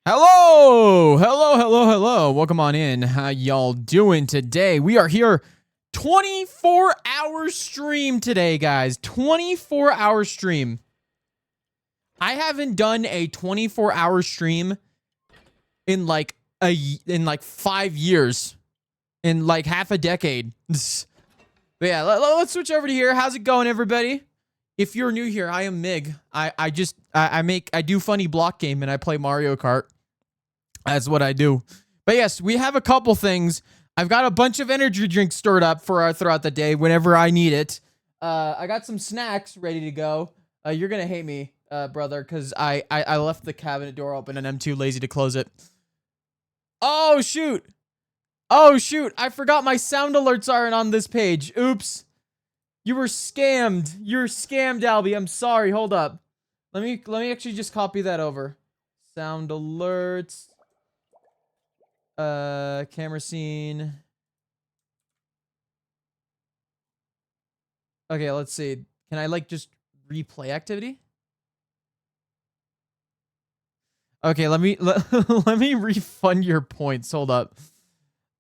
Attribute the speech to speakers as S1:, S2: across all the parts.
S1: Hello, hello, hello, hello. Welcome on in. How y'all doing today? We are here 24-hour stream today, guys. 24-hour stream. I haven't done a 24-hour stream in like 5 years. In like half a decade. But yeah, let's switch over to here. How's it going, everybody? If you're new here, I am Mig. I do funny block game and I play Mario Kart. That's what I do. But yes, we have a couple things. I've got a bunch of energy drinks stored up for throughout the day whenever I need it. I got some snacks ready to go. You're gonna hate me, brother, because I left the cabinet door open and I'm too lazy to close it. Oh shoot! Oh shoot! I forgot my sound alerts aren't on this page. Oops. You were scammed. You're scammed, Albie. I'm sorry. Hold up. Let me actually just copy that over. Sound alerts. Camera scene. Okay, let's see. Can I like just replay activity? Okay, let me refund your points. Hold up.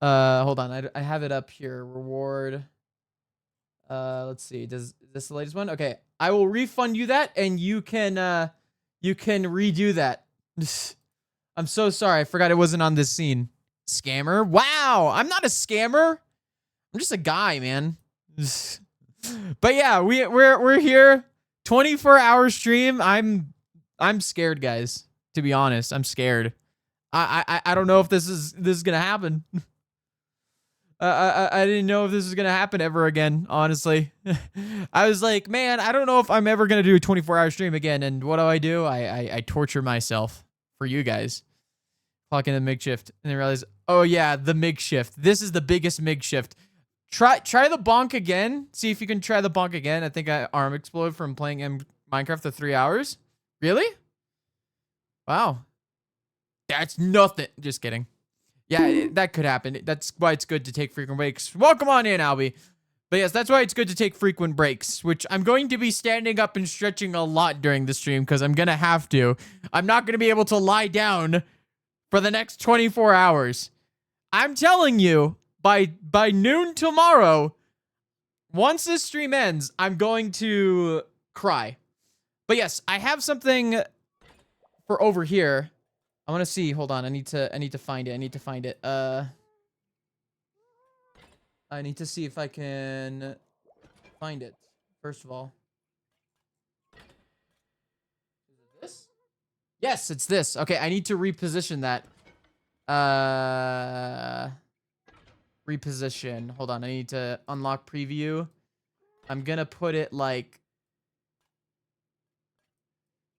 S1: Hold on. I have it up here. Reward. Let's see. Is this the latest one? Okay. I will refund you that and you can redo that. I'm so sorry. I forgot it wasn't on this scene. Scammer? Wow, I'm not a scammer. I'm just a guy, man. But yeah, we're here. 24-hour stream. I'm scared, guys. To be honest, I'm scared. I don't know if this is gonna happen. I didn't know if this was gonna happen ever again. Honestly, I was like, man, I don't know if I'm ever gonna do a 24-hour stream again. And what do? I torture myself for you guys. Clock in the MIG shift and then realize, oh yeah, the MIG shift. This is the biggest MIG shift. Try the bonk again. See if you can try the bonk again. I think I arm exploded from playing Minecraft for 3 hours. Really? Wow. That's nothing. Just kidding. Yeah, that could happen. That's why it's good to take frequent breaks. Welcome on in, Albie. But yes, that's why it's good to take frequent breaks, which I'm going to be standing up and stretching a lot during the stream because I'm going to have to. I'm not going to be able to lie down for the next 24 hours. I'm telling you, by noon tomorrow, once this stream ends, I'm going to cry. But yes, I have something for over here. I want to see. Hold on. I need to find it. I need to find it. I need to see if I can find it. First of all. Is it this? Yes, it's this. Okay, I need to reposition that. Reposition. Hold on. I need to unlock preview. I'm gonna put it like,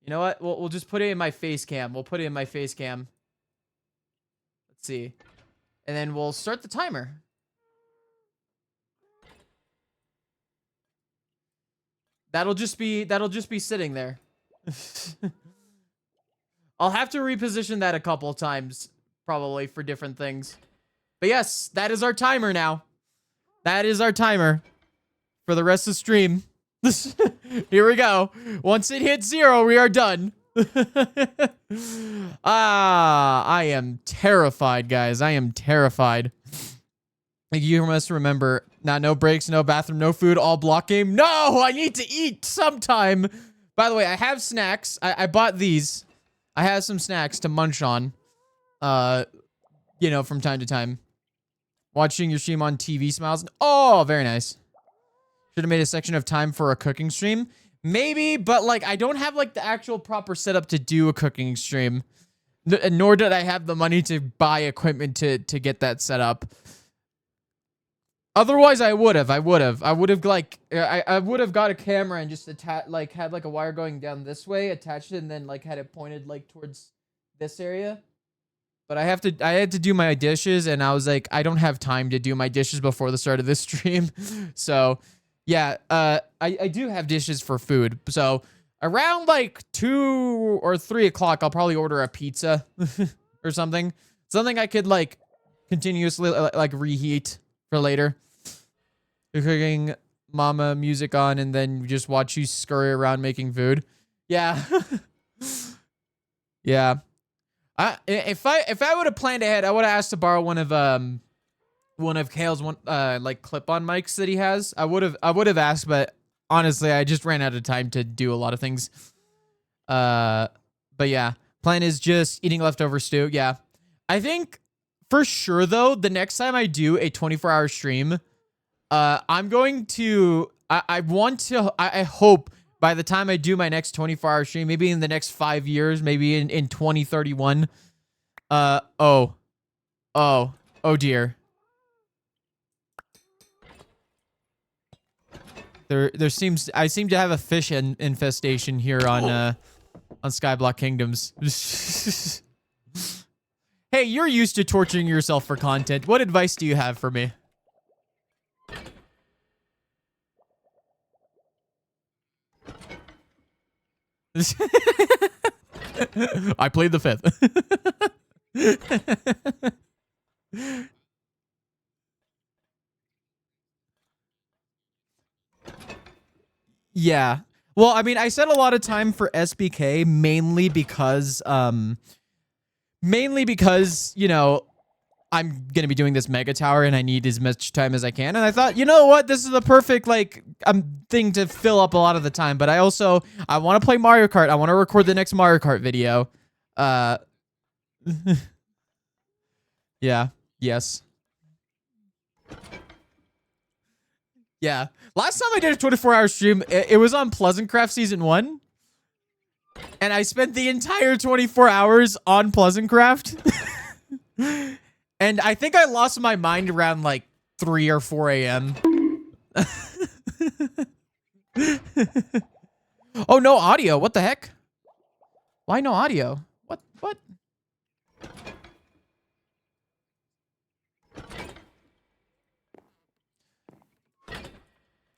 S1: you know what? We'll just put it in my face cam. We'll put it in my face cam. Let's see. And then we'll start the timer. That'll just be sitting there. I'll have to reposition that a couple of times, probably, for different things. But yes, that is our timer now. That is our timer for the rest of the stream. Here we go. Once it hits 0, we are done. I am terrified, guys. I am terrified. You must remember, no breaks, no bathroom, no food, all block game. No, I need to eat sometime. By the way, I have snacks. I bought these. I have some snacks to munch on. You know, from time to time. Watching your stream on TV smiles. Oh, very nice. Should have made a section of time for a cooking stream. Maybe, but like I don't have like the actual proper setup to do a cooking stream. Nor did I have the money to buy equipment to get that set up. Otherwise, I would have like I would have got a camera and just had like a wire going down this way, attached it, and then like had it pointed like towards this area. But I had to do my dishes, and I was like, I don't have time to do my dishes before the start of this stream. So, yeah, I do have dishes for food. So around like 2 or 3 o'clock, I'll probably order a pizza or something I could like continuously like reheat for later. You're cooking mama music on, and then just watch you scurry around making food. Yeah. Yeah. If I would have planned ahead, I would have asked to borrow one of Kale's like clip-on mics that he has. I would have asked, but honestly, I just ran out of time to do a lot of things. But yeah, plan is just eating leftover stew. Yeah, I think for sure though, the next time I do a 24-hour stream, I'm going to. I want to. I hope by the time I do my next 24-hour stream, maybe in the next 5 years, maybe in 2031. Oh dear. I seem to have a fish infestation here on Skyblock Kingdoms. Hey, you're used to torturing yourself for content. What advice do you have for me? I played the fifth. Yeah. Well, I mean, I set a lot of time for SBK mainly because, you know, I'm going to be doing this mega tower and I need as much time as I can. And I thought, you know what? This is the perfect, like, thing to fill up a lot of the time. But I want to play Mario Kart. I want to record the next Mario Kart video. Yeah. Yes. Yeah. Last time I did a 24-hour stream, it was on Pleasant Craft Season 1. And I spent the entire 24 hours on Pleasant Craft. And I think I lost my mind around like 3 or 4 a.m. Oh, no audio. What the heck? Why no audio? What?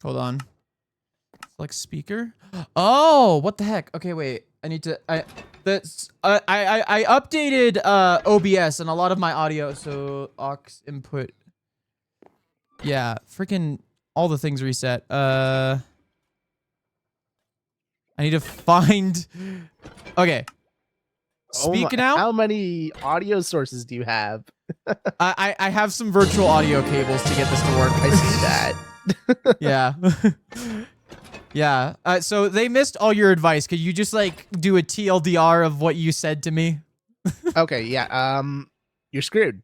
S1: Hold on. Select speaker. Oh, what the heck? Okay, wait. I need to. I updated OBS and a lot of my audio. So aux input. Yeah, freaking all the things reset. I need to find. Okay. Speak now.
S2: How many audio sources do you have?
S1: I have some virtual audio cables to get this to work.
S2: I see that.
S1: Yeah. Yeah. So they missed all your advice. Could you just like do a TLDR of what you said to me?
S2: Okay. Yeah. You're screwed.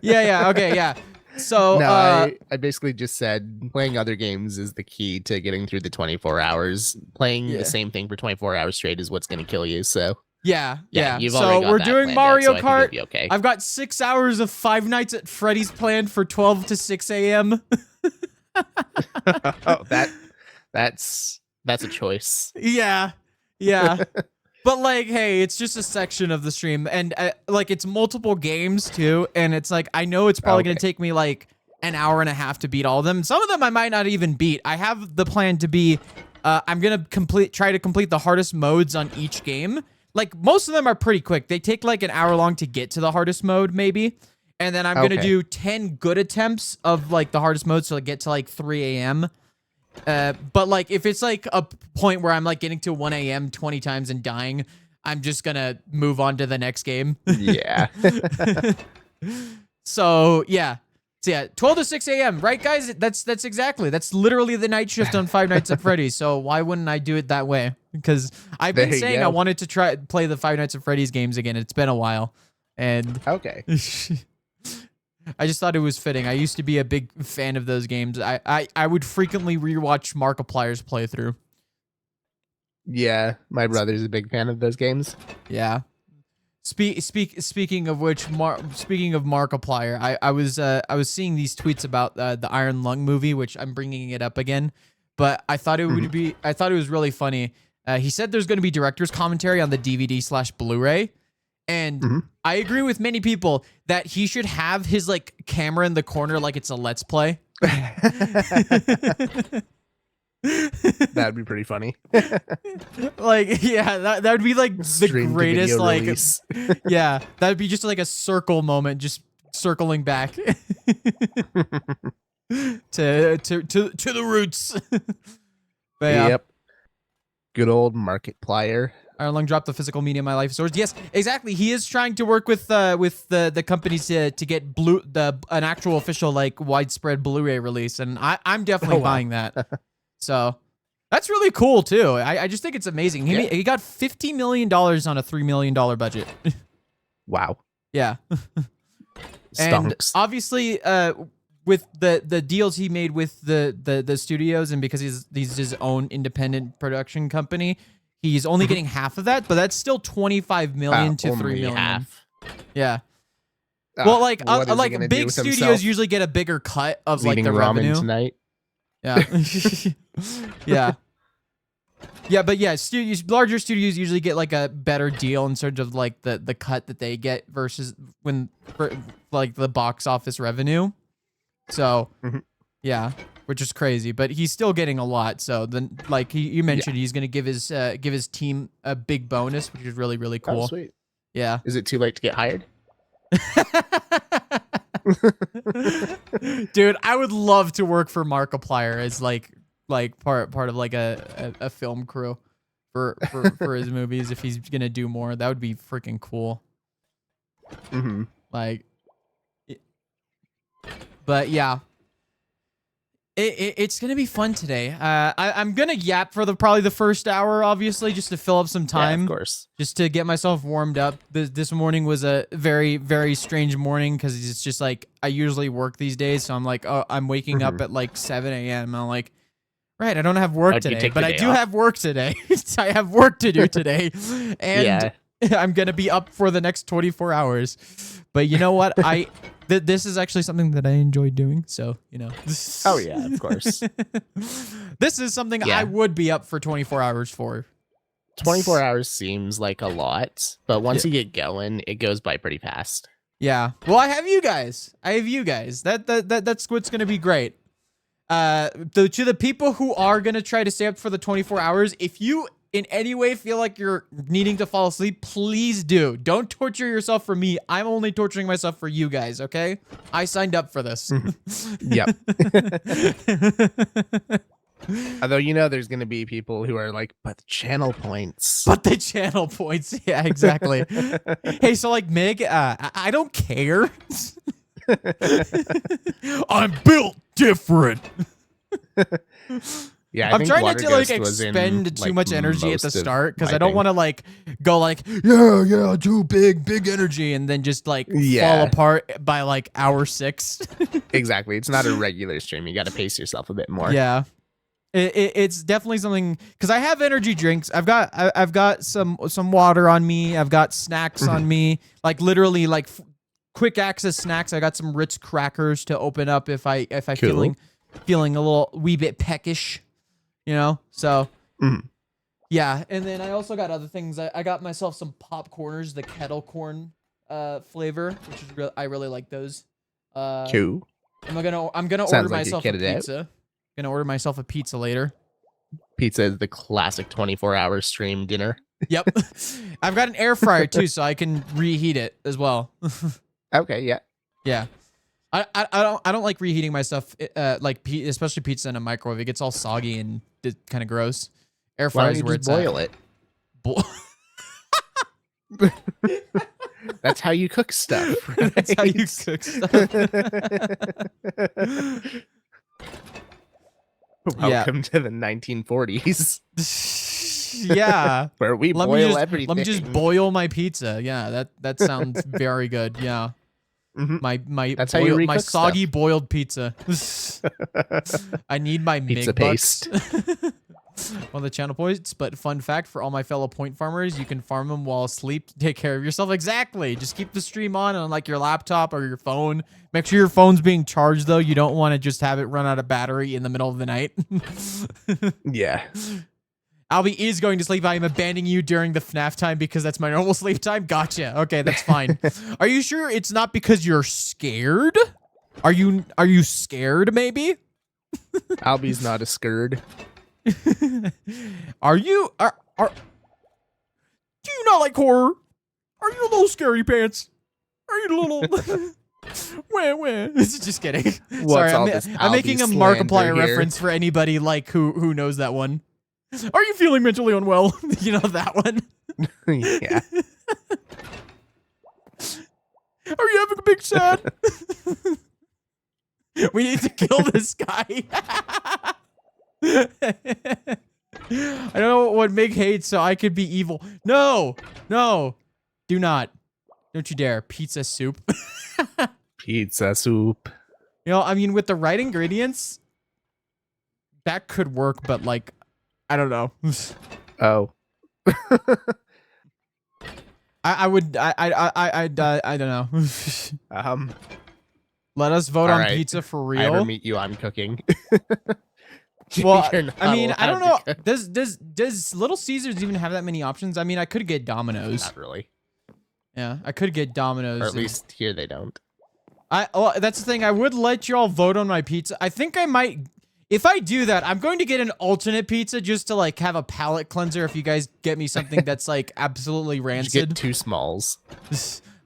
S1: Yeah. Okay. Yeah. So
S2: no, I basically just said playing other games is the key to getting through the 24 hours. Playing the same thing for 24 hours straight is what's going to kill you. So
S1: yeah.
S2: You've already got
S1: we're
S2: that
S1: doing
S2: planned
S1: Mario
S2: out, so
S1: Kart.
S2: be okay.
S1: I've got 6 hours of Five Nights at Freddy's planned for 12 to 6 a.m.
S2: Oh, that's a choice.
S1: Yeah. But like, hey, it's just a section of the stream, and like it's multiple games too, and it's like I know it's probably gonna take me like an hour and a half to beat all of them. Some of them I might not even beat. I have the plan to be, I'm gonna try to complete the hardest modes on each game. Like most of them are pretty quick. They take like an hour long to get to the hardest mode, maybe. And then I'm gonna do 10 good attempts of like the hardest mode, so I get to like 3 a.m. But like if it's like a point where I'm like getting to 1 a.m. 20 times and dying, I'm just gonna move on to the next game.
S2: Yeah.
S1: So yeah. 12 to 6 a.m. Right, guys? That's literally the night shift on Five Nights at Freddy's. So why wouldn't I do it that way? Because I've been saying I wanted to play the Five Nights at Freddy's games again. It's been a while, and I just thought it was fitting. I used to be a big fan of those games. I would frequently rewatch Markiplier's playthrough.
S2: Yeah, my brother's a big fan of those games.
S1: Yeah. Speaking of which, speaking of Markiplier, I was seeing these tweets about the Iron Lung movie, which I'm bringing it up again, but I thought it would be I thought it was really funny. He said there's going to be director's commentary on the DVD/Blu-ray. And I agree with many people that he should have his like camera in the corner like it's a Let's Play.
S2: That'd be pretty funny.
S1: Like, yeah, that would be like the greatest, like, yeah, that'd be just like a circle moment, just circling back to the roots. But, yeah.
S2: Yep. Good old Markiplier.
S1: Iron Lung dropped the physical media in my life stores. Yes, exactly. He is trying to work with the companies to get an actual official like widespread Blu-ray release, and I'm definitely buying that. So that's really cool too. I just think it's amazing. He got $50 million on a $3 million budget.
S2: Wow.
S1: Yeah.
S2: Stonks.
S1: And obviously, with the deals he made with the studios, and because he's his own independent production company, he's only getting half of that, but that's still 25 million to 3 million.
S2: Half.
S1: Yeah. Well, like
S2: like
S1: big studios usually get a bigger cut of like the revenue.
S2: Tonight.
S1: Yeah. Yeah. Yeah, but yeah, larger studios usually get like a better deal in terms of like the cut that they get versus like the box office revenue. So, yeah, which is crazy, but he's still getting a lot. So then, like you mentioned, he's gonna give his team a big bonus, which is really, really cool.
S2: Oh, sweet.
S1: Yeah.
S2: Is it too late to get hired?
S1: Dude, I would love to work for Markiplier as like part of like a film crew for his movies if he's gonna do more. That would be freaking cool. Like, but yeah, it's gonna be fun today. I'm gonna yap for probably the first hour, obviously, just to fill up some time.
S2: Yeah, of course.
S1: Just to get myself warmed up. This morning was a very, very strange morning because it's just like I usually work these days, so I'm like, oh, I'm waking up at like 7 a.m. and I'm like, right, I don't have work today, but I do have work today. I have work to do today, and I'm gonna be up for the next 24 hours. But you know what? This is actually something that I enjoy doing. So you know.
S2: Oh yeah, of course.
S1: This is something I would be up for 24 hours for.
S2: 24 hours seems like a lot, but once you get going, it goes by pretty fast.
S1: Yeah. Well, I have you guys. That's what's gonna be great. To the people who are gonna try to stay up for the 24 hours, if you in any way feel like you're needing to fall asleep, please do. Don't torture yourself for me. I'm only torturing myself for you guys, okay? I signed up for this.
S2: Yep. Although, you know, there's going to be people who are like, but the channel points.
S1: But the channel points. Yeah, exactly. Hey, so like Mig, I don't care. I'm built different.
S2: Yeah,
S1: I'm trying not to like expend too much energy at the start because I don't want to like go like too big energy and then just like fall apart by like hour 6.
S2: Exactly, it's not a regular stream. You got to pace yourself a bit more.
S1: Yeah, it's definitely something because I have energy drinks. I've got some water on me. I've got snacks on me, like literally like quick access snacks. I got some Ritz crackers to open up if I feeling a little wee bit peckish. You know, so yeah, and then I also got other things. I got myself some popcorners, the kettle corn flavor, which is I really like those.
S2: Cool.
S1: I'm gonna order myself a pizza. Gonna order myself a pizza later.
S2: Pizza is the classic 24-hour stream dinner.
S1: Yep, I've got an air fryer too, so I can reheat it as well.
S2: Okay, yeah,
S1: yeah. I don't like reheating my stuff, like especially pizza in a microwave. It gets all soggy and kind of gross. Air fryer is where it's
S2: boil it. That's how you cook stuff. Right?
S1: That's how you cook stuff.
S2: Welcome to the 1940s.
S1: Yeah,
S2: where we boil everything.
S1: Let me just boil my pizza. Yeah, that sounds very good. Yeah. My soggy boiled pizza. I need my
S2: pizza
S1: MIG
S2: paste.
S1: On the channel points, but fun fact for all my fellow point farmers, you can farm them while asleep to take care of yourself. Exactly. Just keep the stream on like your laptop or your phone. Make sure your phone's being charged though. You don't want to just have it run out of battery in the middle of the night.
S2: Yeah.
S1: Albie is going to sleep. I am abandoning you during the FNAF time because that's my normal sleep time. Gotcha. Okay, that's fine. Are you sure it's not because you're scared? Are you scared maybe?
S2: Albie's not a scared.
S1: Are you do you not like horror? Are you a little scary pants? Are you a little where? Just kidding. Sorry, I'm making a Markiplier reference for anybody like who knows that one. Are you feeling mentally unwell? You know that one?
S2: Yeah.
S1: Are you having a big sad? We need to kill this guy. I don't know what Mig hates, so I could be evil. No, no, do not. Don't you dare. Pizza soup.
S2: Pizza soup.
S1: You know, I mean, with the right ingredients, that could work, but like, I don't know.
S2: Oh.
S1: I don't know. Let us vote on
S2: Alright.
S1: pizza for
S2: I ever
S1: real.
S2: meet you, I'm cooking.
S1: Well,
S2: You're not
S1: I mean, I don't know.
S2: allowed to cook.
S1: Does Little Caesars even have that many options? I mean, I could get Domino's.
S2: Not really.
S1: Yeah, I could get Domino's.
S2: Or at least here they don't.
S1: Well, that's the thing. I would let y'all vote on my pizza. I think I might. If I do that, I'm going to get an alternate pizza just to like have a palate cleanser. If you guys get me something that's like absolutely
S2: Just
S1: rancid,
S2: get 2 smalls.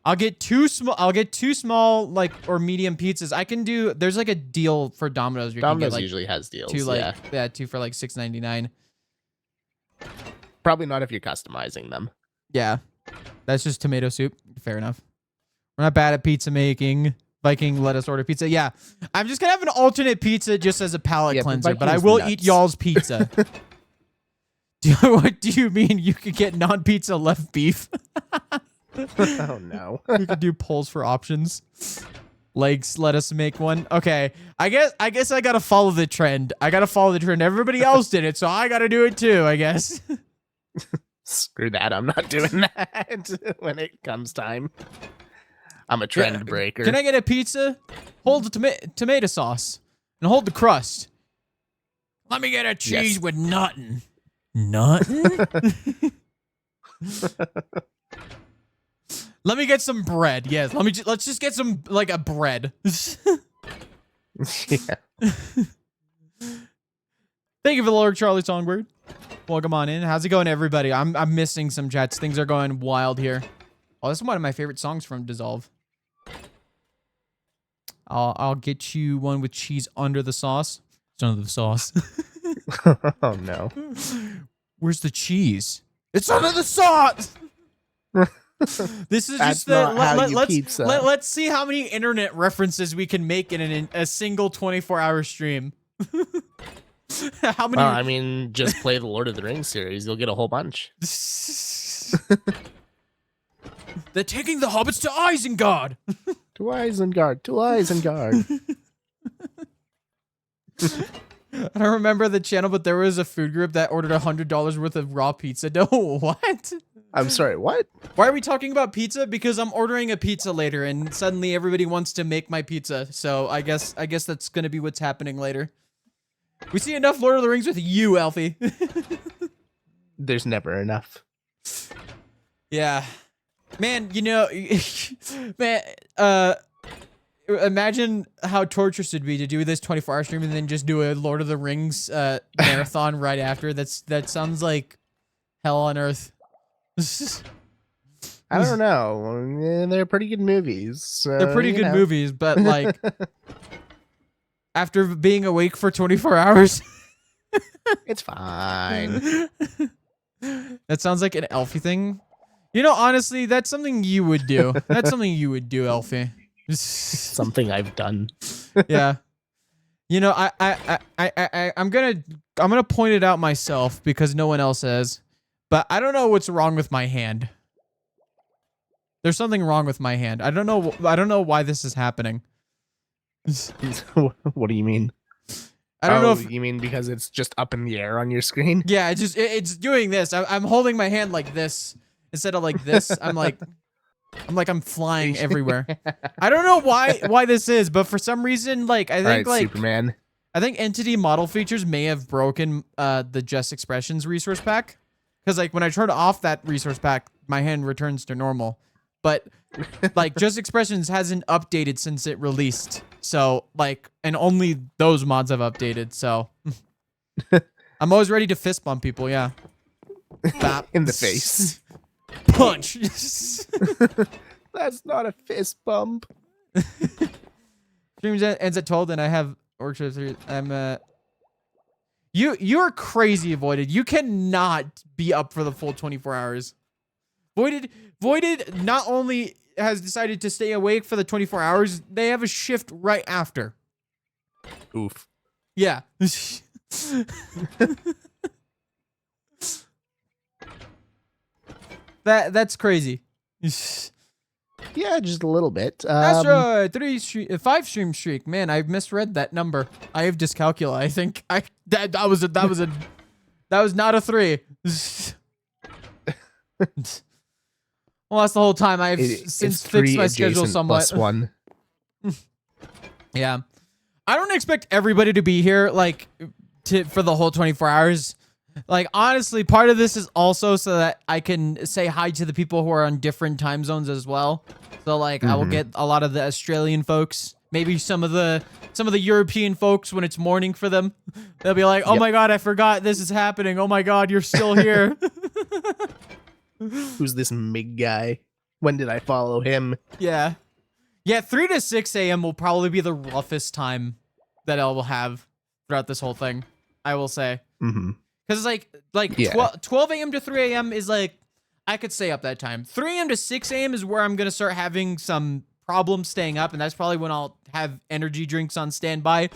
S1: I'll get 2 small. I'll get 2 small like or medium pizzas. I can do. There's like a deal for Domino's. Where you can
S2: Domino's
S1: get, like,
S2: usually has deals.
S1: 2 like
S2: yeah.
S1: 2 for like $6.99.
S2: Probably not if you're customizing them.
S1: Yeah, that's just tomato soup. Fair enough. We're not bad at pizza making. Viking, let us order pizza. Yeah, I'm just gonna have an alternate pizza just as a palate
S2: Yeah,
S1: cleanser, but I
S2: Viking's
S1: will
S2: nuts.
S1: eat y'all's pizza. What do you mean? You could get non-pizza left beef?
S2: Oh no.
S1: We could do polls for options. Legs, let us make one. Okay, I guess I gotta follow the trend. Everybody else did it, so I gotta do it too. I guess.
S2: Screw that. I'm not doing that when it comes time. I'm a trend breaker.
S1: Can I get a pizza? Hold the tomato sauce and hold the crust. Let me get a cheese
S2: Yes.
S1: with nothing. Nothing? Let me get some bread. Yes, let's just get some like a bread.
S2: Yeah.
S1: Thank you for the Lord Charlie Songbird. Welcome on in. How's it going, everybody? I'm missing some chats. Things are going wild here. Oh, this is one of my favorite songs from Dissolve. I'll get you one with cheese under the sauce. It's under the sauce.
S2: Oh no.
S1: Where's the cheese? It's under the sauce. This is
S2: That's
S1: just the
S2: not how you pizza.
S1: let's see how many internet references we can make in a single 24-hour stream. How many?
S2: Well, I mean, just play the Lord of the Rings series. You'll get a whole bunch.
S1: They're taking the hobbits to Isengard.
S2: To Isengard. To Isengard.
S1: I don't remember the channel, but there was a food group that ordered $100 worth of raw pizza dough. What?
S2: I'm sorry, what?
S1: Why are we talking about pizza? Because I'm ordering a pizza later, and suddenly everybody wants to make my pizza. So I guess that's gonna be what's happening later. We see enough Lord of the Rings with you, Alfie.
S2: There's never enough.
S1: Yeah, man. You know, man. Imagine how torturous it'd be to do this 24-hour stream and then just do a Lord of the Rings marathon right after. That sounds like hell on earth.
S2: I don't know. Yeah, they're pretty good movies.
S1: They're pretty good movies, but like after being awake for 24 hours,
S2: It's fine.
S1: that sounds like an Elfie thing. You know, honestly, that's something you would do. That's something you would do, Elfie.
S2: Something I've done.
S1: Yeah. You know, I'm gonna point it out myself because no one else has. But I don't know what's wrong with my hand. There's something wrong with my hand. I don't know why this is happening.
S2: What do you mean?
S1: I don't know if
S2: you mean because it's just up in the air on your screen?
S1: yeah, it's doing this. I'm holding my hand like this instead of like this. I'm like I'm flying everywhere. I don't know why this is, but for some reason, like I think
S2: Alright,
S1: like
S2: Superman.
S1: I think Entity Model Features may have broken the Just Expressions resource pack. Because like when I turn off that resource pack, my hand returns to normal. But like Just Expressions hasn't updated since it released. So like, and only those mods have updated. So I'm always ready to fist bump people. Yeah. Bap.
S2: In the face.
S1: Punch.
S2: That's not a fist bump.
S1: Streams ends at 12, and I have workshops. I'm you're crazy, Avoided. You cannot be up for the full 24 hours. Voided not only has decided to stay awake for the 24 hours, they have a shift right after.
S2: Oof.
S1: Yeah. That's crazy.
S2: Yeah, just a little bit.
S1: Asteroid 5 stream streak. Man, I misread that number. I have dyscalculia. I think that was not a 3. Well, that's the whole time. I've since fixed my schedule somewhat.
S2: +1.
S1: Yeah, I don't expect everybody to be here like for the whole 24 hours. Like, honestly, part of this is also so that I can say hi to the people who are on different time zones as well. So, like, I will get a lot of the Australian folks, maybe some of the European folks when it's morning for them. They'll be like, "Oh my God, I forgot this is happening. Oh my God, you're still here."
S2: Who's this Mig guy? When did I follow him?
S1: Yeah. 3 to 6 a.m. will probably be the roughest time that I will have throughout this whole thing, I will say.
S2: Mm-hmm.
S1: Because it's like 12 a.m. to 3 a.m. is like, I could stay up that time. 3 a.m. to 6 a.m. is where I'm going to start having some problems staying up. And that's probably when I'll have energy drinks on standby.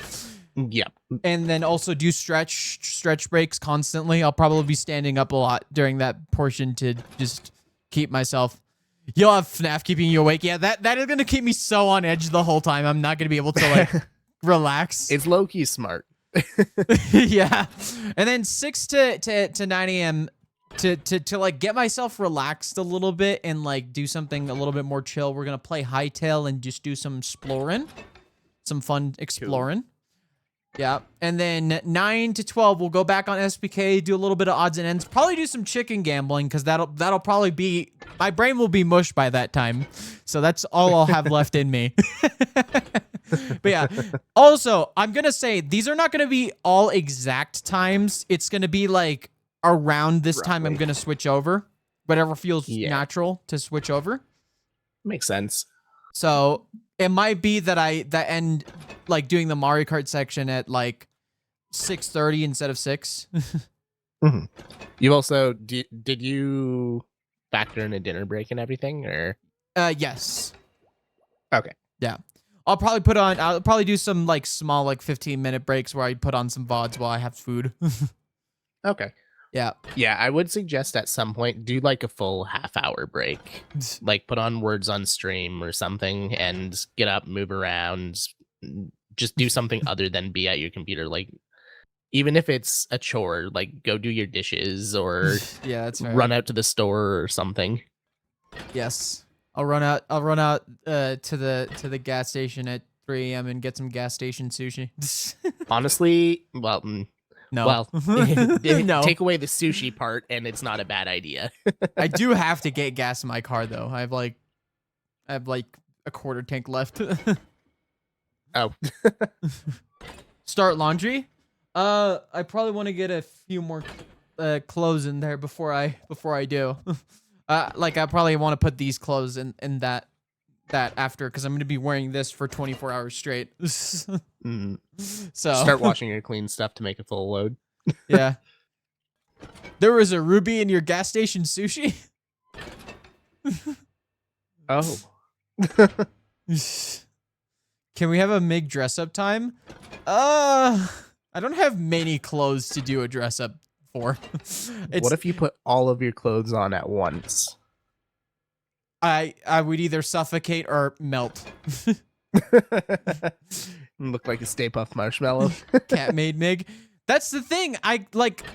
S2: Yep.
S1: And then also do stretch breaks constantly. I'll probably be standing up a lot during that portion to just keep myself. You'll have FNAF keeping you awake. Yeah, that is going to keep me so on edge the whole time. I'm not going to be able to like relax.
S2: It's low-key smart.
S1: Yeah. And then 6 to 9 a.m. to like get myself relaxed a little bit and like do something a little bit more chill. We're going to play Hytale and just do some exploring. Some fun exploring. Cool. Yeah. And then 9 to 12, we'll go back on SPK, do a little bit of odds and ends, probably do some chicken gambling because that'll probably be, my brain will be mush by that time. So that's all I'll have left in me. But yeah, also, I'm going to say these are not going to be all exact times. It's going to be like around this time I'm going to switch over. Whatever feels natural to switch over.
S2: Makes sense.
S1: So it might be that I end like doing the Mario Kart section at like 6:30 instead of 6.
S2: Mm-hmm. You also, did you factor in a dinner break and everything, or?
S1: Yes.
S2: Okay.
S1: Yeah. I'll probably do some like small, like 15-minute breaks where I put on some VODs while I have food.
S2: Okay.
S1: Yeah.
S2: Yeah, I would suggest at some point do like a full half-hour break. Like put on Words on Stream or something and get up, move around, just do something other than be at your computer. Like even if it's a chore, like go do your dishes or
S1: yeah, that's right.
S2: Run out to the store or something.
S1: Yes. I'll run out to the gas station at 3 a.m. and get some gas station sushi.
S2: Honestly, well,
S1: no.
S2: Well,
S1: no.
S2: Take away the sushi part and it's not a bad idea.
S1: I do have to get gas in my car though. I have like a quarter tank left.
S2: Oh.
S1: Start laundry? I probably want to get a few more clothes in there before I do. Like I probably want to put these clothes in that after because I'm going to be wearing this for 24 hours straight. So
S2: start washing your clean stuff to make a full load.
S1: Yeah. There was a ruby in your gas station sushi?
S2: Oh.
S1: Can we have a Mig dress up time? I don't have many clothes to do a dress up for.
S2: What if you put all of your clothes on at once?
S1: I would either suffocate or melt.
S2: Look like a Stay Puft Marshmallow.
S1: Cat made Mig. That's the thing.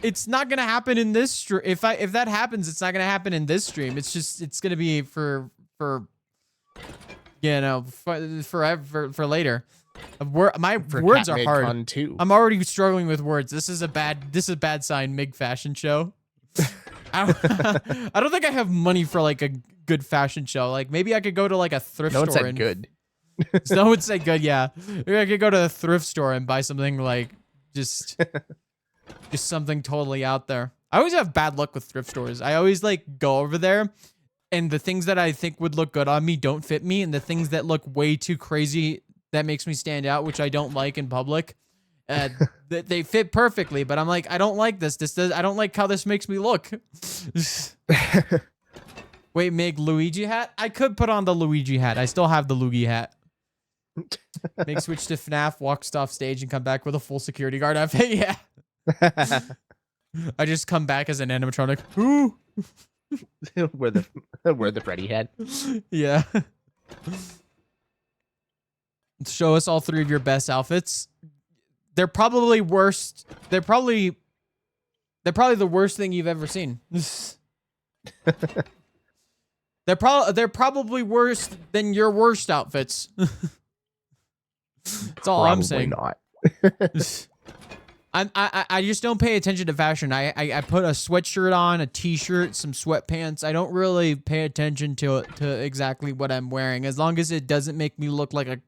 S1: It's not gonna happen in this stream. If that happens, it's not gonna happen in this stream. It's gonna be for forever for later. My words are hard.
S2: Too.
S1: I'm already struggling with words. This is a bad sign. Mig fashion show. I don't think I have money for like a good fashion show. Like maybe I could go to like a thrift store.
S2: No one said good.
S1: No one said good. Yeah, maybe I could go to a thrift store and buy something like just something totally out there. I always have bad luck with thrift stores. I always like go over there, and the things that I think would look good on me don't fit me, and the things that look way too crazy that makes me stand out, which I don't like in public. They fit perfectly, but I'm like, I don't like this. I don't like how this makes me look. Wait, make Luigi hat? I could put on the Luigi hat. I still have the Luigi hat. Make switch to FNAF, walk off stage, and come back with a full security guard outfit. Yeah. I just come back as an animatronic. Ooh.
S2: where the Freddy head.
S1: Yeah. Show us all 3 of your best outfits. They're probably worst. They're probably the worst thing you've ever seen. They're probably worse than your worst outfits. That's all I'm saying.
S2: Not.
S1: I just don't pay attention to fashion. I put a sweatshirt on, a t-shirt, some sweatpants. I don't really pay attention to exactly what I'm wearing, as long as it doesn't make me look like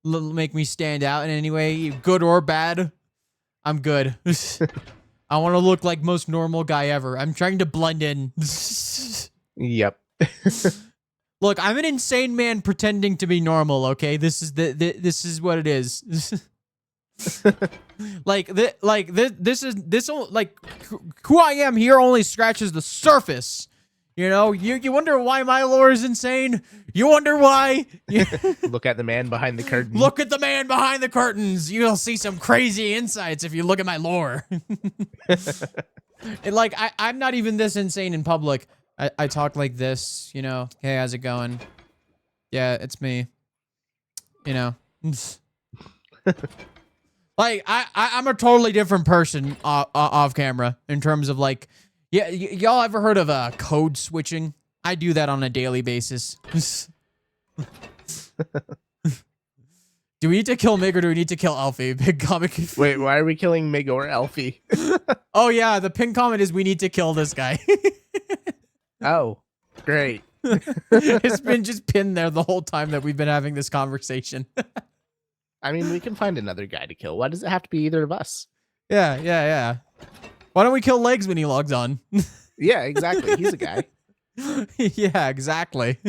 S1: make me stand out in any way, good or bad. I'm good. I want to look like most normal guy ever. I'm trying to blend in.
S2: Yep.
S1: Look, I'm an insane man pretending to be normal. Okay, this is what it is. Who I am here only scratches the surface. You know, you wonder why my lore is insane. You wonder why.
S2: Look at the man behind the curtain.
S1: Look at the man behind the curtains. You'll see some crazy insights if you look at my lore. And I'm not even this insane in public. I talk like this, you know. Hey, how's it going? Yeah, it's me. You know. I'm a totally different person off camera in terms of yeah, y'all ever heard of code switching? I do that on a daily basis. Do we need to kill Mig or do we need to kill Alfie? Big comic.
S2: Wait, why are we killing Mig or Alfie?
S1: Oh yeah, the pinned comment is we need to kill this guy.
S2: Oh, great.
S1: It's been just pinned there the whole time that we've been having this conversation.
S2: I mean, we can find another guy to kill. Why does it have to be either of us?
S1: Yeah. Why don't we kill Legs when he logs on?
S2: Yeah, exactly. He's a guy.
S1: Yeah, exactly.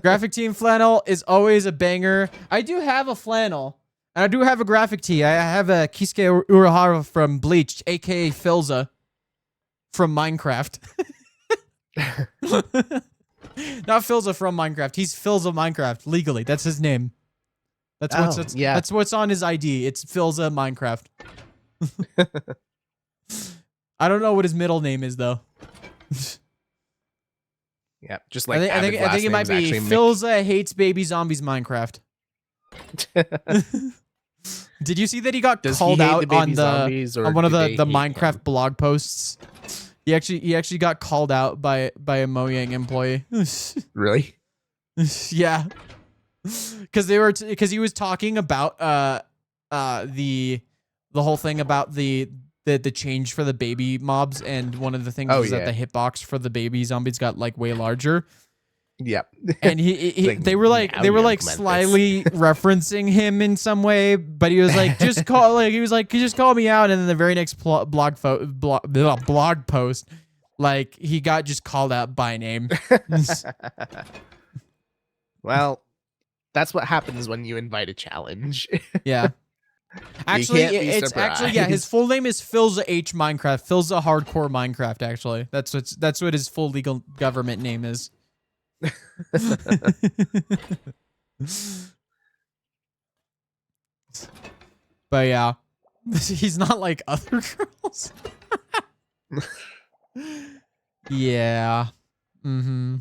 S1: Graphic Team flannel is always a banger. I do have a flannel. And I do have a graphic tee. I have a Kisuke Urahara from Bleach, aka Filza from Minecraft. Not Filza from Minecraft. He's Filza Minecraft legally. That's his name. That's what's on his ID. It's Filza Minecraft. I don't know what his middle name is though.
S2: Yeah, just like
S1: I think it might be Filza hates baby zombies Minecraft. Did you see that he got called out on one of the Minecraft blog posts? He actually got called out by a Mojang employee.
S2: Really?
S1: Yeah. Because he was talking about the whole thing about the change for the baby mobs, and one of the things was that the hitbox for the baby zombies got way larger.
S2: Yep.
S1: And they were slyly referencing him in some way, but he was like, just call me out, and then the very next blog post, he got just called out by name.
S2: Well, that's what happens when you invite a challenge.
S1: Yeah. Actually, his full name is Filza H Minecraft. Filza Hardcore Minecraft, actually. That's what his full legal government name is. But yeah. He's not like other girls. Yeah. Mm-hmm.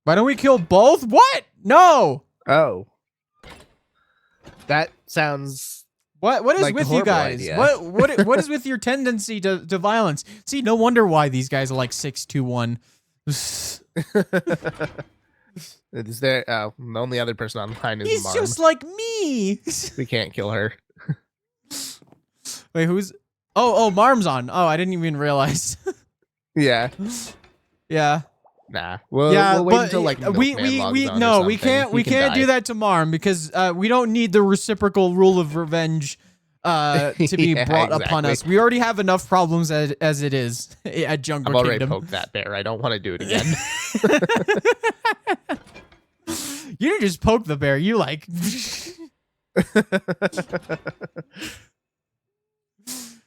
S1: Why don't we kill both? What? No.
S2: Oh. That sounds...
S1: What is
S2: like
S1: with you guys?
S2: Idea.
S1: What is with your tendency to violence? See, no wonder why these guys are 6'2", 1.
S2: Is there? The only other person online is
S1: He's
S2: Marm.
S1: just like me.
S2: We can't kill her.
S1: Wait, who's? Oh, Marm's on. Oh, I didn't even realize.
S2: Yeah.
S1: Yeah.
S2: Nah. We'll wait until
S1: we can't do that to Marm because we don't need the reciprocal rule of revenge to be brought upon us. We already have enough problems as it is at Jungle
S2: I've
S1: Kingdom.
S2: already poked that bear. I don't want to do it again.
S1: You didn't just poke the bear. You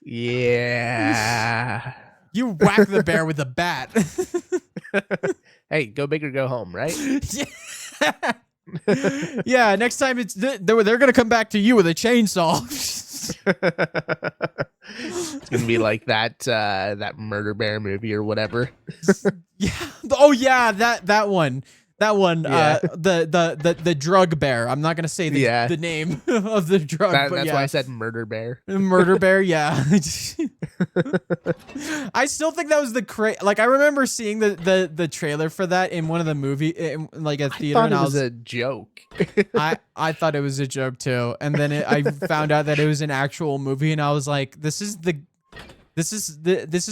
S2: Yeah.
S1: You whack the bear with a bat.
S2: Hey, go big or go home, right?
S1: Yeah. Yeah, next time they're gonna come back to you with a chainsaw.
S2: It's gonna be like that Murder Bear movie or whatever.
S1: Yeah. Oh yeah, that one. That one.
S2: Yeah.
S1: The drug bear. I'm not gonna say the name of the drug.
S2: That's why I said Murder Bear.
S1: Murder Bear. Yeah. I still think that was like I remember seeing the trailer for that in one of the like a theater.
S2: I thought it was a joke.
S1: I thought it was a joke too, and then I found out that it was an actual movie, and I was like, this is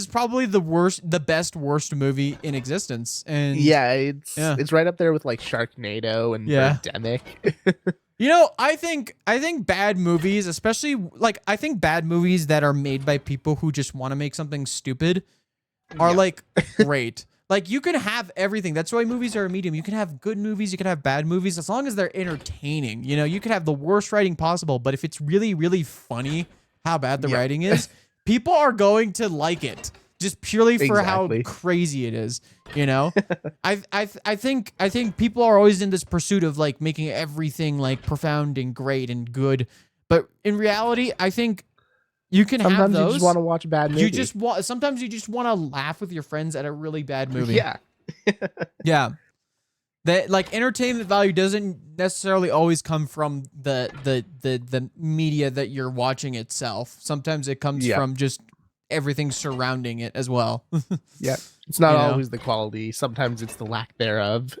S1: probably the worst movie in existence. And
S2: yeah, it's right up there with like Sharknado and Birdemic.
S1: You know, I think bad movies, especially like I think bad movies that are made by people who just want to make something stupid are like great. Like you can have everything. That's why movies are a medium. You can have good movies, you can have bad movies, as long as they're entertaining. You know, you can have the worst writing possible, but if it's really, really funny how bad the writing is, people are going to like it just purely for how crazy it is. You know, I think people are always in this pursuit of like making everything like profound and great and good, but in reality, I think you can have those.
S2: You just want to watch a bad movie.
S1: Sometimes you just want to laugh with your friends at a really bad movie.
S2: Yeah,
S1: yeah. That like entertainment value doesn't necessarily always come from the media that you're watching itself. Sometimes it comes from just everything surrounding it as well.
S2: Yeah, it's not always the quality. Sometimes it's the lack thereof.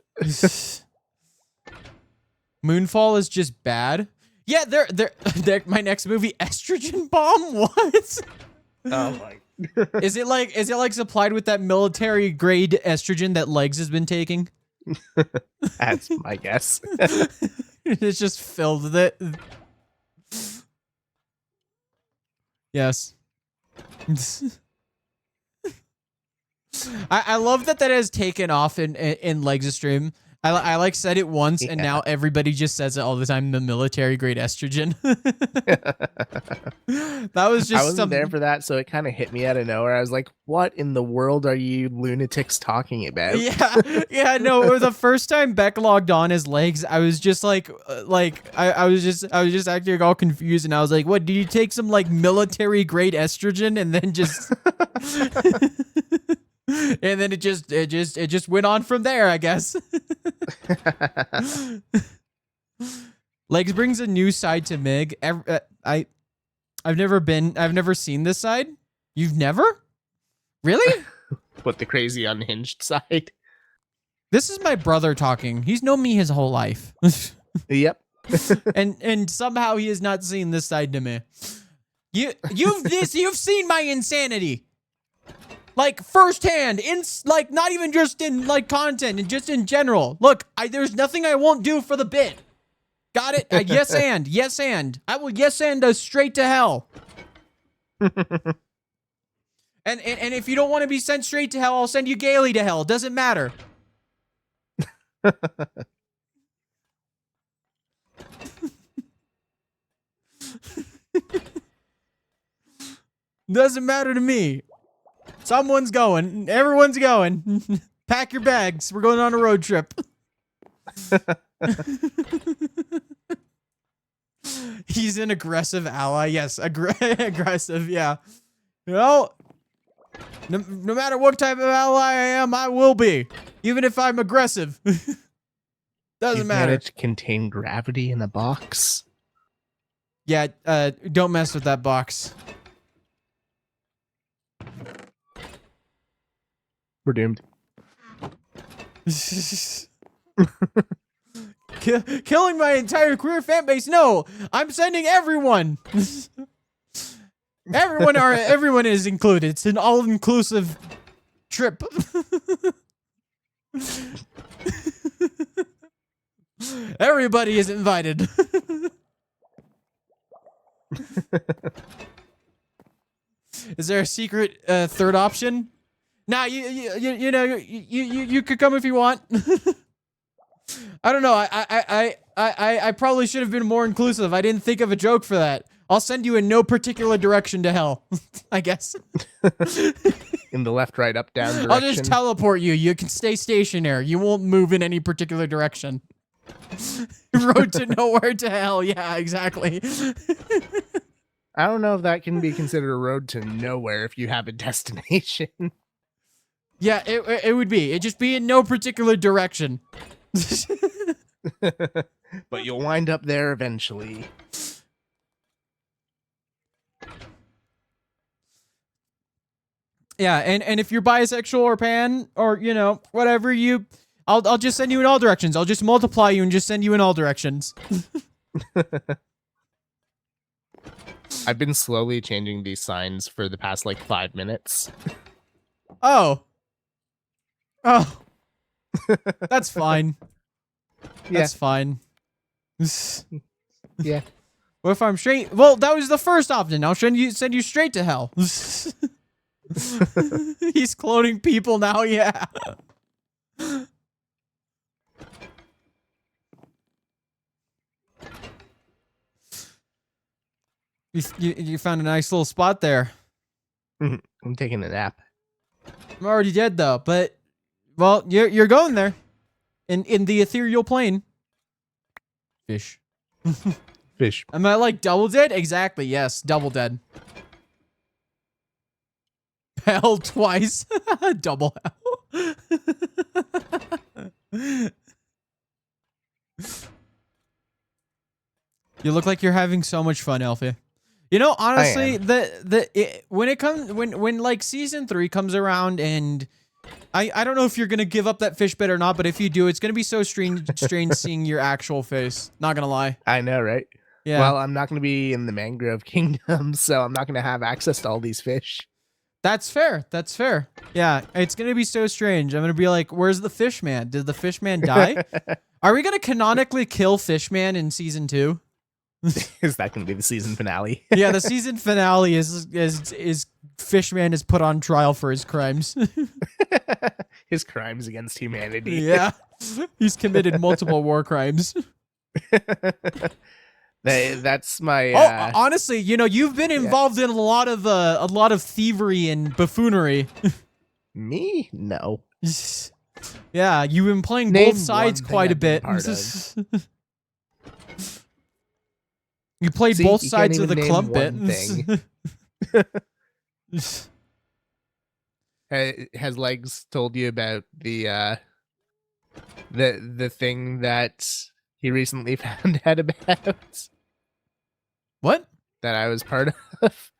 S1: Moonfall is just bad. Yeah, they're my next movie, Estrogen Bomb. What?
S2: Oh my.
S1: Is it like supplied with that military grade estrogen that Legs has been taking?
S2: That's my guess.
S1: It's just filled with it. Yes. I love that has taken off in Legs' stream. I like said it once, and now everybody just says it all the time. The military grade estrogen. That was just.
S2: I wasn't there for that, so it kind of hit me out of nowhere. I was like, "What in the world are you lunatics talking about?"
S1: Yeah. No, the first time Beck logged on as Legs, I was just like I was just acting all confused, and I was like, "What? Do you take some like military grade estrogen and then just?" And then it just went on from there, I guess. Legs brings a new side to Mig. I've never seen this side. You've never? Really?
S2: What, the crazy unhinged side?
S1: This is my brother talking. He's known me his whole life.
S2: Yep.
S1: and somehow he has not seen this side to me. You've seen my insanity. Like firsthand, like not even just in like content and just in general. Look, there's nothing I won't do for the bit. Got it? Yes and I will yes and us straight to hell. and if you don't want to be sent straight to hell, I'll send you gaily to hell. Doesn't matter. Doesn't matter to me. Someone's going. Everyone's going. Pack your bags. We're going on a road trip. He's an aggressive ally. Yes, aggressive. Yeah. You know, no matter what type of ally I am, I will be. Even if I'm aggressive. Doesn't matter.
S2: Managed to contain gravity in a box.
S1: Yeah, don't mess with that box.
S2: We're doomed.
S1: Killing my entire queer fan base? No, I'm sending everyone. Everyone is included. It's an all-inclusive trip. Everybody is invited. Is there a secret third option? Nah, you could come if you want. I don't know. I probably should have been more inclusive. I didn't think of a joke for that. I'll send you in no particular direction to hell, I guess.
S2: in the left, right, up, down direction.
S1: I'll just teleport you. You can stay stationary. You won't move in any particular direction. Road to nowhere to hell. Yeah, exactly.
S2: I don't know if that can be considered a road to nowhere if you have a destination.
S1: Yeah, it would be. It'd just be in no particular direction.
S2: But you'll wind up there eventually.
S1: Yeah, and if you're bisexual or pan or, you know, whatever, I'll just send you in all directions. I'll just multiply you and just send you in all directions.
S2: I've been slowly changing these signs for the past like 5 minutes.
S1: Oh. Oh. That's fine. That's fine.
S2: Yeah.
S1: What if I'm straight? Well, that was the first option. I'll send you straight to hell. He's cloning people now, yeah. You found a nice little spot there.
S2: I'm taking a nap.
S1: I'm already dead though, but well, you're going there. In the ethereal plane. Fish.
S2: Fish.
S1: Am I like double dead? Exactly, yes, double dead. Hell twice. Double hell. You look like you're having so much fun, Alfie. You know, honestly, when like season 3 comes around, and I don't know if you're gonna give up that fish bit or not, but if you do, it's gonna be so strange seeing your actual face. Not gonna lie.
S2: I know, right?
S1: Yeah.
S2: Well, I'm not gonna be in the Mangrove Kingdom, so I'm not gonna have access to all these fish.
S1: That's fair. That's fair. Yeah, it's gonna be so strange. I'm gonna be like, "Where's the fish man? Did the fish man die? Are we gonna canonically kill Fishman in season 2?
S2: Is that going to be the season finale?
S1: Yeah, the season finale is Fishman is put on trial for his crimes.
S2: His crimes against humanity.
S1: Yeah, he's committed multiple war crimes.
S2: That's my.
S1: Honestly, you know, you've been involved in a lot of thievery and buffoonery.
S2: Me? No.
S1: Yeah, you've been playing both sides quite a bit. You played both sides of the club bit.
S2: Has Legs told you about the thing that he recently found out about?
S1: What?
S2: That I was part of?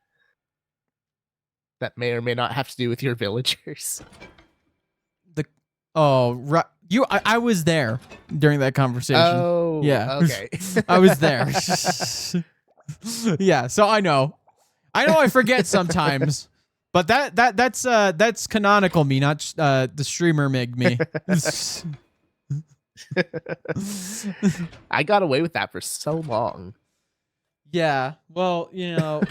S2: That may or may not have to do with your villagers.
S1: Right. I was there during that conversation.
S2: Oh,
S1: yeah.
S2: Okay.
S1: I was there. Yeah, so I know I forget sometimes, but that's canonical me, not the streamer Mig me.
S2: I got away with that for so long.
S1: Yeah, well, you know.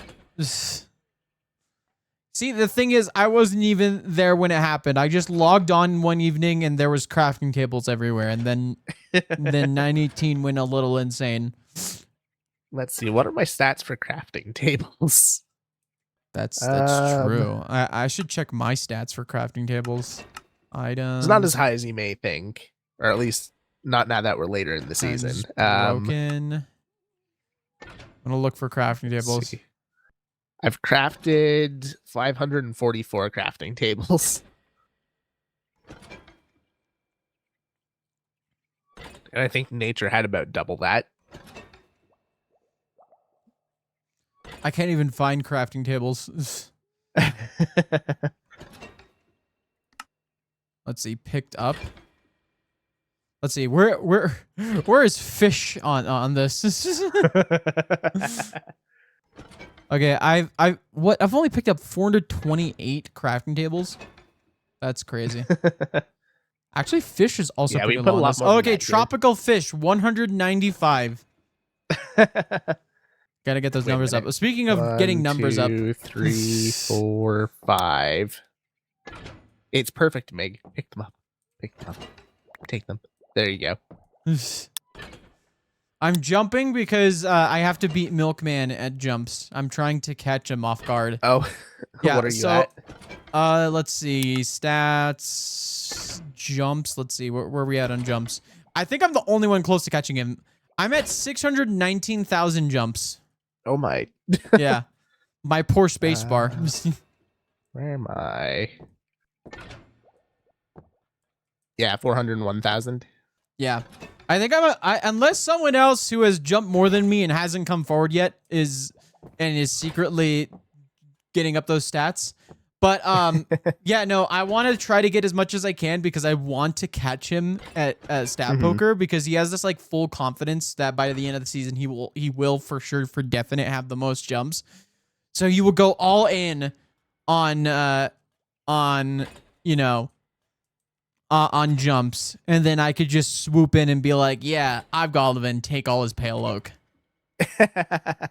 S1: See, the thing is, I wasn't even there when it happened. I just logged on one evening and there was crafting tables everywhere, and then 918 went a little insane.
S2: Let's see, what are my stats for crafting tables?
S1: That's true. I should check my stats for crafting tables. Items.
S2: It's not as high as you may think, or at least not now that we're later in the season.
S1: Broken. I'm gonna look for crafting tables.
S2: I've crafted 544 crafting tables. And I think nature had about double that.
S1: I can't even find crafting tables. Let's see, picked up. Let's see, where is fish on this? Okay, I've only picked up 428 crafting tables. That's crazy. Actually, fish is also pretty low on this. Oh, okay, tropical fish 195. Gotta get those numbers up. Speaking of getting numbers up.
S2: 1, 2, 3, 4, 5. It's perfect, Meg. Pick them up. Pick them up. Take them. There you go.
S1: I'm jumping because I have to beat Milkman at jumps. I'm trying to catch him off guard.
S2: Oh,
S1: yeah,
S2: what are you at?
S1: Let's see. Stats, jumps. Let's see. Where are we at on jumps? I think I'm the only one close to catching him. I'm at 619,000 jumps.
S2: Oh my.
S1: Yeah. My poor space bar.
S2: Where am I? Yeah, 401,000.
S1: Yeah. I think unless someone else who has jumped more than me and hasn't come forward yet is secretly getting up those stats. But yeah, no, I want to try to get as much as I can because I want to catch him at stat poker because he has this like full confidence that by the end of the season he will for sure for definite have the most jumps. So he will go all in on you know on jumps, and then I could just swoop in and be like, yeah, I've got Olivan, take all his pale oak.
S2: I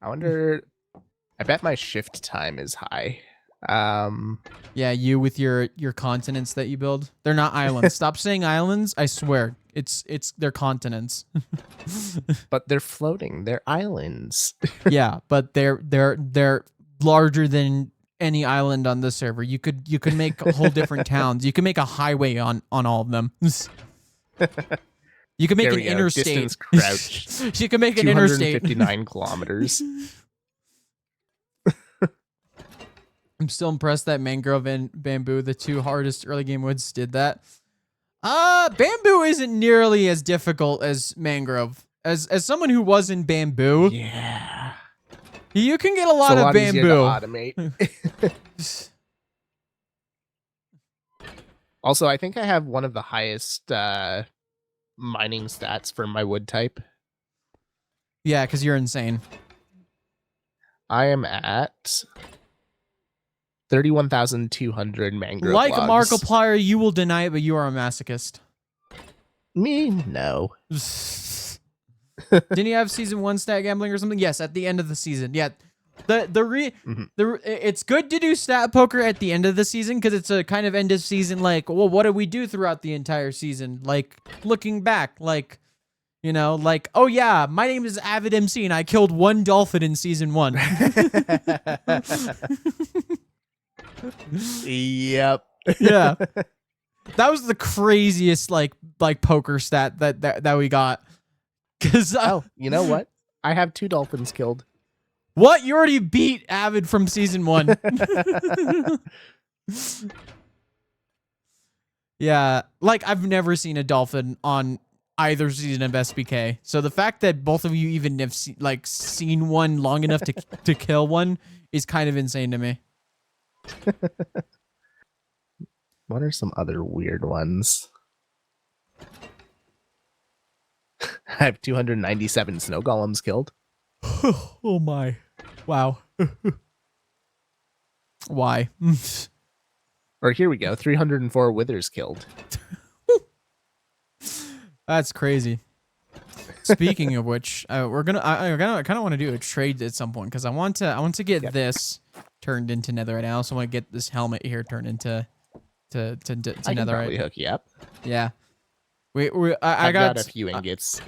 S2: wonder. I bet my shift time is high.
S1: Yeah, you with your continents that you build. They're not islands. Stop saying islands. I swear. It's their continents.
S2: But they're floating. They're islands.
S1: Yeah, but they're larger than any island on this server. You could make whole different towns. You can make a highway on all of them. You can make an interstate.
S2: Distance crouch.
S1: You can make an interstate.
S2: 259 kilometers.
S1: I'm still impressed that Mangrove and Bamboo, the two hardest early game woods, did that. Bamboo isn't nearly as difficult as Mangrove. As someone who was in Bamboo,
S2: yeah,
S1: you can get a lot of
S2: easier
S1: bamboo.
S2: to automate. Also, I think I have one of the highest mining stats for my wood type.
S1: Yeah, because you're insane.
S2: I am at 31,200 mangrove
S1: Like
S2: logs.
S1: Markiplier, you will deny it, but you are a masochist.
S2: Me? No.
S1: Didn't you have season 1 stat gambling or something? Yes, at the end of the season. Yeah. It's good to do stat poker at the end of the season because it's a kind of end of season like, well, what did we do throughout the entire season? Like looking back, like, you know, like, oh yeah, my name is Avid MC and I killed 1 dolphin in season 1.
S2: Yep.
S1: Yeah. That was the craziest like poker stat that we got. Cause
S2: oh, you know what? I have 2 dolphins killed.
S1: What? You already beat Avid from season 1. Yeah, like I've never seen a dolphin on either season of SBK. So the fact that both of you even have seen one long enough to kill one is kind of insane to me.
S2: What are some other weird ones? I have 297 snow golems killed.
S1: Oh my. Wow. Why?
S2: Or here we go, 304 withers killed.
S1: That's crazy. Speaking of which, I kind of want to do a trade at some point because I want to get this turned into netherite. I also want to get this helmet here turned into
S2: I can
S1: netherite.
S2: probably hook you up.
S1: Yeah.
S2: I got a few ingots.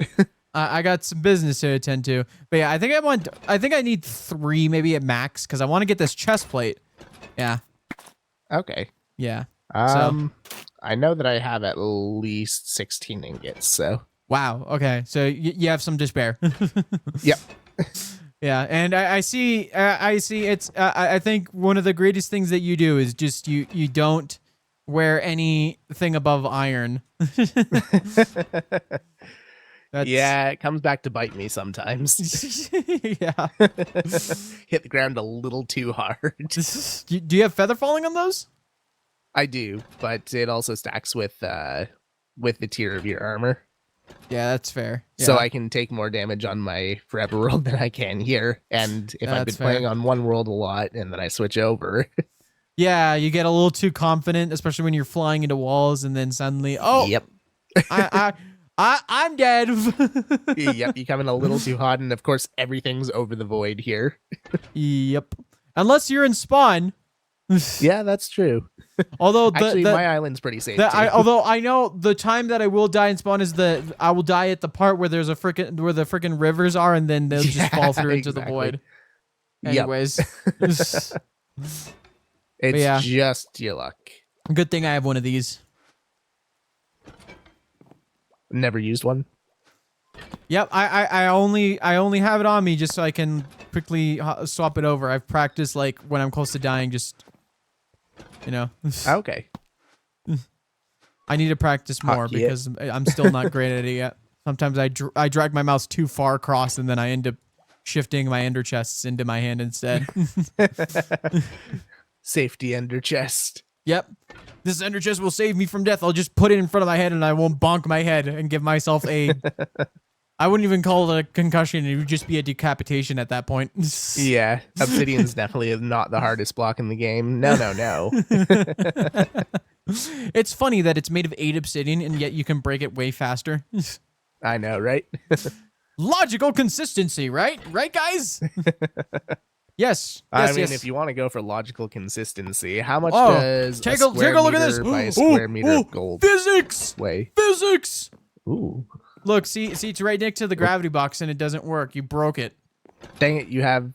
S1: I got some business to attend to. But yeah, I think I need 3 maybe at max because I want to get this chest plate. Yeah.
S2: Okay.
S1: Yeah.
S2: I know that I have at least 16 ingots, so.
S1: Wow. Okay. So you have some despair.
S2: Yep.
S1: Yeah, and I see it's I think one of the greatest things that you do is just you don't wear anything above iron.
S2: Yeah, it comes back to bite me sometimes.
S1: Yeah.
S2: Hit the ground a little too hard.
S1: Do you have feather falling on those?
S2: I do, but it also stacks with the tier of your armor.
S1: Yeah, that's fair. Yeah.
S2: So I can take more damage on my forever world than I can here. And if I've been playing on one world a lot and then I switch over.
S1: Yeah, you get a little too confident, especially when you're flying into walls and then suddenly, oh,
S2: yep.
S1: I'm dead.
S2: Yep, you come in a little too hot, and of course everything's over the void here.
S1: Yep. Unless you're in spawn.
S2: Yeah, that's true.
S1: Although
S2: actually, my island's pretty safe.
S1: Although I know the time that I will die in spawn is I will die at the part where there's where the freaking rivers are, and then they'll just fall through into the void. Anyways.
S2: It's
S1: yeah.
S2: just your luck.
S1: Good thing I have one of these.
S2: Never used one.
S1: Yep, I only have it on me just so I can quickly swap it over. I've practiced like when I'm close to dying, just you know.
S2: Okay.
S1: I need to practice more
S2: Hockey
S1: because I'm still not great at it yet. Sometimes I drag my mouse too far across and then I end up shifting my ender chests into my hand instead.
S2: Safety ender chest.
S1: Yep. This ender chest will save me from death. I'll just put it in front of my head and I won't bonk my head and give myself a... I wouldn't even call it a concussion. It would just be a decapitation at that point.
S2: Yeah, Obsidian's definitely not the hardest block in the game. No.
S1: It's funny that it's made of 8 obsidian and yet you can break it way faster.
S2: I know, right?
S1: Logical consistency, right? Right, guys? Yes.
S2: I mean,
S1: yes.
S2: if you want to go for logical consistency, how much
S1: Oh,
S2: does
S1: take
S2: a
S1: a look at this.
S2: by a square meter of gold
S1: Physics.
S2: weigh?
S1: Physics.
S2: Ooh.
S1: Look, see, it's right next to the gravity box and it doesn't work. You broke it.
S2: Dang it, you have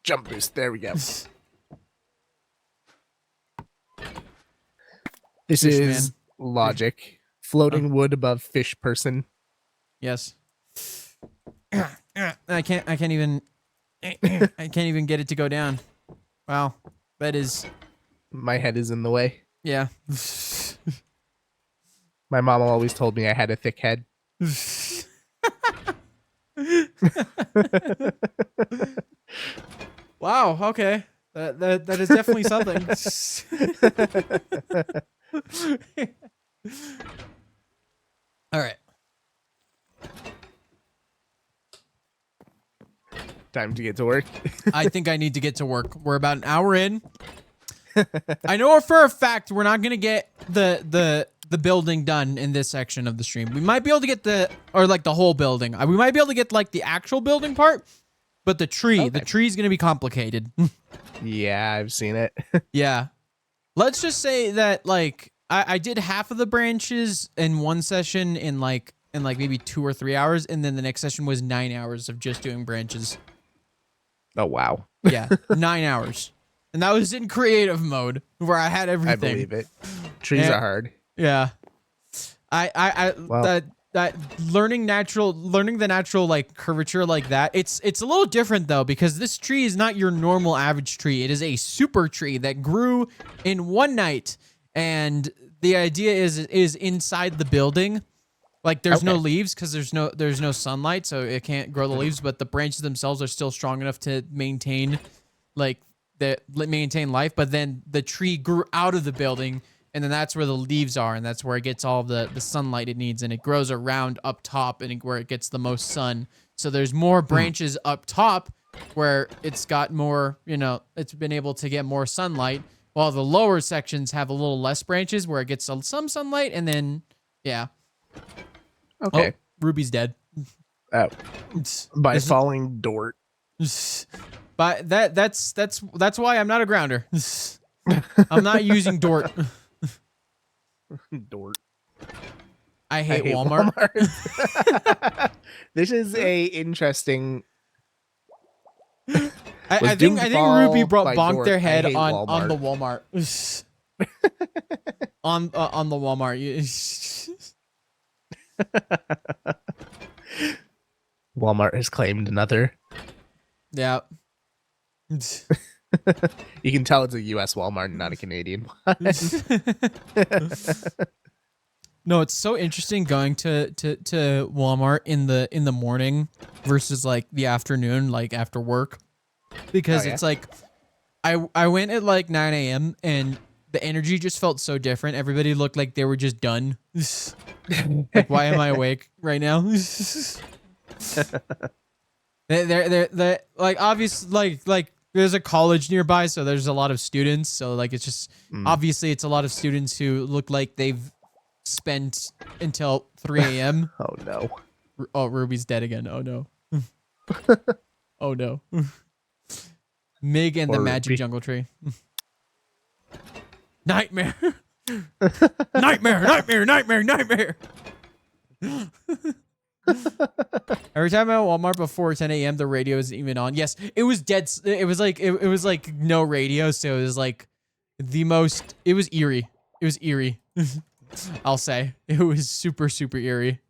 S2: jump boost. There we go. This
S1: Fish
S2: is logic. Floating wood above fish person.
S1: Yes. I can't even I can't even get it to go down. Wow. That is
S2: My head is in the way.
S1: yeah.
S2: My mom always told me I had a thick head.
S1: Wow, okay. That is definitely something. All right.
S2: Time to get to work.
S1: I think I need to get to work. We're about an hour in. I know for a fact we're not gonna get the building done in this section of the stream. We might be able to get the whole building. We might be able to get like the actual building part, but the tree's gonna be complicated.
S2: Yeah, I've seen it.
S1: Yeah. Let's just say that like I did half of the branches in one session in like maybe 2 or 3 hours, and then the next session was 9 hours of just doing branches.
S2: Oh, wow.
S1: Yeah, 9 hours. And that was in creative mode where I had everything.
S2: I believe it. Trees are hard.
S1: Yeah.
S2: Well.
S1: that learning the natural like curvature like that. It's a little different though, because this tree is not your normal average tree. It is a super tree that grew in one night, and the idea is inside the building. Like there's no leaves because there's no sunlight, so it can't grow the leaves, but the branches themselves are still strong enough to maintain maintain life. But then the tree grew out of the building, and then that's where the leaves are, and that's where it gets all the sunlight it needs, and it grows around up top and where it gets the most sun. So there's more branches up top where it's got more, it's been able to get more sunlight, while the lower sections have a little less branches where it gets some sunlight, and then, yeah.
S2: Okay.
S1: Oh, Ruby's dead.
S2: Oh. By falling dort.
S1: But that's why I'm not a grounder. I'm not using Dort.
S2: Dort.
S1: I hate Walmart.
S2: This is a interesting.
S1: I think Ruby bonked their head on the Walmart. on the Walmart.
S2: Walmart has claimed another.
S1: Yeah.
S2: You can tell it's a US Walmart, not a Canadian one.
S1: No, it's so interesting going to Walmart in the morning versus like the afternoon, like after work, because it's like I went at like 9 a.m. and the energy just felt so different. Everybody looked like they were just done. Like, why am I awake right now? They're like obviously like there's a college nearby, so there's a lot of students. So like it's just obviously it's a lot of students who look like they've spent until 3 a.m.
S2: Oh no.
S1: Oh, Ruby's dead again. Oh no. Oh no. Mig and the Magic Jungle Tree. Nightmare. Nightmare. Every time I'm at Walmart before 10 a.m., the radio isn't even on. Yes, it was dead. It was like it was like no radio, so it was like the most. It was eerie. It was eerie. I'll say it was super eerie.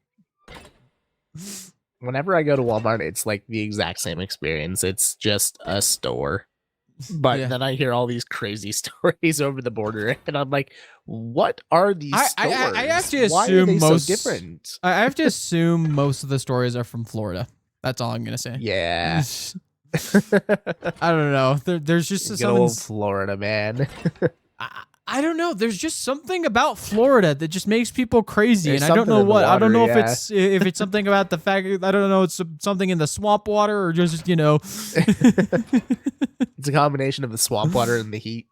S2: Whenever I go to Walmart, it's like the exact same experience. It's just a store. But
S1: Yeah.
S2: then I hear all these crazy stories over the border, and I'm like, "What are these stores?
S1: I have to
S2: Why are
S1: assume
S2: they
S1: most-
S2: so different?"
S1: I have to assume most of the stories are from Florida. That's all I'm gonna say.
S2: Yeah,
S1: I don't know. There's just
S2: good
S1: something.
S2: old Florida man.
S1: I don't know. There's just something about Florida that just makes people crazy,
S2: There's
S1: and I don't
S2: something
S1: know
S2: in the
S1: what. I don't know
S2: water, yeah.
S1: if it's something about the fact. I don't know. It's something in the swamp water, or just
S2: It's a combination of the swamp water and the heat.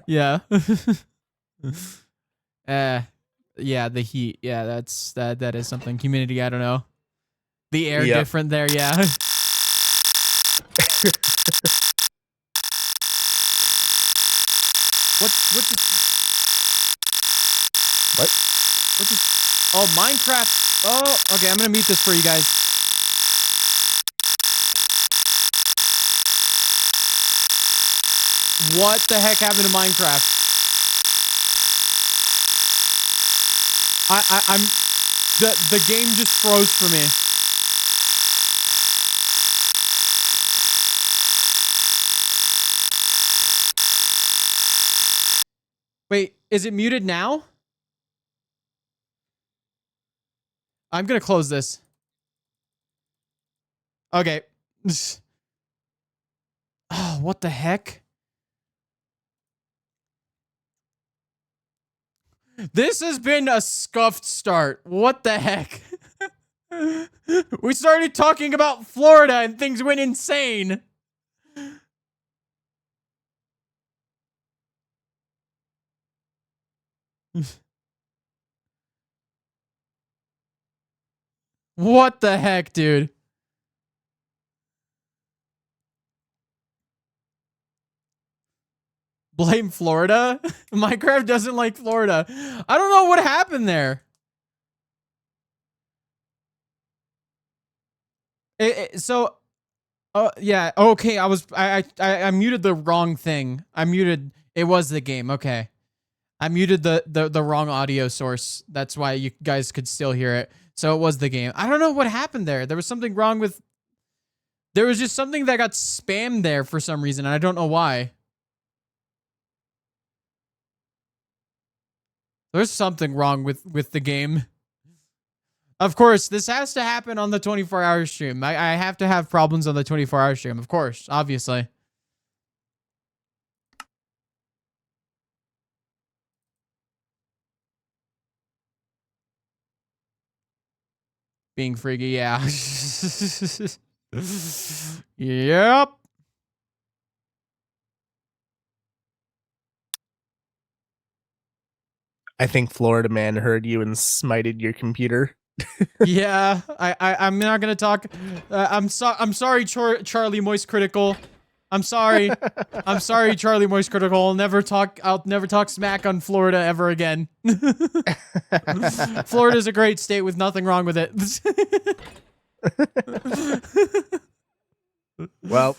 S1: Yeah. Yeah, the heat. Yeah, that is something. Humidity, I don't know. The air
S2: Yep.
S1: different there, yeah. What just Oh, Minecraft. Oh, okay, I'm going to mute this for you guys. What the heck happened to Minecraft? I'm the game just froze for me. Wait, is it muted now? I'm gonna close this. Okay. Oh, what the heck? This has been a scuffed start. What the heck? We started talking about Florida and things went insane. What the heck, dude? Blame Florida? Minecraft doesn't like Florida. I don't know what happened there. Yeah, okay, I muted the wrong thing. It was the game, okay. I muted the wrong audio source. That's why you guys could still hear it. So it was the game. I don't know what happened there. There was something wrong with... There was just something that got spammed there for some reason, and I don't know why. There's something wrong with the game. Of course, this has to happen on the 24-hour stream. I have to have problems on the 24-hour stream, of course, obviously. Being freaky, yeah. Yep.
S2: I think Florida man heard you and smited your computer.
S1: Yeah, I'm not gonna talk. I'm sorry, Charlie Moist Critical. I'm sorry. I'm sorry, Charlie Moist Critical. I'll never talk smack on Florida ever again. Florida's a great state with nothing wrong with it.
S2: Well,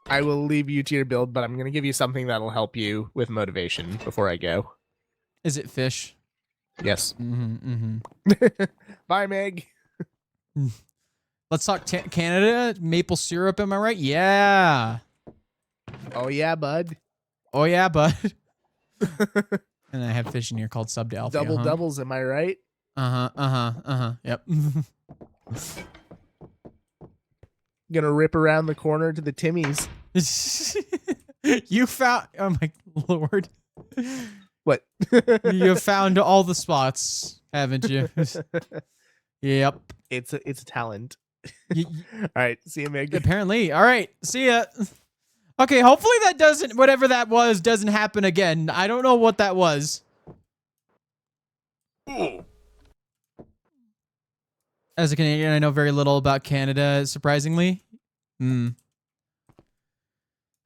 S2: I will leave you to your build, but I'm going to give you something that'll help you with motivation before I go.
S1: Is it fish?
S2: Yes.
S1: Mm-hmm.
S2: Bye, Meg.
S1: Let's talk Canada. Maple syrup, am I right? Yeah.
S2: Oh, yeah, bud.
S1: Oh, yeah, bud. And I have fish in here called Sub to Alpha.
S2: Double doubles, am I right?
S1: Yep.
S2: Gonna rip around the corner to the Timmies.
S1: You found... Oh, my Lord.
S2: What?
S1: You found all the spots, haven't you? Yep.
S2: It's a talent.
S1: Y-
S2: All right, see you, Meg.
S1: Apparently. All right. See ya. Okay, hopefully that doesn't... Whatever that was doesn't happen again. I don't know what that was. As a Canadian, I know very little about Canada, surprisingly. All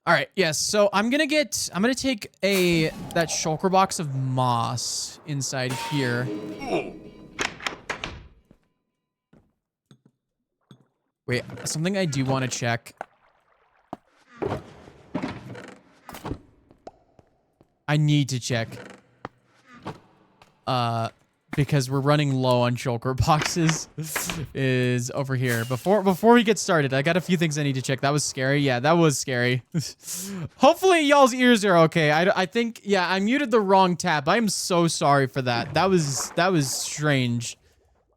S1: right, yes. So I'm gonna take that shulker box of moss inside here. Wait, something I do want to check. I need to check. Because we're running low on shulker boxes is over here. Before we get started, I got a few things I need to check. That was scary. Yeah, that was scary. Hopefully y'all's ears are okay. I think, yeah, I muted the wrong tab. I'm so sorry for that. That was strange.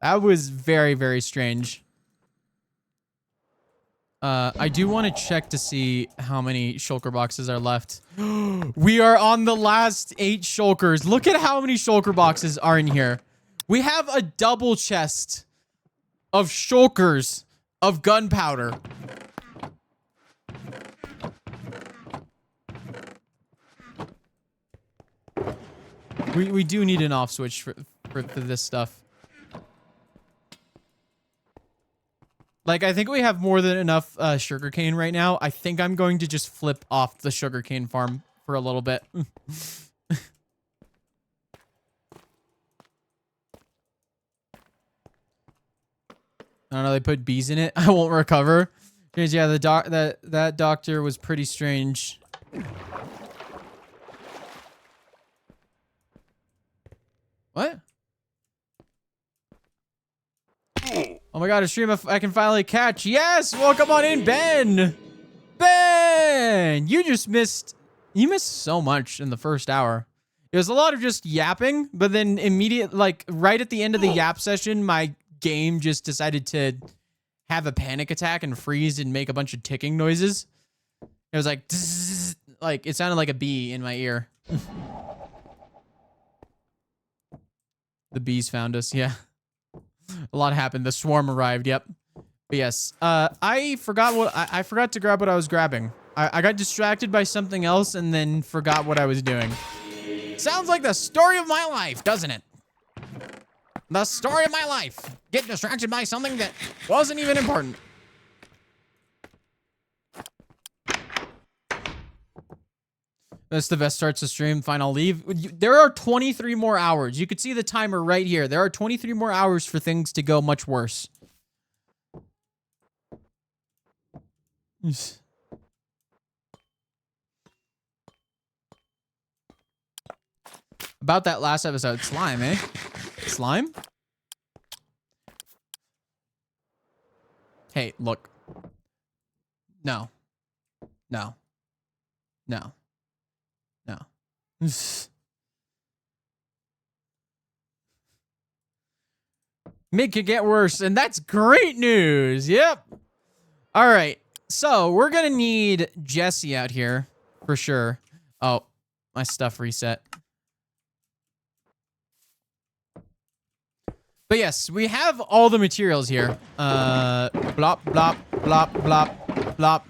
S1: That was very, very strange. I do want to check to see how many shulker boxes are left. We are on the last 8 shulkers. Look at how many shulker boxes are in here. We have a double chest of shulkers of gunpowder. We do need an off switch for this stuff. Like, I think we have more than enough sugarcane right now. I think I'm going to just flip off the sugarcane farm for a little bit. I don't know, they put bees in it. I won't recover. Because, yeah, that doctor was pretty strange. What? Oh my god, a stream I can finally catch. Yes! Welcome on in, Ben! Ben! You missed so much in the first hour. It was a lot of just yapping, but then right at the end of the yap session, my game just decided to have a panic attack and freeze and make a bunch of ticking noises. It was like, tzzz, like, it sounded like a bee in my ear. The bees found us, yeah. A lot happened. The swarm arrived. Yep. But yes. I forgot I forgot to grab what I was grabbing. I got distracted by something else and then forgot what I was doing. Sounds like the story of my life, doesn't it? The story of my life. Get distracted by something that wasn't even important. That's the best starts to stream. Fine, I'll leave. There are 23 more hours. You could see the timer right here. There are 23 more hours for things to go much worse. About that last episode, slime, eh? Slime? Hey, look. No. No. No. No. It could get worse, and that's great news. Yep. All right. So we're gonna need Jesse out here for sure. Oh, my stuff reset. But yes, we have all the materials here. Blop, blop, blop, blop, blop.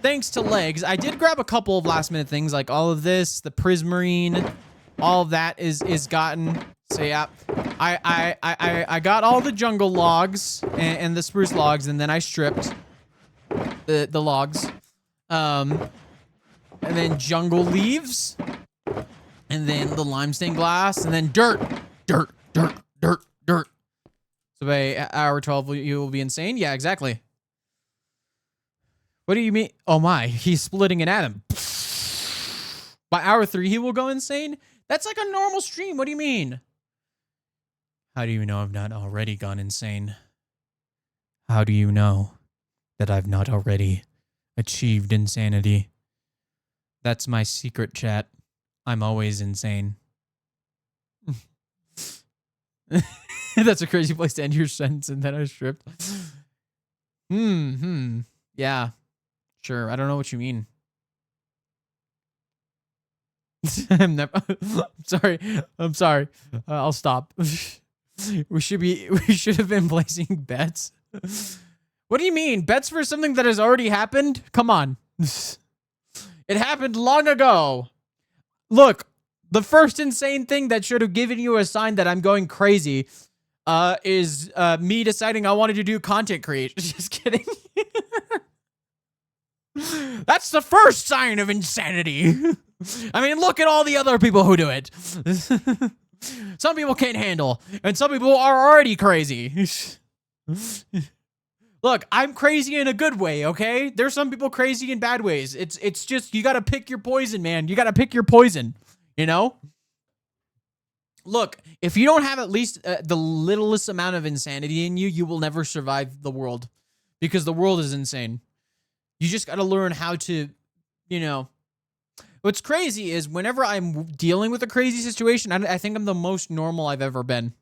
S1: Thanks to Legs, I did grab a couple of last minute things like all of this, the prismarine, all of that is gotten. So yeah, I got all the jungle logs and the spruce logs, and then I stripped the logs, and then jungle leaves, and then the limestone glass, and then dirt. So by hour 12, you will be insane. Yeah, exactly. What do you mean? Oh my, he's splitting an atom. By hour 3, he will go insane? That's like a normal stream. What do you mean? How do you know I've not already gone insane? How do you know that I've not already achieved insanity? That's my secret, chat. I'm always insane. That's a crazy place to end your sentence, and then I stripped. Yeah. Sure. I don't know what you mean. I'm sorry. I'm sorry. I'll stop. We should have been placing bets. What do you mean? Bets for something that has already happened? Come on. It happened long ago. Look, the first insane thing that should have given you a sign that I'm going crazy is me deciding I wanted to do content creation. Just kidding. That's the first sign of insanity. I mean, look at all the other people who do it. Some people can't handle, and some people are already crazy. Look, I'm crazy in a good way, okay? There's some people crazy in bad ways. It's just you got to pick your poison, man. You got to pick your poison, you know? Look, if you don't have at least the littlest amount of insanity in you, you will never survive the world because the world is insane. You just got to learn how to, you know. What's crazy is whenever I'm dealing with a crazy situation, I think I'm the most normal I've ever been.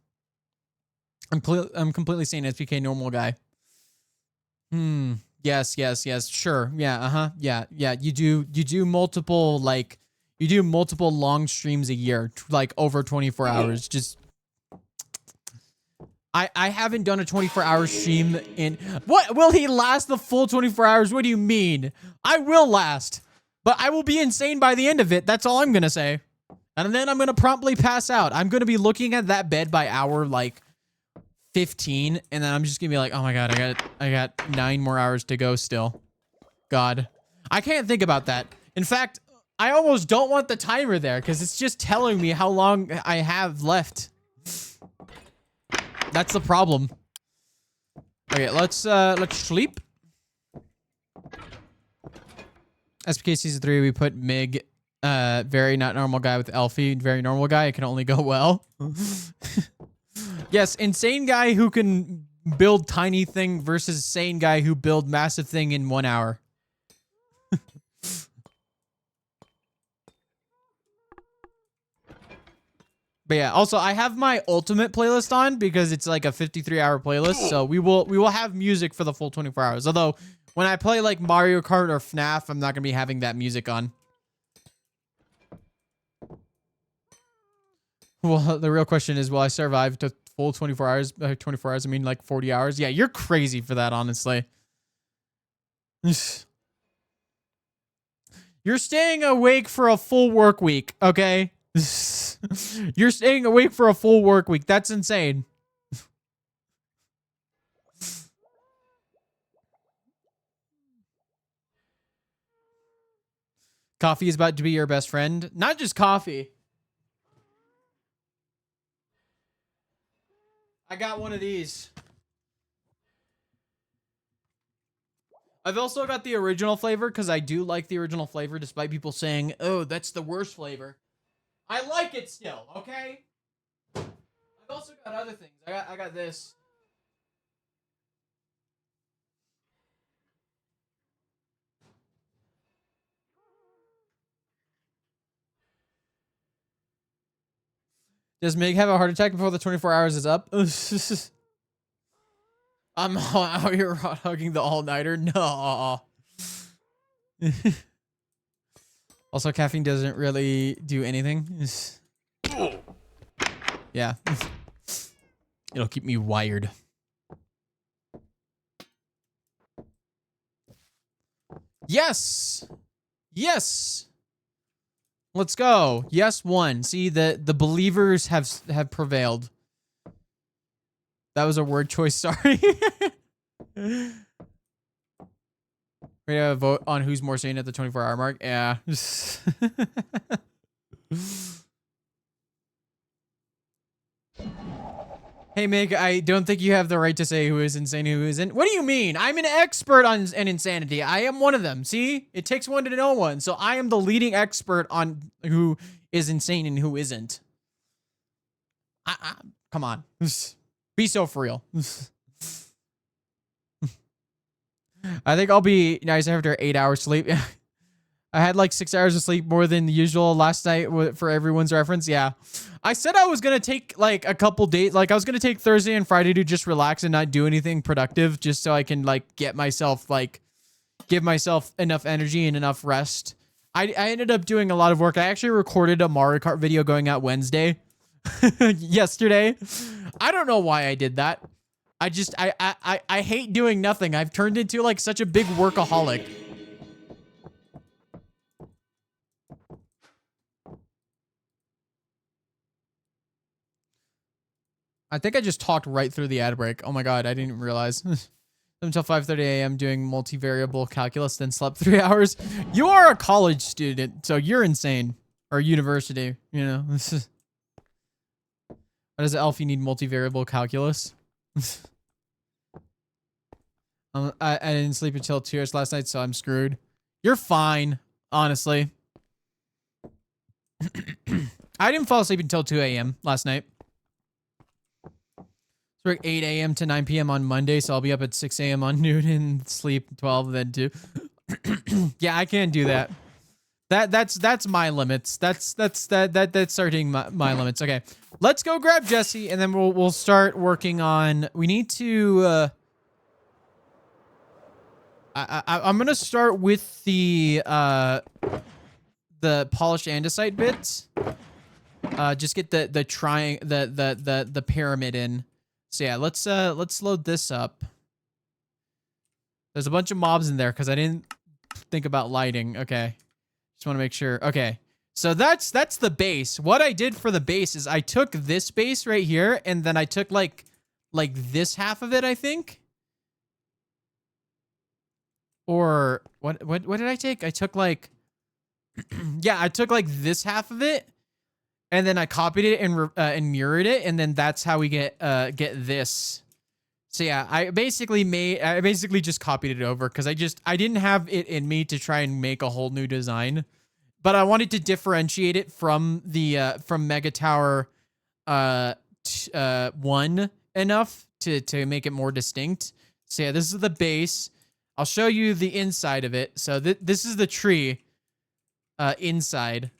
S1: I'm completely sane SPK normal guy. Yes. Sure. Yeah. Yeah. You do multiple long streams a year, like over 24 hours. Just I haven't done a 24-hour stream in what? Will he last the full 24 hours? What do you mean? I will last, but I will be insane by the end of it. That's all I'm gonna say. And then I'm gonna promptly pass out. I'm gonna be looking at that bed by hour like 15, and then I'm just gonna be like, oh my god, I got 9 more hours to go still. God, I can't think about that. In fact, I almost don't want the timer there because it's just telling me how long I have left. That's the problem. Okay, let's sleep. SPK season 3, we put Mig, very not normal guy with Elfie, very normal guy. It can only go well. Yes, insane guy who can build tiny thing versus sane guy who build massive thing in 1 hour. But yeah, also I have my ultimate playlist on because it's like a 53-hour playlist, so we will have music for the full 24 hours. Although when I play like Mario Kart or FNAF, I'm not gonna be having that music on. Well, the real question is, will I survive to full 24 hours? 24 hours, I mean like 40 hours. Yeah, you're crazy for that, honestly. You're staying awake for a full work week, okay? You're staying awake for a full work week. That's insane. Coffee is about to be your best friend. Not just coffee. I got one of these. I've also got the original flavor because I do like the original flavor despite people saying, oh, that's the worst flavor. I like it still, okay? I've also got other things. I got this. Does Mig have a heart attack before the 24 hours is up? I'm out here hugging the all-nighter. No. Also, caffeine doesn't really do anything. Yeah. It'll keep me wired. Yes. Yes. Let's go. Yes, one. See, the believers have prevailed. That was a word choice, sorry. We have a vote on who's more sane at the 24-hour mark. Yeah. Hey, Mig, I don't think you have the right to say who is insane and who isn't. What do you mean? I'm an expert on an insanity. I am one of them. See? It takes one to know one. So I am the leading expert on who is insane and who isn't. Come on. Be so for real. I think I'll be nice after 8 hours sleep. I had like 6 hours of sleep more than usual last night for everyone's reference. Yeah. I said I was going to take like a couple days. Like I was going to take Thursday and Friday to just relax and not do anything productive just so I can like get myself like give myself enough energy and enough rest. I ended up doing a lot of work. I actually recorded a Mario Kart video going out Wednesday yesterday. I don't know why I did that. I hate doing nothing. I've turned into like such a big workaholic. I think I just talked right through the ad break. Oh my god, I didn't realize. Until 5:30 a.m. doing multivariable calculus, then slept 3 hours. You are a college student, so you're insane. Or university, you know. Why does Alfie need multivariable calculus? I didn't sleep until 2 hours last night, so I'm screwed. You're fine, honestly. I didn't fall asleep until 2 a.m. last night. It's like 8 a.m. to 9 p.m. on Monday, so I'll be up at 6 a.m. on noon and sleep 12, then 2. Yeah, I can't do that. That's my limits. That's starting my limits. Okay, let's go grab Jesse, and then we'll start working on. We need to. I'm gonna start with the polished andesite bits. Just get the pyramid in. So yeah, let's load this up. There's a bunch of mobs in there because I didn't think about lighting. Okay. Just want to make sure. Okay. So that's the base. What I did for the base is I took this base right here and then I took like this half of it, I think. Or what did I take? I took like yeah, I took like this half of it and then I copied it and mirrored it, and then that's how we get this. So yeah, I basically just copied it over because I didn't have it in me to try and make a whole new design, but I wanted to differentiate it from the from Mega Tower 1 enough to make it more distinct. So yeah, this is the base. I'll show you the inside of it. So this is the tree inside.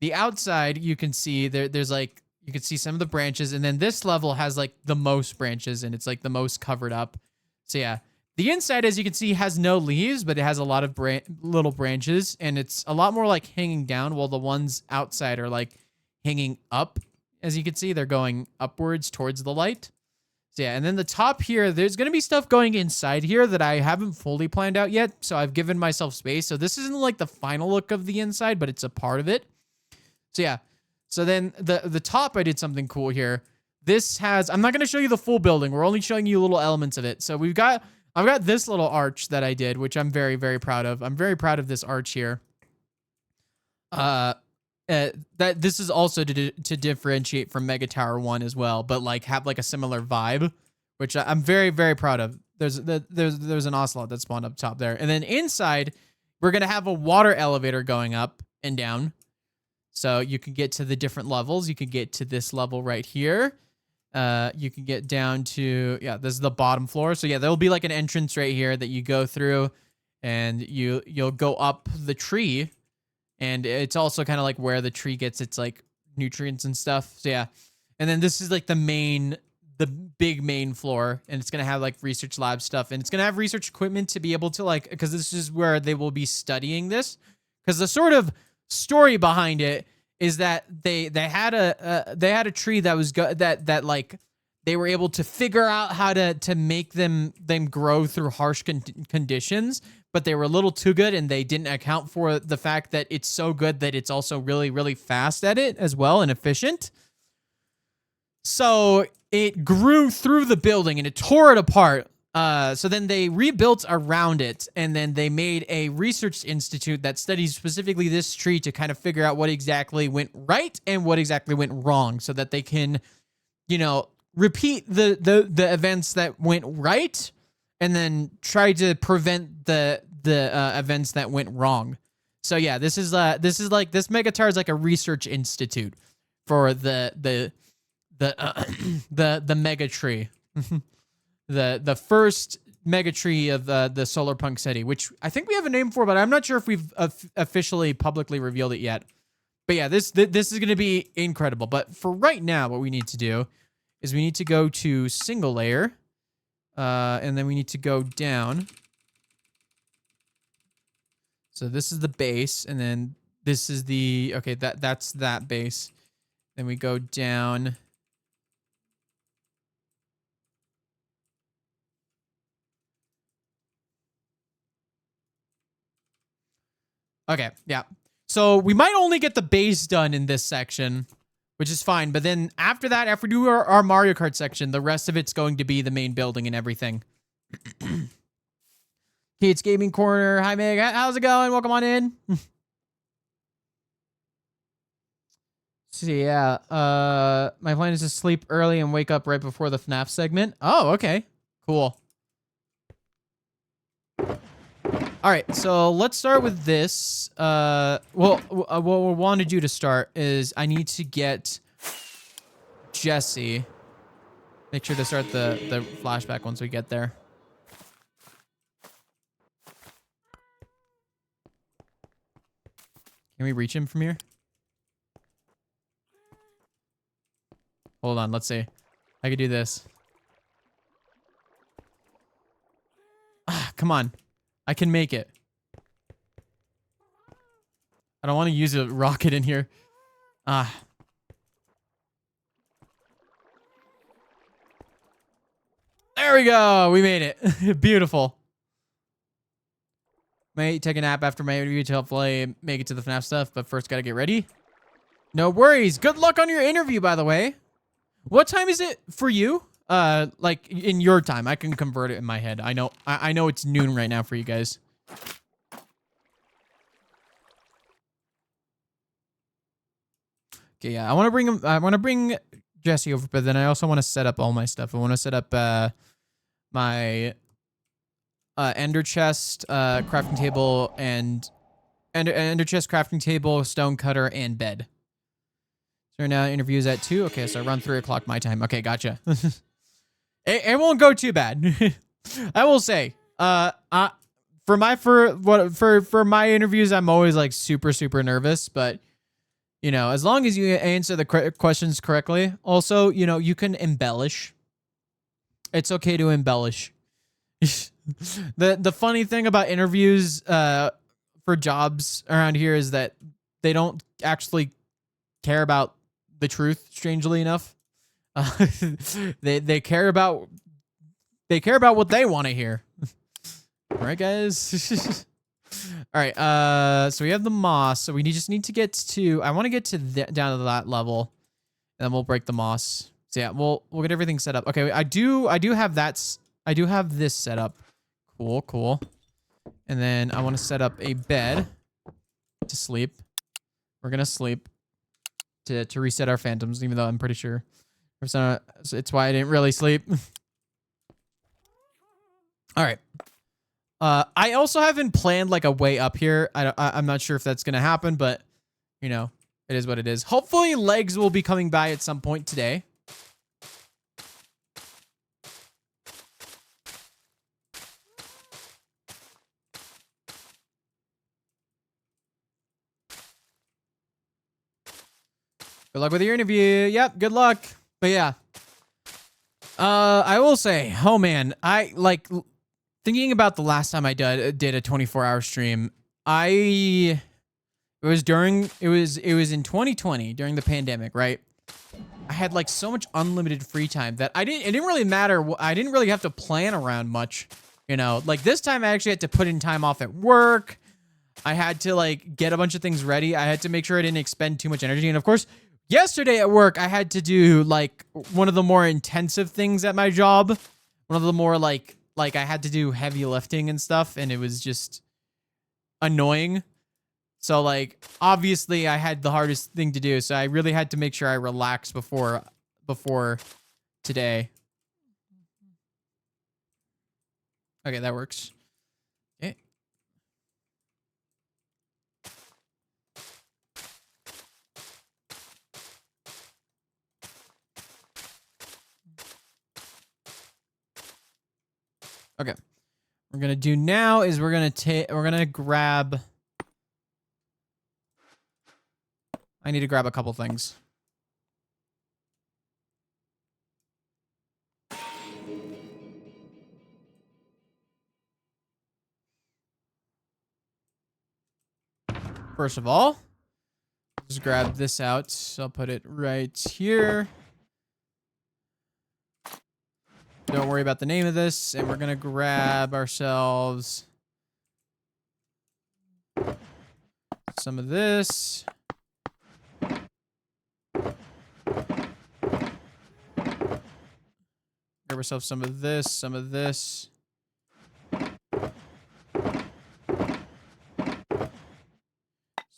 S1: The outside, you can see there's like, you can see some of the branches, and then this level has like the most branches, and it's like the most covered up. So yeah, the inside, as you can see, has no leaves, but it has a lot of little branches, and it's a lot more like hanging down, while the ones outside are like hanging up. As you can see, they're going upwards towards the light. So yeah, and then the top here, there's going to be stuff going inside here that I haven't fully planned out yet, so I've given myself space. So this isn't like the final look of the inside, but it's a part of it. So yeah, so then the top, I did something cool here. This has, I'm not going to show you the full building. We're only showing you little elements of it. So I've got this little arch that I did, which I'm very, very proud of. I'm very proud of this arch here. That this is also to differentiate from Mega Tower 1 as well, but like have like a similar vibe, which I'm very, very proud of. There's an ocelot that spawned up top there. And then inside, we're going to have a water elevator going up and down. So you can get to the different levels. You can get to this level right here. You can get down to, yeah, this is the bottom floor. So yeah, there'll be like an entrance right here that you go through, and you'll go up the tree. And it's also kind of like where the tree gets its like nutrients and stuff. So yeah. And then this is like the big main floor, and it's going to have like research lab stuff, and it's going to have research equipment to be able to like, because this is where they will be studying this. Because the sort of story behind it is that they had a tree that was that like they were able to figure out how to make them grow through harsh conditions, but they were a little too good, and they didn't account for the fact that it's so good that it's also really, really fast at it as well and efficient. So it grew through the building and it tore it apart. So then they rebuilt around it, and then they made a research institute that studies specifically this tree to kind of figure out what exactly went right and what exactly went wrong, so that they can, you know, repeat the events that went right, and then try to prevent the events that went wrong. So yeah, this is like, this Mega Tower is like a research institute for the mega tree. The first mega tree of the Solar Punk City, which I think we have a name for, but I'm not sure if we've officially publicly revealed it yet. But yeah, this is going to be incredible. But for right now, what we need to do is we need to go to single layer, and then we need to go down. So this is the base, and then this is the, okay, that's that base. Then we go down. Okay, yeah. So we might only get the base done in this section, which is fine. But then after that, after we do our Mario Kart section, the rest of it's going to be the main building and everything. Kate's Gaming Corner. Hi, Meg. How's it going? Welcome on in. So yeah, my plan is to sleep early and wake up right before the FNAF segment. Oh, okay. Cool. All right, so let's start with this. What we want to do to start is I need to get Jesse. Make sure to start the flashback once we get there. Can we reach him from here? Hold on, let's see. I could do this. Ah, come on. I can make it. I don't want to use a rocket in here. Ah. There we go. We made it. Beautiful. May take a nap after my interview to hopefully make it to the FNAF stuff, but first gotta get ready. No worries. Good luck on your interview, by the way. What time is it for you? Like in your time. I can convert it in my head. I know it's noon right now for you guys. Okay, yeah. I want to bring Jesse over, but then I also want to set up all my stuff. I want to set up my ender chest, crafting table, and ender chest, crafting table, stone cutter, and bed. So now interviews at 2. Okay, so around 3 o'clock my time. Okay, gotcha. it won't go too bad. I will say, for my interviews, I'm always like super nervous, but you know, as long as you answer the questions correctly, also, you know, you can embellish. It's okay to embellish. The funny thing about interviews for jobs around here is that they don't actually care about the truth, strangely enough. They care about what they want to hear. All right, guys. All right. So we have the moss. So we just need to get to. I want to get to down to that level, and then we'll break the moss. So yeah, we'll get everything set up. Okay. I do have that. I do have this set up. Cool. And then I want to set up a bed to sleep. We're gonna sleep to reset our phantoms, even though I'm pretty sure it's why I didn't really sleep. All right. I also haven't planned like a way up here. I'm not sure if that's gonna happen, but you know, it is what it is. Hopefully, legs will be coming by at some point today. Good luck with your interview. Yep, good luck. But yeah. I will say, oh man, I like thinking about the last time I did a 24-hour stream. It was in 2020 during the pandemic, right? I had like so much unlimited free time that it didn't really matter. I didn't really have to plan around much, you know. Like this time I actually had to put in time off at work. I had to like get a bunch of things ready. I had to make sure I didn't expend too much energy. And of course, yesterday at work, I had to do like one of the more intensive things at my job. One of the more like I had to do heavy lifting and stuff, and it was just annoying. So like obviously I had the hardest thing to do, so I really had to make sure I relaxed before today. Okay, that works. Okay. Okay. What we're gonna do now is we're gonna grab. I need to grab a couple things. First of all, just grab this out. So I'll put it right here. Don't worry about the name of this. And we're going to grab ourselves some of this. Grab ourselves some of this, some of this.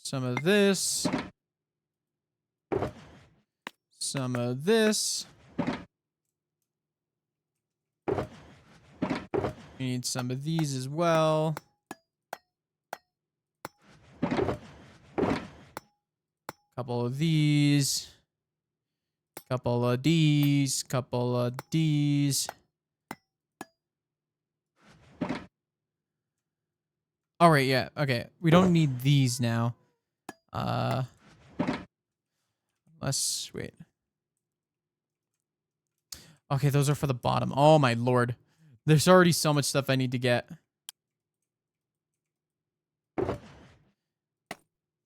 S1: Some of this. Some of this. We need some of these as well. Couple of these. Couple of these. Couple of these. All right, yeah. Okay. We don't need these now. Let's wait. Okay, those are for the bottom. Oh my lord. There's already so much stuff I need to get. Okay,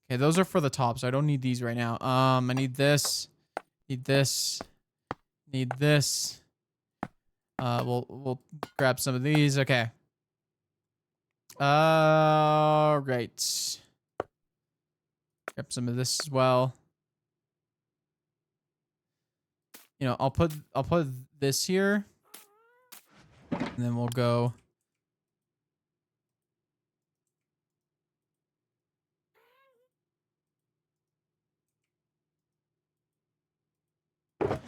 S1: those are for the top, so I don't need these right now. I need this. Need this. Need this. We'll grab some of these. Okay. Right. Grab some of this as well. You know, I'll put this here. And then we'll go. Oh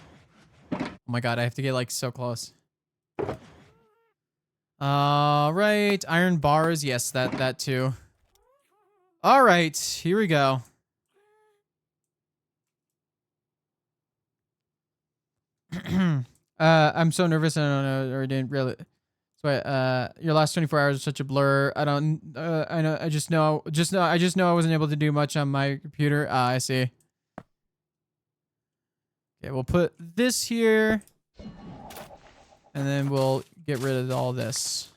S1: my god, I have to get like so close. Right. Iron bars, yes, that too. All right, here we go. I'm so nervous. I don't know, or didn't really. So, your last 24 hours is such a blur. I don't. I know. I just know. I wasn't able to do much on my computer. I see. Okay, we'll put this here, and then we'll get rid of all this.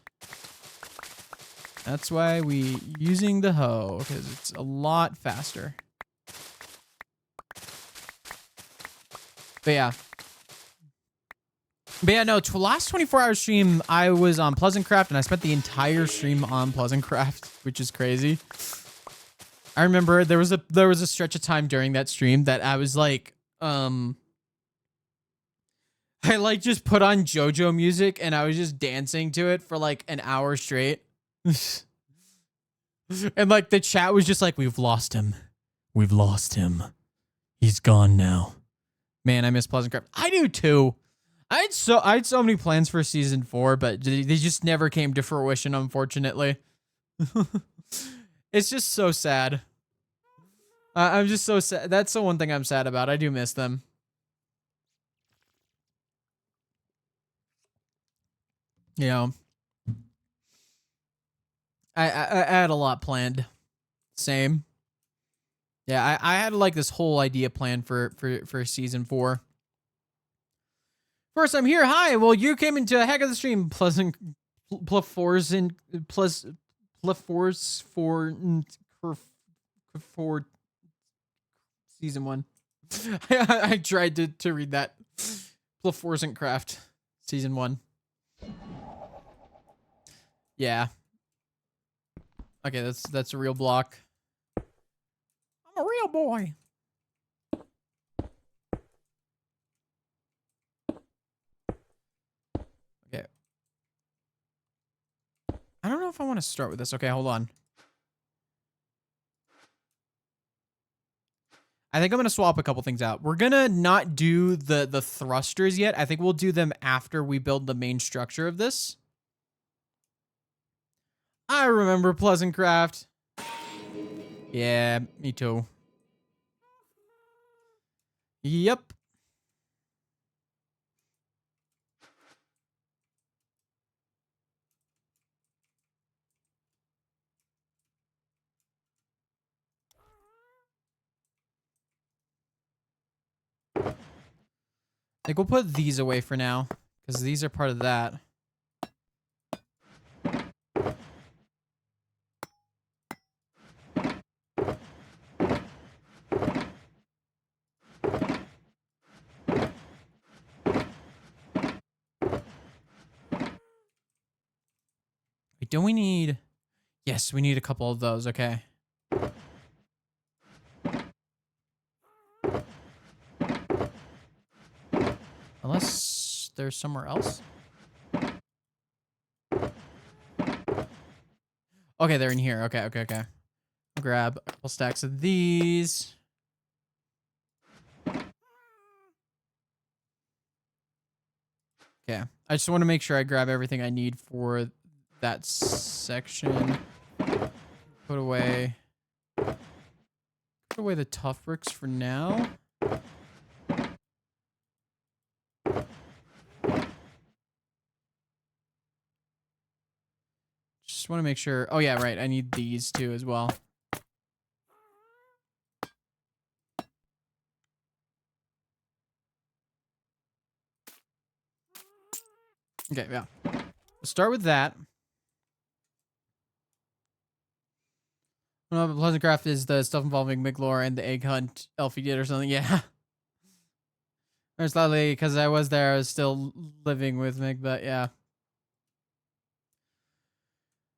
S1: That's why we using the hoe, because it's a lot faster. But yeah. But yeah, no, last 24-hour stream, I was on Pleasantcraft, and I spent the entire stream on Pleasantcraft, which is crazy. I remember there was a stretch of time during that stream that I was like, I like just put on JoJo music, and I was just dancing to it for like an hour straight. And like the chat was just like, we've lost him. We've lost him. He's gone now. Man, I miss Pleasantcraft. I do too. I had so many plans for season 4, but they just never came to fruition, unfortunately. It's just so sad. I'm just so sad. That's the one thing I'm sad about. I do miss them. You know, I had a lot planned. Same. Yeah, I had like this whole idea planned for season 4. First, I'm here. Hi. Well, you came into a heck of the stream. Pleasant Pluffors and Pluffors for season 1. I tried to read that. Pluffors and Craft season 1. Yeah. Okay, that's a real block. I'm a real boy. Okay. I don't know if I want to start with this. Okay, hold on. I think I'm going to swap a couple things out. We're going to not do the thrusters yet. I think we'll do them after we build the main structure of this. I remember Pleasantcraft. Yeah, me too. Yep. I think we'll put these away for now, because these are part of that. Wait, don't we need... Yes, we need a couple of those. Okay. Unless there's somewhere else. Okay, they're in here. Okay. Grab a couple stacks of these. Okay. I just want to make sure I grab everything I need for that section. Put away the tough bricks for now. Just want to make sure. Oh yeah, right. I need these too as well. Okay, yeah. We'll start with that. Pleasant Craft is the stuff involving Miglor and the egg hunt Elfie did or something. Yeah. There's slightly because I was there. I was still living with Mig, but yeah.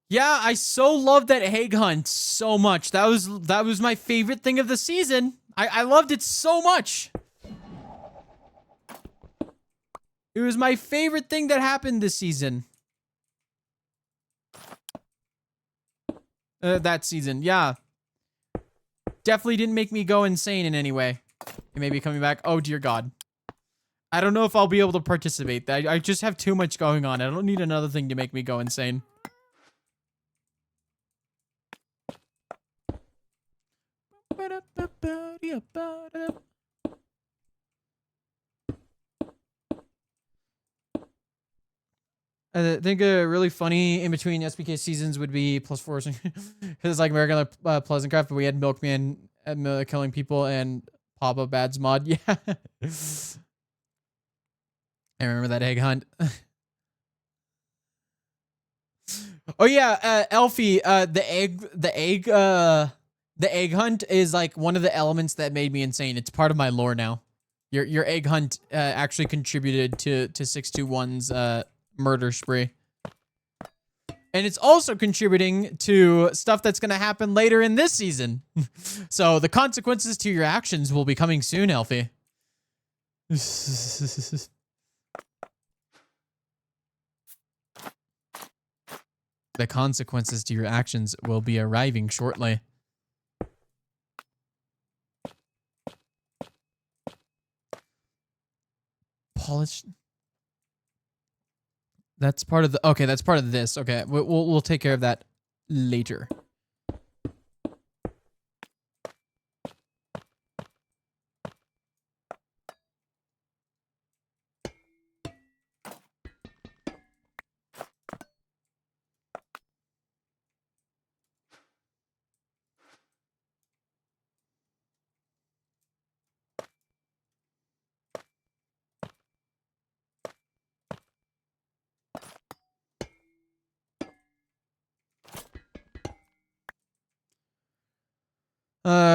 S1: Yeah, I so loved that egg hunt so much. That was my favorite thing of the season. I loved it so much. It was my favorite thing that happened this season. That season, yeah. Definitely didn't make me go insane in any way. It may be coming back. Oh, dear God. I don't know if I'll be able to participate. I just have too much going on. I don't need another thing to make me go insane. I think a really funny in between SPK seasons would be +4 because it's like regular Pleasant Craft, but we had Milkman killing people and Papa Bad's mod. Yeah, I remember that egg hunt. Oh yeah, Elfie, the egg hunt is like one of the elements that made me insane. It's part of my lore now. Your egg hunt actually contributed to 621's murder spree. And it's also contributing to stuff that's going to happen later in this season. So the consequences to your actions will be coming soon, Elfie. The consequences to your actions will be arriving shortly. Polish. That's part of the. Okay, that's part of this. Okay, we'll take care of that later.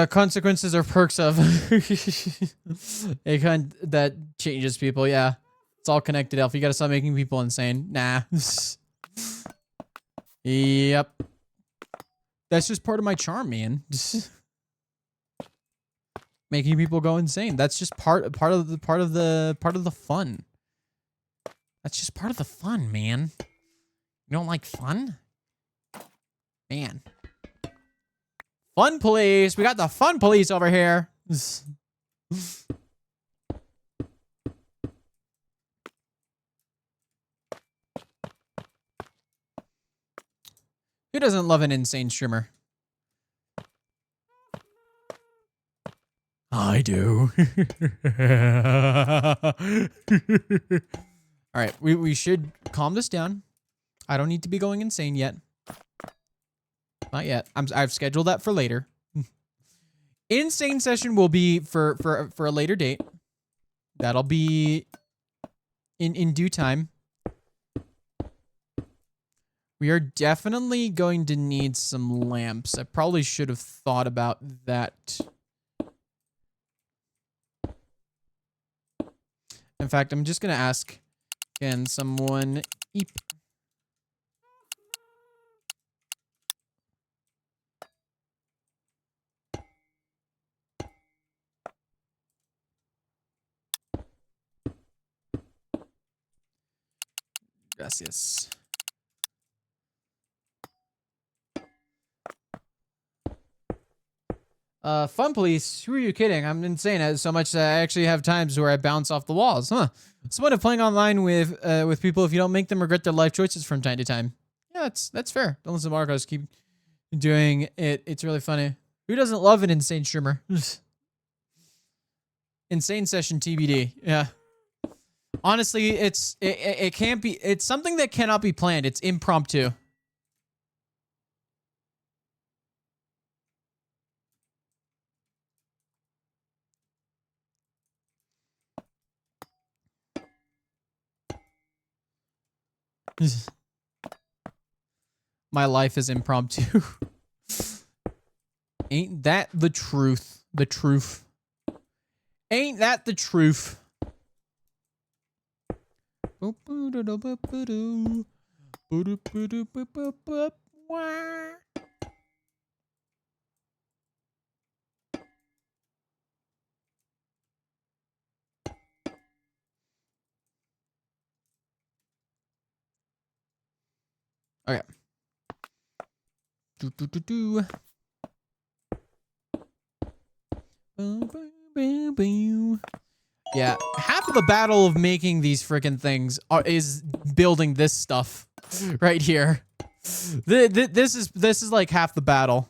S1: Consequences or perks of a kind that changes people. Yeah, it's all connected. Elf, you gotta stop making people insane. Nah. Yep. That's just part of my charm, man. Making people go insane. That's just part of the fun. That's just part of the fun, man. You don't like fun? Man. Fun police. We got the fun police over here. Who doesn't love an insane streamer? I do. All right, we should calm this down. I don't need to be going insane yet. Not yet. I've scheduled that for later. Insane session will be for a later date. That'll be in due time. We are definitely going to need some lamps. I probably should have thought about that. In fact, I'm just gonna ask, can someone eep? Gracias. Fun police? Who are you kidding? I'm insane. So much that I actually have times where I bounce off the walls. Huh. It's fun of playing online with people if you don't make them regret their life choices from time to time. Yeah, that's fair. Don't listen to Marcos. Keep doing it. It's really funny. Who doesn't love an insane streamer? Insane session TBD. Yeah. Honestly, it can't be. It's something that cannot be planned. It's impromptu. My life is impromptu. Ain't that the truth? The truth. Ain't that the truth? Okay. Yeah, half of the battle of making these freaking things is building this stuff right here. This is like half the battle.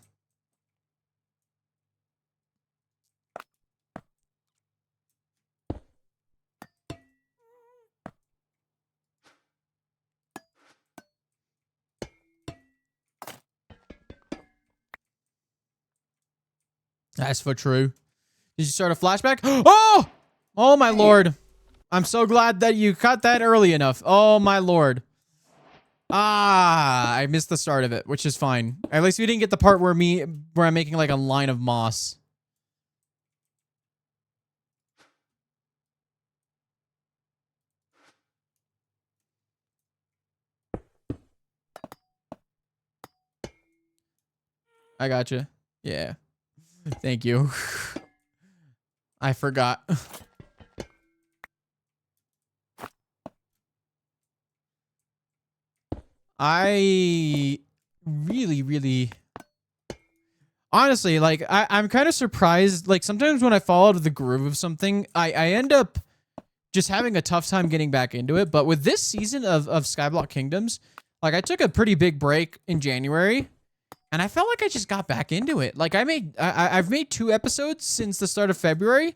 S1: That's for true. Did you start a flashback? Oh! Oh my lord. I'm so glad that you cut that early enough. Oh my lord. Ah, I missed the start of it, which is fine. At least we didn't get the part where I'm making like a line of moss. I gotcha. Yeah. Thank you. I forgot. I really honestly, like, I'm kind of surprised. Like, sometimes when I fall out of the groove of something, I end up just having a tough time getting back into it. But with this season of Skyblock Kingdoms, like, I took a pretty big break in January, and I felt like I just got back into it. Like, I've made 2 episodes since the start of February,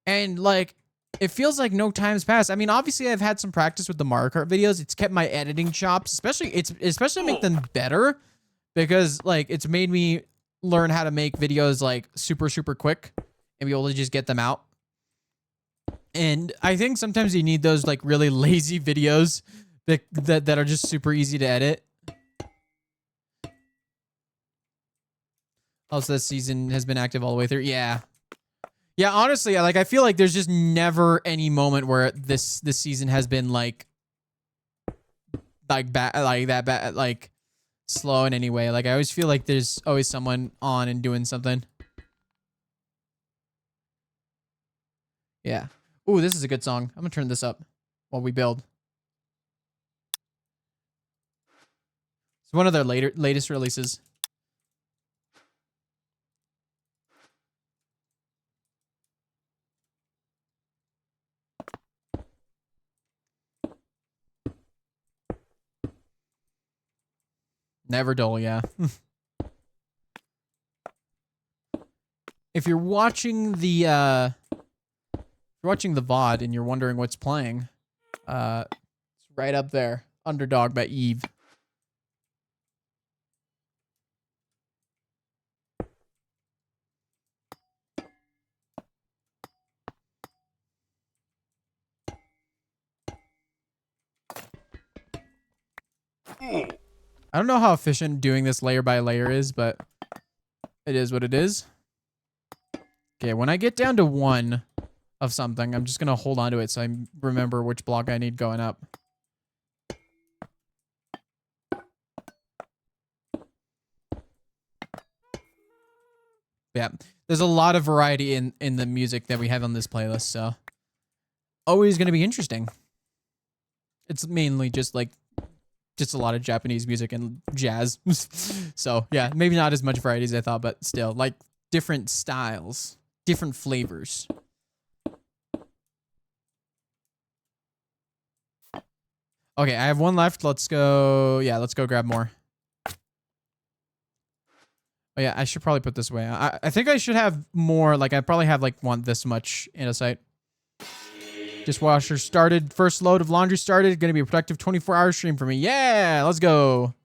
S1: and like, it feels like no time's passed. I mean, obviously, I've had some practice with the Mario Kart videos. It's kept my editing chops, especially make them better, because like, it's made me learn how to make videos like super quick and be able to just get them out. And I think sometimes you need those like really lazy videos that are just super easy to edit. Also, this season has been active all the way through. Yeah. Yeah, honestly, like, I feel like there's just never any moment where this season has been like slow in any way. Like, I always feel like there's always someone on and doing something. Yeah. Ooh, this is a good song. I'm gonna turn this up while we build. It's one of their latest releases. Never dull, yeah. If you're watching the VOD and you're wondering what's playing, it's right up there. Underdog by Eve. I don't know how efficient doing this layer by layer is, but it is what it is. Okay, when I get down to 1 of something, I'm just going to hold on to it so I remember which block I need going up. Yeah, there's a lot of variety in the music that we have on this playlist, so always going to be interesting. It's mainly just like a lot of Japanese music and jazz. So yeah, maybe not as much variety as I thought, but still, like, different styles, different flavors. Okay, I have one left. Let's go. Yeah, let's go grab more. Oh yeah, I should probably put this away. I think I should have more. Like I probably have like this much andesite. Dishwasher started. First load of laundry started. Going to be a productive 24-hour stream for me. Yeah, let's go.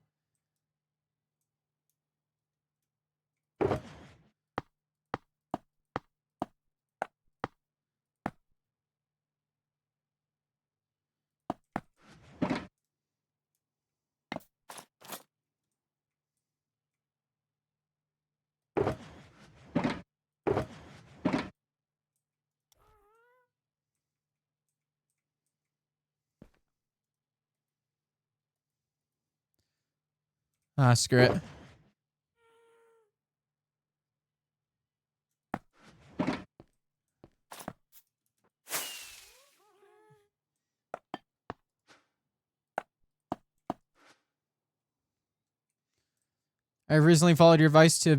S1: Ah, screw it. I've recently followed your advice to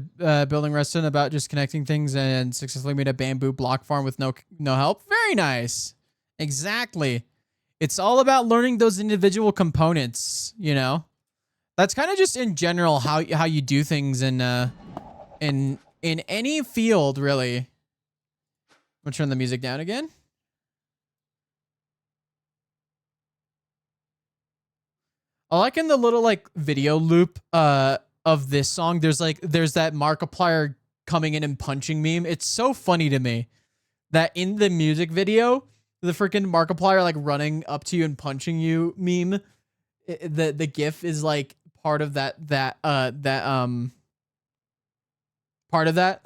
S1: building redstone about just connecting things and successfully made a bamboo block farm with no help. Very nice. Exactly. It's all about learning those individual components, you know? That's kind of just in general how you do things in any field, really. I'm gonna turn the music down again. I like in the little like video loop of this song, there's that Markiplier coming in and punching meme. It's so funny to me that in the music video, the freaking Markiplier like running up to you and punching you meme, the GIF is like part of that part of that.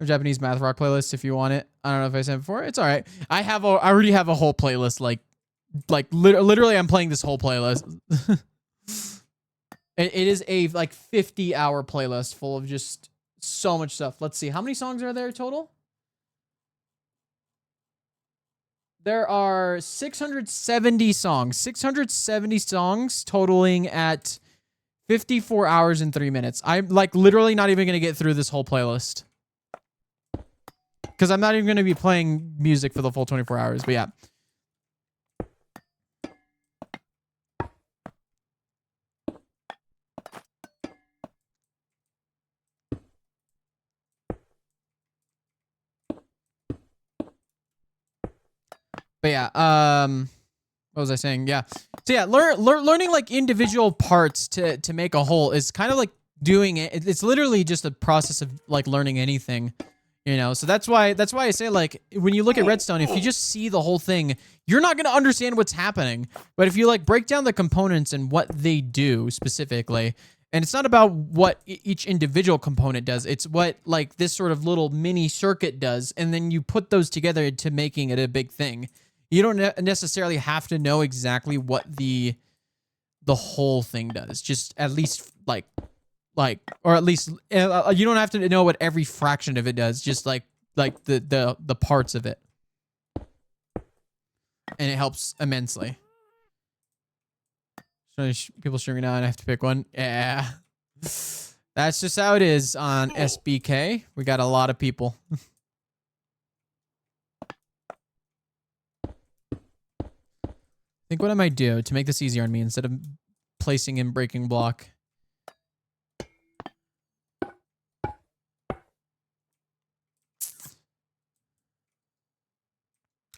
S1: Japanese math rock playlist if you want it. I don't know if I said it before. It's all right. I already have a whole playlist literally I'm playing this whole playlist. It is a like 50-hour playlist full of just so much stuff. Let's see. How many songs are there total? There are 670 songs. 670 songs totaling at 54 hours and 3 minutes. I'm like literally not even going to get through this whole playlist. Because I'm not even going to be playing music for the full 24 hours. But yeah. But yeah, what was I saying? Yeah. So yeah, learning like individual parts to make a whole is kind of like doing it. It's literally just a process of like learning anything, you know? So that's why I say like when you look at Redstone, if you just see the whole thing, you're not going to understand what's happening. But if you like break down the components and what they do specifically, and it's not about what each individual component does. It's what like this sort of little mini circuit does. And then you put those together to making it a big thing. You don't necessarily have to know exactly what the whole thing does. Just at least or at least you don't have to know what every fraction of it does. Just like the parts of it, and it helps immensely. So people streaming now, and I have to pick one. Yeah, that's just how it is on SBK. We got a lot of people. Think what I might do to make this easier on me instead of placing in breaking block.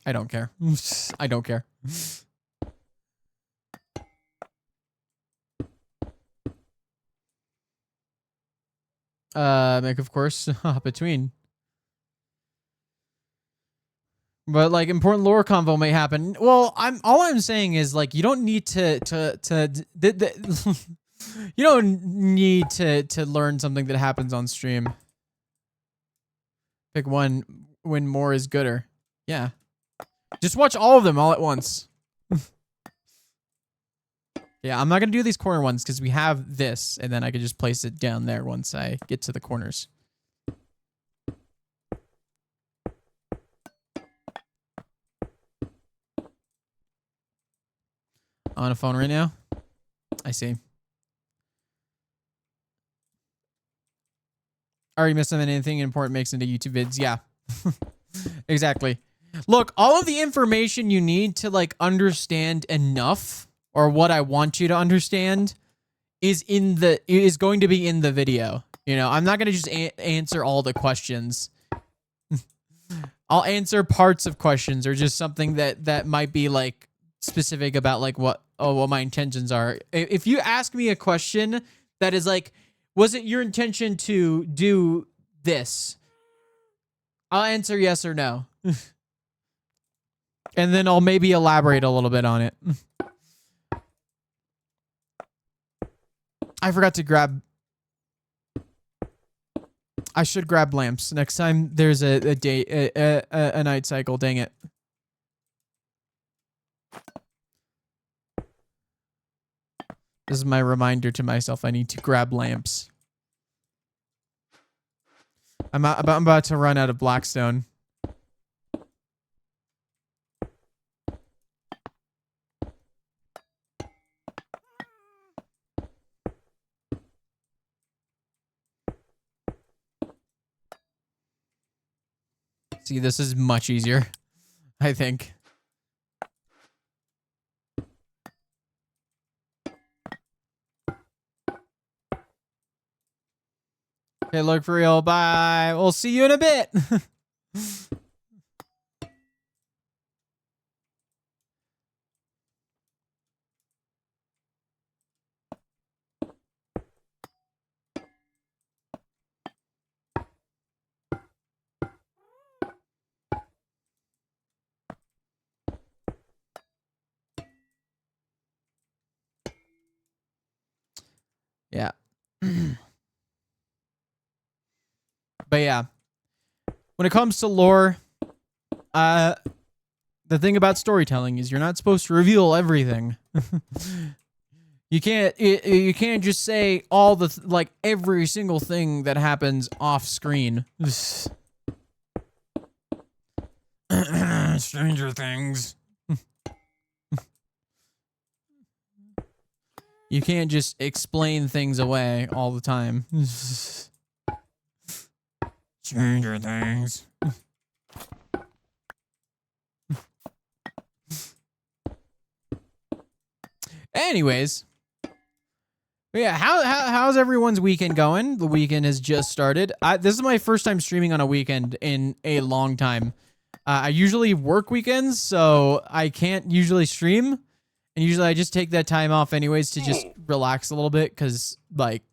S1: I don't care. I don't care. Make of course between. But like important lore convo may happen. Well, all I'm saying is like you don't need to you don't need to learn something that happens on stream. Pick one when more is gooder. Yeah. Just watch all of them all at once. Yeah, I'm not going to do these corner ones because we have this, and then I can just place it down there once I get to the corners. On a phone right now? I see. Already missed something. Anything important makes into YouTube vids. Yeah. Exactly. Look, all of the information you need to like understand enough, or what I want you to understand, is going to be in the video. You know, I'm not gonna just answer all the questions. I'll answer parts of questions, or just something that might be like specific about like what my intentions are. If you ask me a question that is like, was it your intention to do this? I'll answer yes or no. And then I'll maybe elaborate a little bit on it. I forgot to grab... I should grab lamps next time there's a night cycle. Dang it. This is my reminder to myself. I need to grab lamps. I'm about to run out of Blackstone. See, this is much easier, I think. Okay, look for real. Bye. We'll see you in a bit. Yeah. But yeah, when it comes to lore, the thing about storytelling is you're not supposed to reveal everything. You can't just say all the like every single thing that happens off screen. Stranger Things. You can't just explain things away all the time. Stranger Things. Anyways, yeah, how's everyone's weekend going? The weekend has just started. This is my first time streaming on a weekend in a long time. I usually work weekends, so I can't usually stream, and usually I just take that time off anyways to just relax a little bit, because like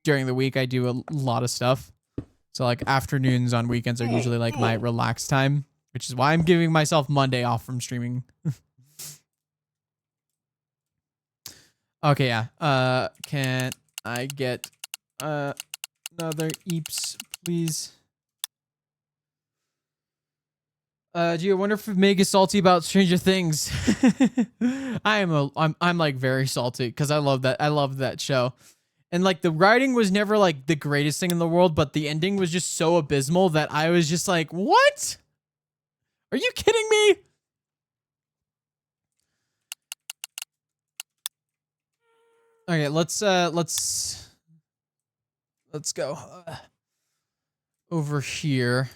S1: during the week I do a lot of stuff. So like afternoons on weekends are usually like my relax time, which is why I'm giving myself Monday off from streaming. Okay, yeah. Can I get another Eeps, please? Gee, I wonder if Meg is salty about Stranger Things. I'm like very salty because I love that show. And like the writing was never like the greatest thing in the world, but the ending was just so abysmal that I was just like, what? Are you kidding me? Okay, let's go over here.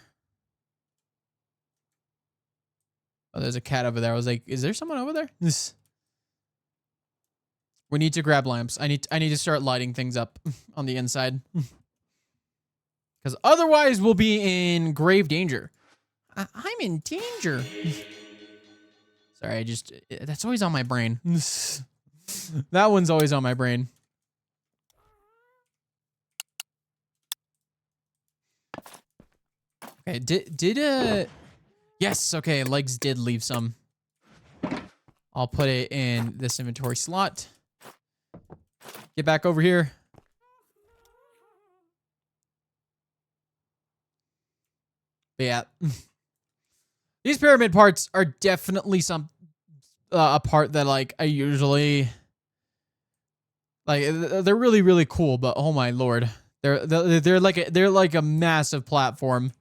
S1: Oh, there's a cat over there. I was like, is there someone over there? We need to grab lamps. I need to start lighting things up on the inside. Because otherwise we'll be in grave danger. I'm in danger. Sorry, that's always on my brain. That one's always on my brain. Okay, yes, okay, legs did leave some. I'll put it in this inventory slot. Get back over here. But yeah. These pyramid parts are definitely a part that like I usually like. They're really, really cool, but oh my lord. They're like a massive platform.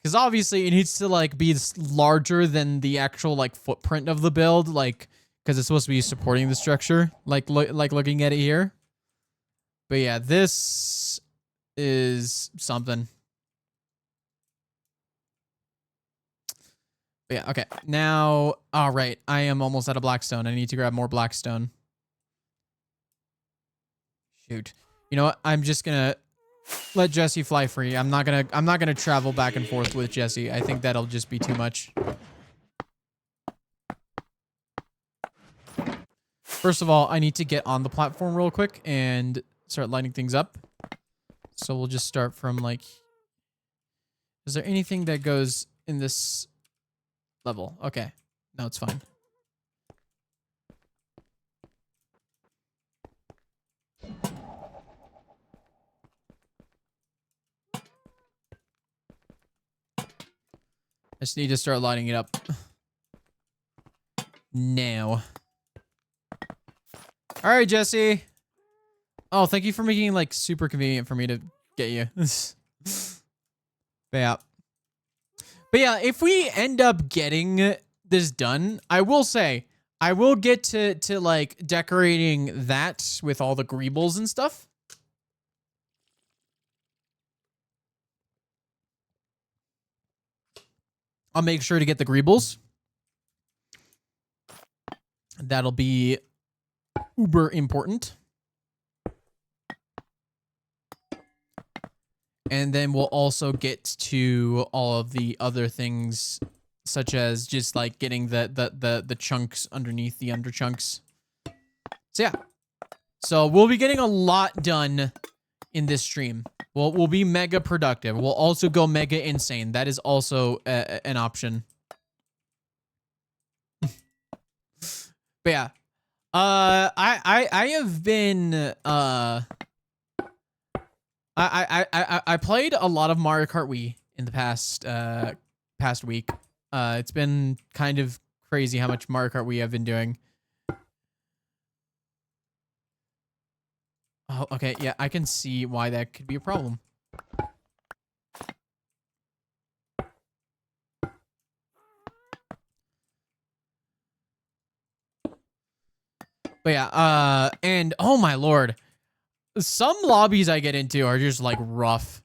S1: Because obviously it needs to like be larger than the actual like footprint of the build, like because it's supposed to be supporting the structure. Like looking at it here. But yeah, this is something. But yeah, okay. Now, all right. I am almost out of blackstone. I need to grab more blackstone. Shoot. You know what? I'm just gonna let Jesse fly free. I'm not gonna travel back and forth with Jesse. I think that'll just be too much. First of all, I need to get on the platform real quick and start lighting things up. So we'll just start from like, is there anything that goes in this level? Okay. No, it's fine. I just need to start lighting it up now. All right, Jesse. Oh, thank you for making it like super convenient for me to get you. But yeah, if we end up getting this done, I will say I will get to like decorating that with all the greebles and stuff. I'll make sure to get the greebles. That'll be uber important. And then we'll also get to all of the other things, such as just like getting the chunks underneath the under chunks. So yeah. So we'll be getting a lot done in this stream. We'll be mega productive. We'll also go mega insane. That is also an option. But yeah. I have been I played a lot of Mario Kart Wii in the past week. It's been kind of crazy how much Mario Kart Wii I've been doing. Oh, okay, yeah, I can see why that could be a problem. But yeah, and oh my lord. Some lobbies I get into are just like rough.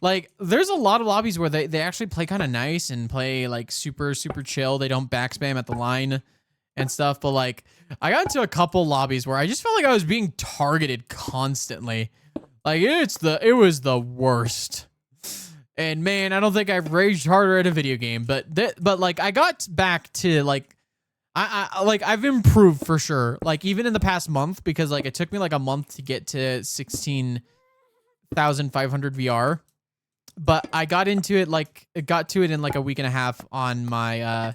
S1: Like there's a lot of lobbies where they actually play kind of nice and play like super chill. They don't backspam at the line and stuff. But like I got into a couple lobbies where I just felt like I was being targeted constantly. Like it was the worst. And man, I don't think I've raged harder at a video game. But like I got back to like I've improved for sure. Like even in the past month, because like it took me like a month to get to 16,500 VR, but I got into it like it got to it in like a week and a half on my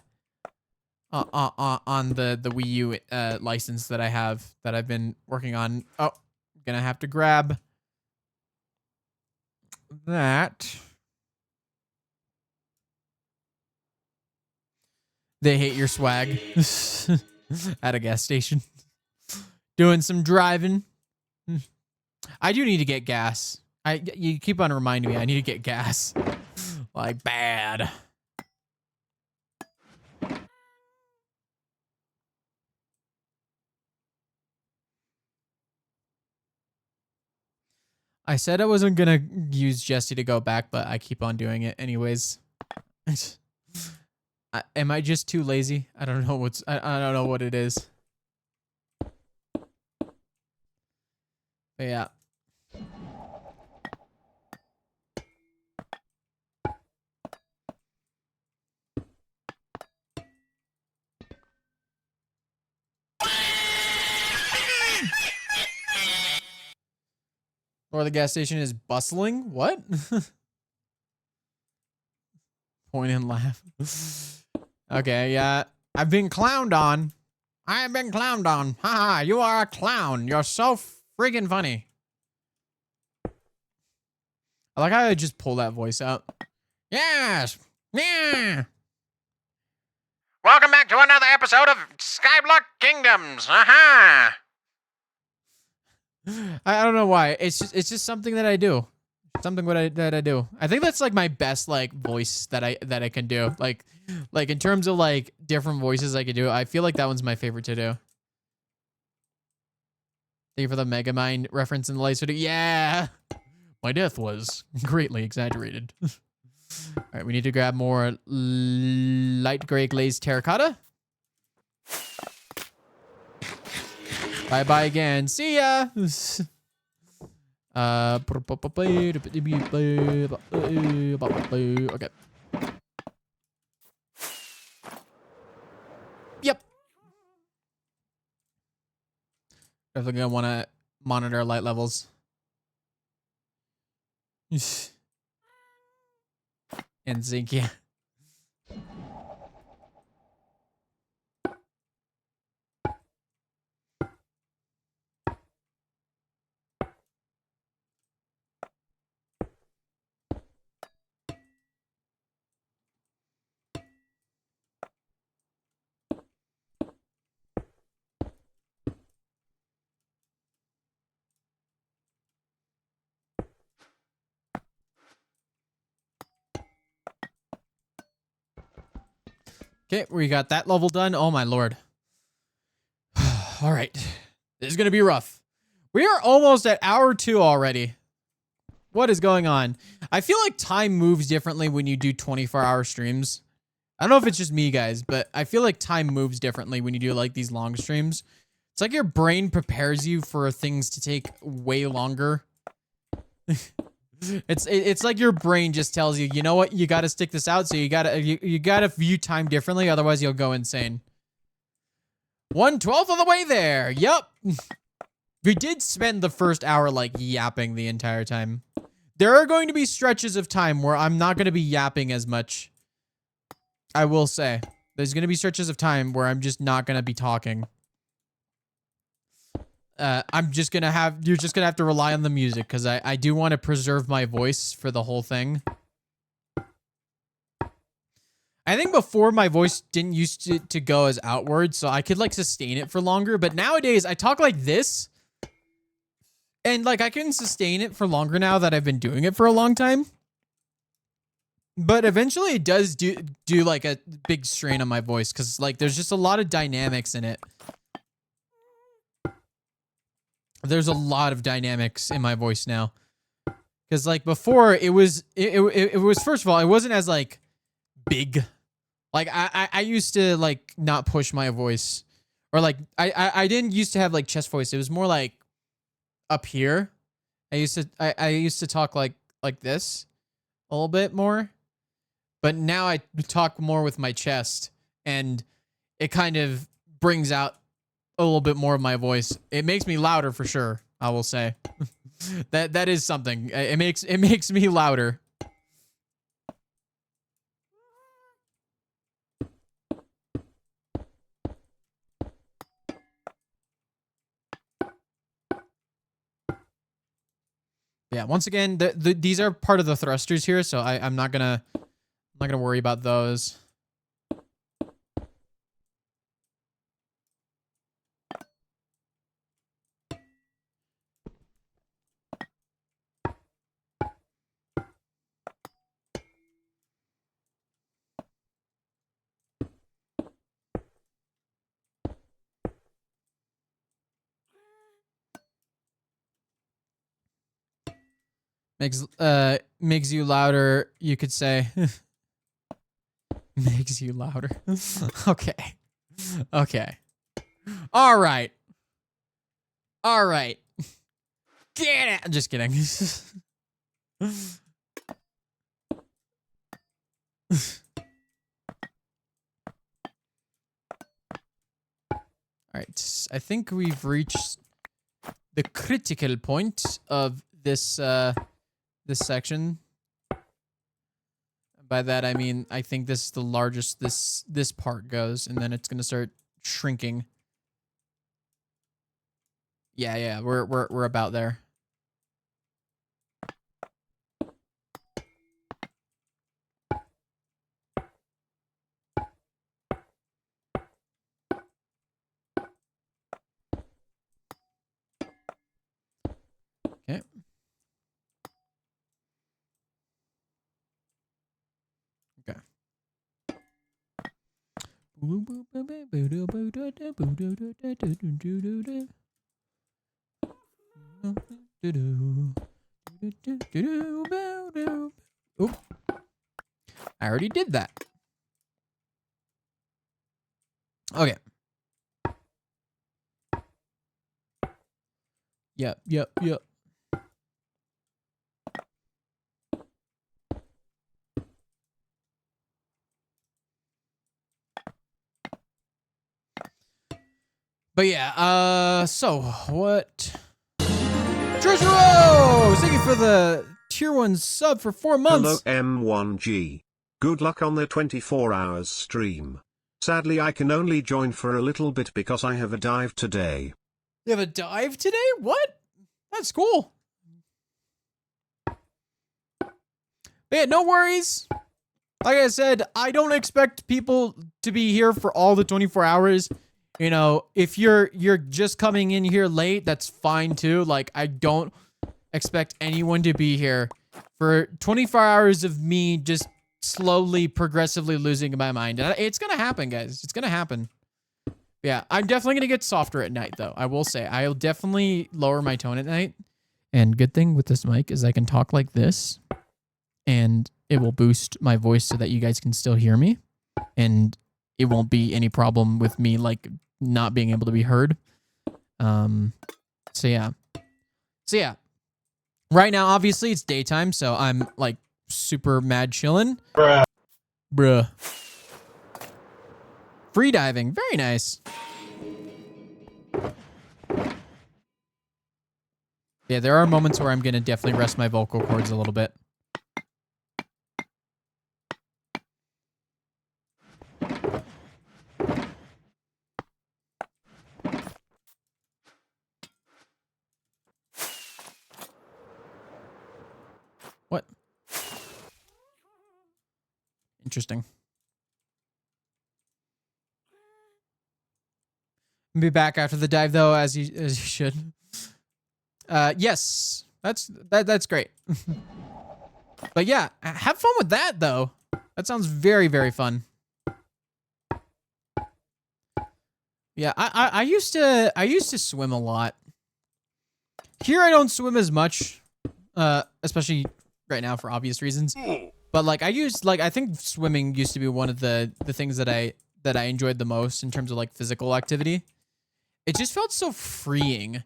S1: on the Wii U license that I have that I've been working on. Oh, I'm gonna have to grab that. They hate your swag at a gas station. Doing some driving. I do need to get gas. You keep on reminding me I need to get gas. Like bad. I said I wasn't gonna use Jesse to go back, but I keep on doing it anyways. Am I just too lazy? I don't know I don't know what it is. But yeah. Or the gas station is bustling? What? Point and laugh. Okay, yeah. I've been clowned on. I've been clowned on. Haha, you are a clown. You're so friggin' funny. I like how I just pull that voice out. Yes. Yeah. Welcome back to another episode of Skyblock Kingdoms. Aha. I don't know why. It's just something that I do. Something that I do. I think that's like my best like voice that I can do. Like in terms of like different voices I can do. I feel like that one's my favorite to do. Thank you for the Megamind reference in the live video. Yeah. My death was greatly exaggerated. All right, we need to grab more light gray glazed terracotta. Bye-bye again. See ya. Okay. Yep. Definitely gonna want to monitor light levels. And zinc, yeah. Okay, we got that level done. Oh my lord. All right. This is going to be rough. We are almost at hour 2 already. What is going on? I feel like time moves differently when you do 24-hour streams. I don't know if it's just me, guys, but I feel like time moves differently when you do like these long streams. It's like your brain prepares you for things to take way longer. It's like your brain just tells you, you know what, you got to stick this out, so you gotta view time differently, otherwise you'll go insane. 1/12 of the way there. Yep. We did spend the first hour like yapping the entire time. There are going to be stretches of time where I'm not going to be yapping as much. I will say. There's going to be stretches of time where I'm just not going to be talking. I'm just going to have... You're just going to have to rely on the music, because I do want to preserve my voice for the whole thing. I think before my voice didn't used to go as outward, so I could like sustain it for longer. But nowadays, I talk like this. And like I can sustain it for longer now that I've been doing it for a long time. But eventually it does do like a big strain on my voice, because like there's just a lot of dynamics in it. There's a lot of dynamics in my voice now. Because like before it was first of all, it wasn't as like big. Like I used to like not push my voice, or like I didn't used to have like chest voice. It was more like up here. I used to talk like this a little bit more, but now I talk more with my chest, and it kind of brings out a little bit more of my voice. It makes me louder for sure, I will say. that is something. It makes me louder. Yeah, once again, these are part of the thrusters here, so I'm not gonna worry about those. Makes you louder, you could say. Makes you louder. Okay. Okay. All right. All right. Get it. I'm just kidding. All right. I think we've reached the critical point of this this section. By that I mean I think this is the largest this part goes, and then it's gonna start shrinking. Yeah, we're about there. Okay. Okay. Oop. I already did that. Okay. Yep. But yeah, so what? Treasure Rose! Thank you for the tier 1 sub for 4 months.
S3: Hello M1G. Good luck on the 24 hours stream. Sadly I can only join for a little bit because I have a dive today.
S1: You have a dive today? What? That's cool. But yeah, no worries. Like I said, I don't expect people to be here for all the 24 hours. You know, if you're just coming in here late, that's fine too. Like, I don't expect anyone to be here for 24 hours of me just slowly, progressively losing my mind. And it's gonna happen, guys. It's gonna happen. Yeah, I'm definitely gonna get softer at night, though. I will say, I'll definitely lower my tone at night. And good thing with this mic is I can talk like this, and it will boost my voice so that you guys can still hear me, and it won't be any problem with me like not being able to be heard. So yeah. Right now, obviously, it's daytime, so I'm like super mad chillin'. Bruh. Free diving, very nice. Yeah, there are moments where I'm gonna definitely rest my vocal cords a little bit. What? Interesting. Be back after the dive though, as you should. Yes, that's great. But yeah, have fun with that though. That sounds very, very fun. Yeah, I used to swim a lot. Here I don't swim as much, especially right now for obvious reasons. But like I think swimming used to be one of the things that I enjoyed the most in terms of like physical activity. It just felt so freeing.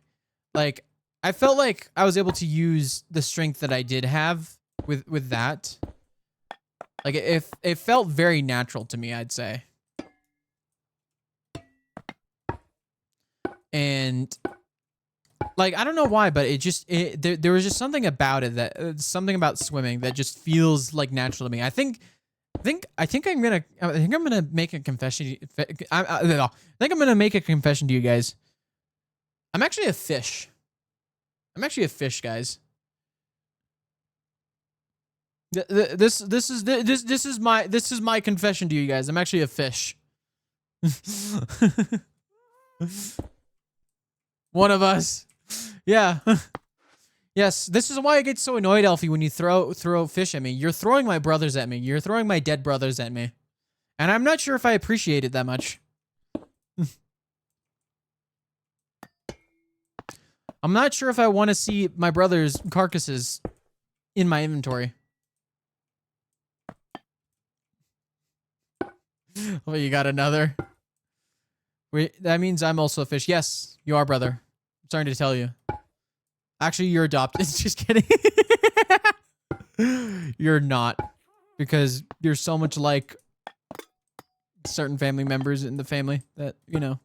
S1: Like I felt like I was able to use the strength that I did have with that. Like it felt very natural to me, I'd say. And like I don't know why, but there was just something about it that something about swimming that just feels like natural to me. I think I'm gonna make a confession. I think I'm gonna make a confession to you guys. I'm actually a fish. I'm actually a fish, guys. This is my confession to you guys. I'm actually a fish. One of us. Yeah. Yes, this is why I get so annoyed, Elfie, when you throw fish at me. You're throwing my brothers at me. You're throwing my dead brothers at me. And I'm not sure if I appreciate it that much. I'm not sure if I want to see my brothers' carcasses in my inventory. Oh, you got another? Wait, that means I'm also a fish. Yes, you are, brother. I'm sorry to tell you. Actually, you're adopted. Just kidding. You're not. Because you're so much like certain family members in the family that, you know.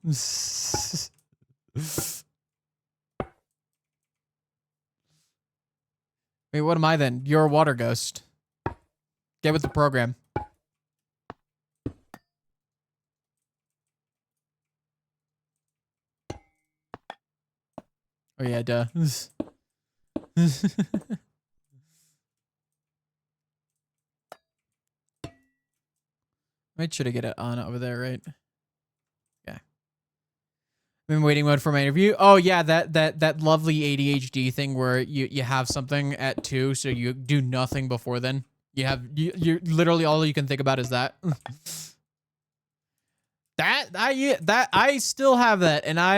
S1: Wait, what am I then? You're a water ghost. Get with the program. Oh yeah, duh. Might should I get it on over there, right? Yeah. I'm in waiting mode for my interview. Oh yeah, that lovely ADHD thing where you have something at 2, so you do nothing before then. You literally all you can think about is that. I still have that, and I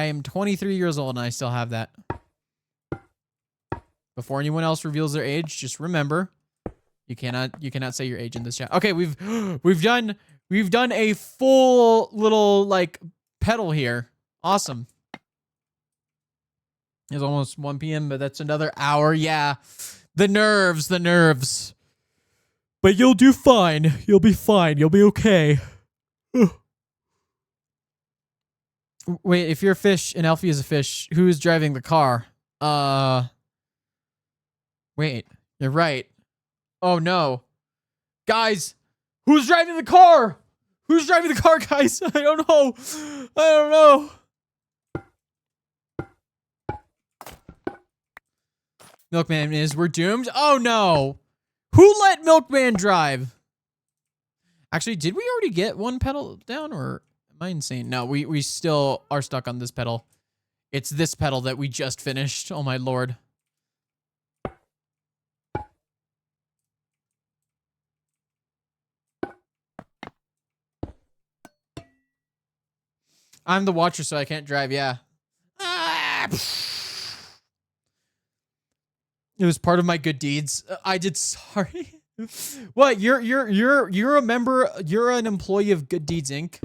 S1: am 23 years old and I still have that. Before anyone else reveals their age, just remember, you cannot say your age in this chat. Okay, we've done a full little like pedal here. Awesome. It's almost 1 p.m., but that's another hour. Yeah. The nerves. But you'll do fine. You'll be fine. You'll be okay. Wait, if you're a fish and Elfie is a fish, who is driving the car? Wait, you're right. Oh no. Guys, who's driving the car? Who's driving the car, guys? I don't know. Milkman is, we're doomed? Oh no. Who let Milkman drive? Actually, did we already get one pedal down, or am I insane? No, we still are stuck on this pedal. It's this pedal that we just finished. Oh my lord. I'm the watcher, so I can't drive. Yeah. It was part of my good deeds. I did. Sorry. What? You're a member. You're an employee of Good Deeds Inc.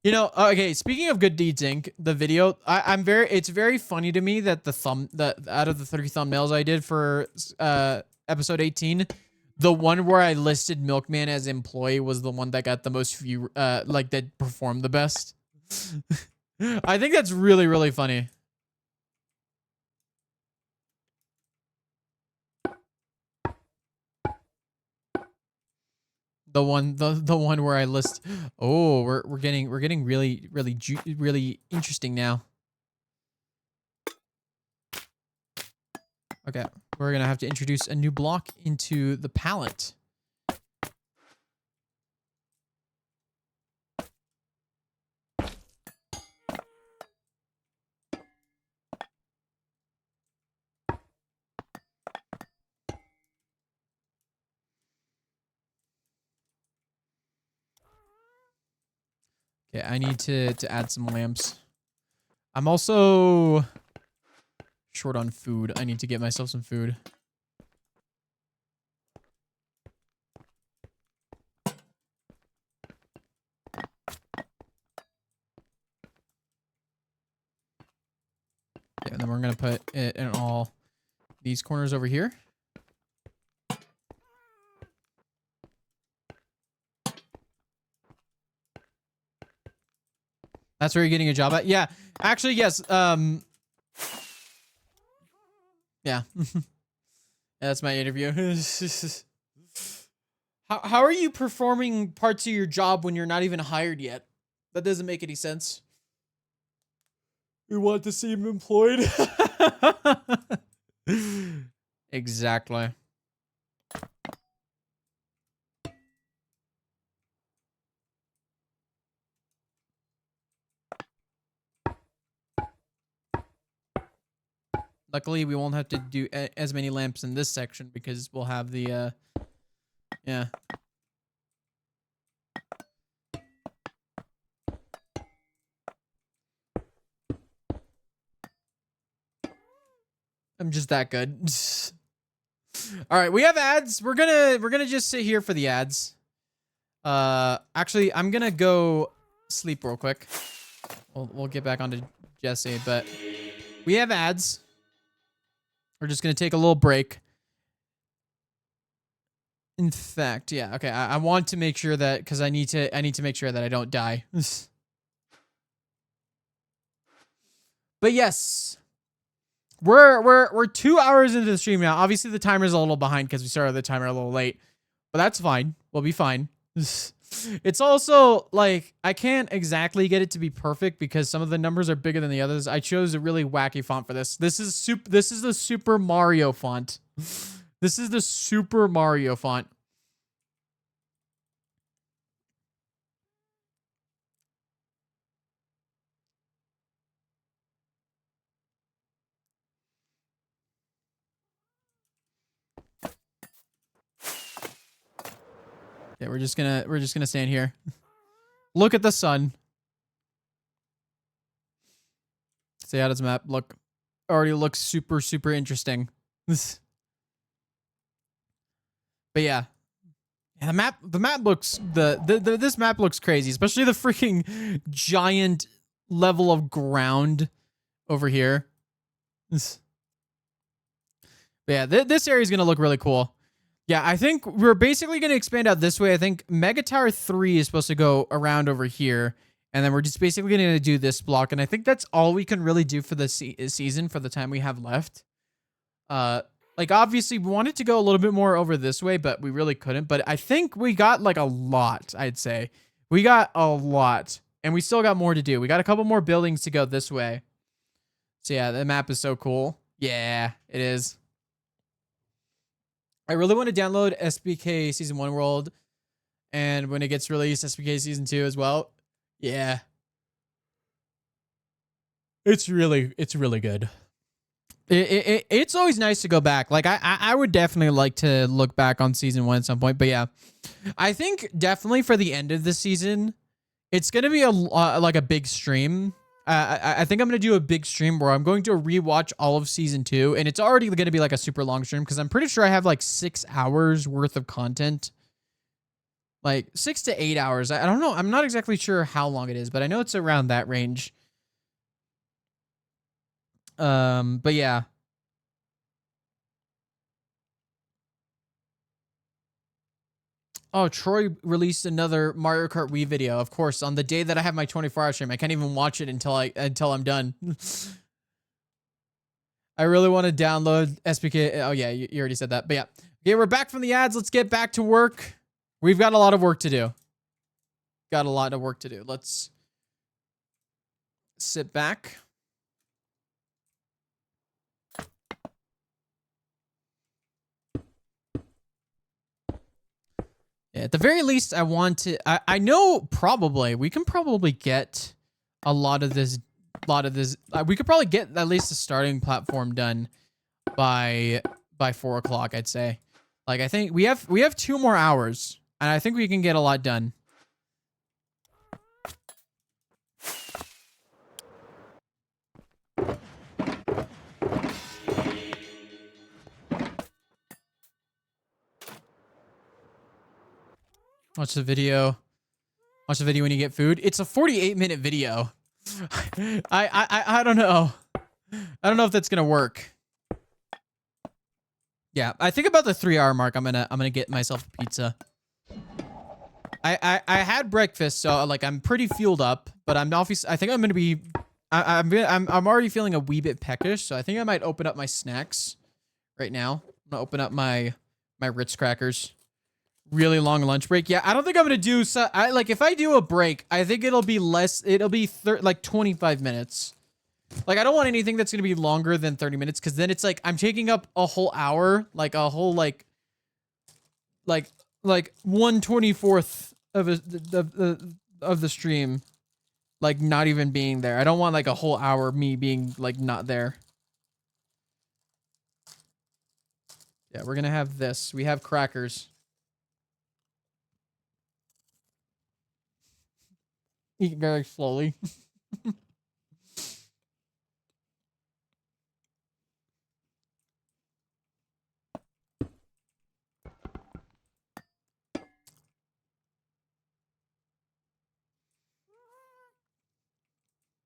S1: You know. Okay. Speaking of Good Deeds Inc., the video. It's very funny to me that out of the 30 thumbnails I did for episode 18. The one where I listed Milkman as employee was the one that got the most view, like that performed the best. I think that's really, really funny. The one where I list. Oh, we're getting really interesting now. Okay, we're gonna have to introduce a new block into the palette. Okay, I need to add some lamps. I'm also short on food. I need to get myself some food. Yeah, and then we're gonna put it in all these corners over here. That's where you're getting a job at? Yeah. Actually, yes. Yeah. That's my interview. How are you performing parts of your job when you're not even hired yet? That doesn't make any sense. We want to see him employed. Exactly. Luckily, we won't have to do as many lamps in this section because we'll have the, yeah. I'm just that good. All right, we have ads. We're gonna just sit here for the ads. Actually, I'm gonna go sleep real quick. We'll get back onto Jesse, but we have ads. We're just gonna take a little break. In fact, yeah, okay. I want to make sure that because I need to make sure that I don't die. But yes, we're 2 hours into the stream now. Obviously, the timer's a little behind because we started the timer a little late, but that's fine. We'll be fine. It's also like I can't exactly get it to be perfect because some of the numbers are bigger than the others. I chose a really wacky font for this. This is the Super Mario font. This is the Super Mario font. Yeah, we're just gonna stand here. Look at the sun. Stay out of the map. Look. already looks super, super interesting. But yeah. Yeah, the map looks this map looks crazy, especially the freaking giant level of ground over here. But yeah, this area is gonna look really cool. Yeah, I think we're basically gonna expand out this way. I think Mega Tower 3 is supposed to go around over here, and then we're just basically gonna do this block. And I think that's all we can really do for the season for the time we have left. Like, obviously, we wanted to go a little bit more over this way, but we really couldn't. But I think we got, like, a lot, I'd say. We got a lot. And we still got more to do. We got a couple more buildings to go this way. So, yeah, the map is so cool. Yeah, it is. I really want to download SBK Season 1 World. And when it gets released, SBK Season 2 as well. Yeah. It's really good. It's always nice to go back. Like, I would definitely like to look back on season 1 at some point. But yeah, I think definitely for the end of the season, it's going to be like a big stream. I think I'm going to do a big stream where I'm going to rewatch all of season 2. And it's already going to be like a super long stream because I'm pretty sure I have like 6 hours worth of content. Like 6 to 8 hours. I don't know. I'm not exactly sure how long it is, but I know it's around that range. But yeah. Oh, Troy released another Mario Kart Wii video, of course, on the day that I have my 24-hour stream. I can't even watch it until I'm done. I really want to download SPK. Oh yeah, you already said that. But yeah. Okay, we're back from the ads. Let's get back to work. We've got a lot of work to do. Got a lot of work to do. Let's sit back. Yeah, at the very least, I want to. I know probably we can probably get a lot of this. We could probably get at least the starting platform done by 4 o'clock. I'd say. Like, I think we have 2 more hours, and I think we can get a lot done. Watch the video. Watch the video when you get food. It's a 48-minute video. I don't know. I don't know if that's gonna work. Yeah, I think about the 3-hour mark. I'm gonna get myself a pizza. I had breakfast, so like I'm pretty fueled up. But I'm obviously. I think I'm gonna be. I'm already feeling a wee bit peckish, so I think I might open up my snacks right now. I'm gonna open up my Ritz crackers. Really long lunch break. Yeah, I don't think I'm gonna do so. Like, if I do a break, I think it'll be less. It'll be like 25 minutes. Like, I don't want anything that's gonna be longer than 30 minutes, because then it's like I'm taking up a whole hour, like a whole like 1/24 of the stream, like not even being there. I don't want like a whole hour me being like not there. Yeah, we're gonna have this. We have crackers. Eat very slowly.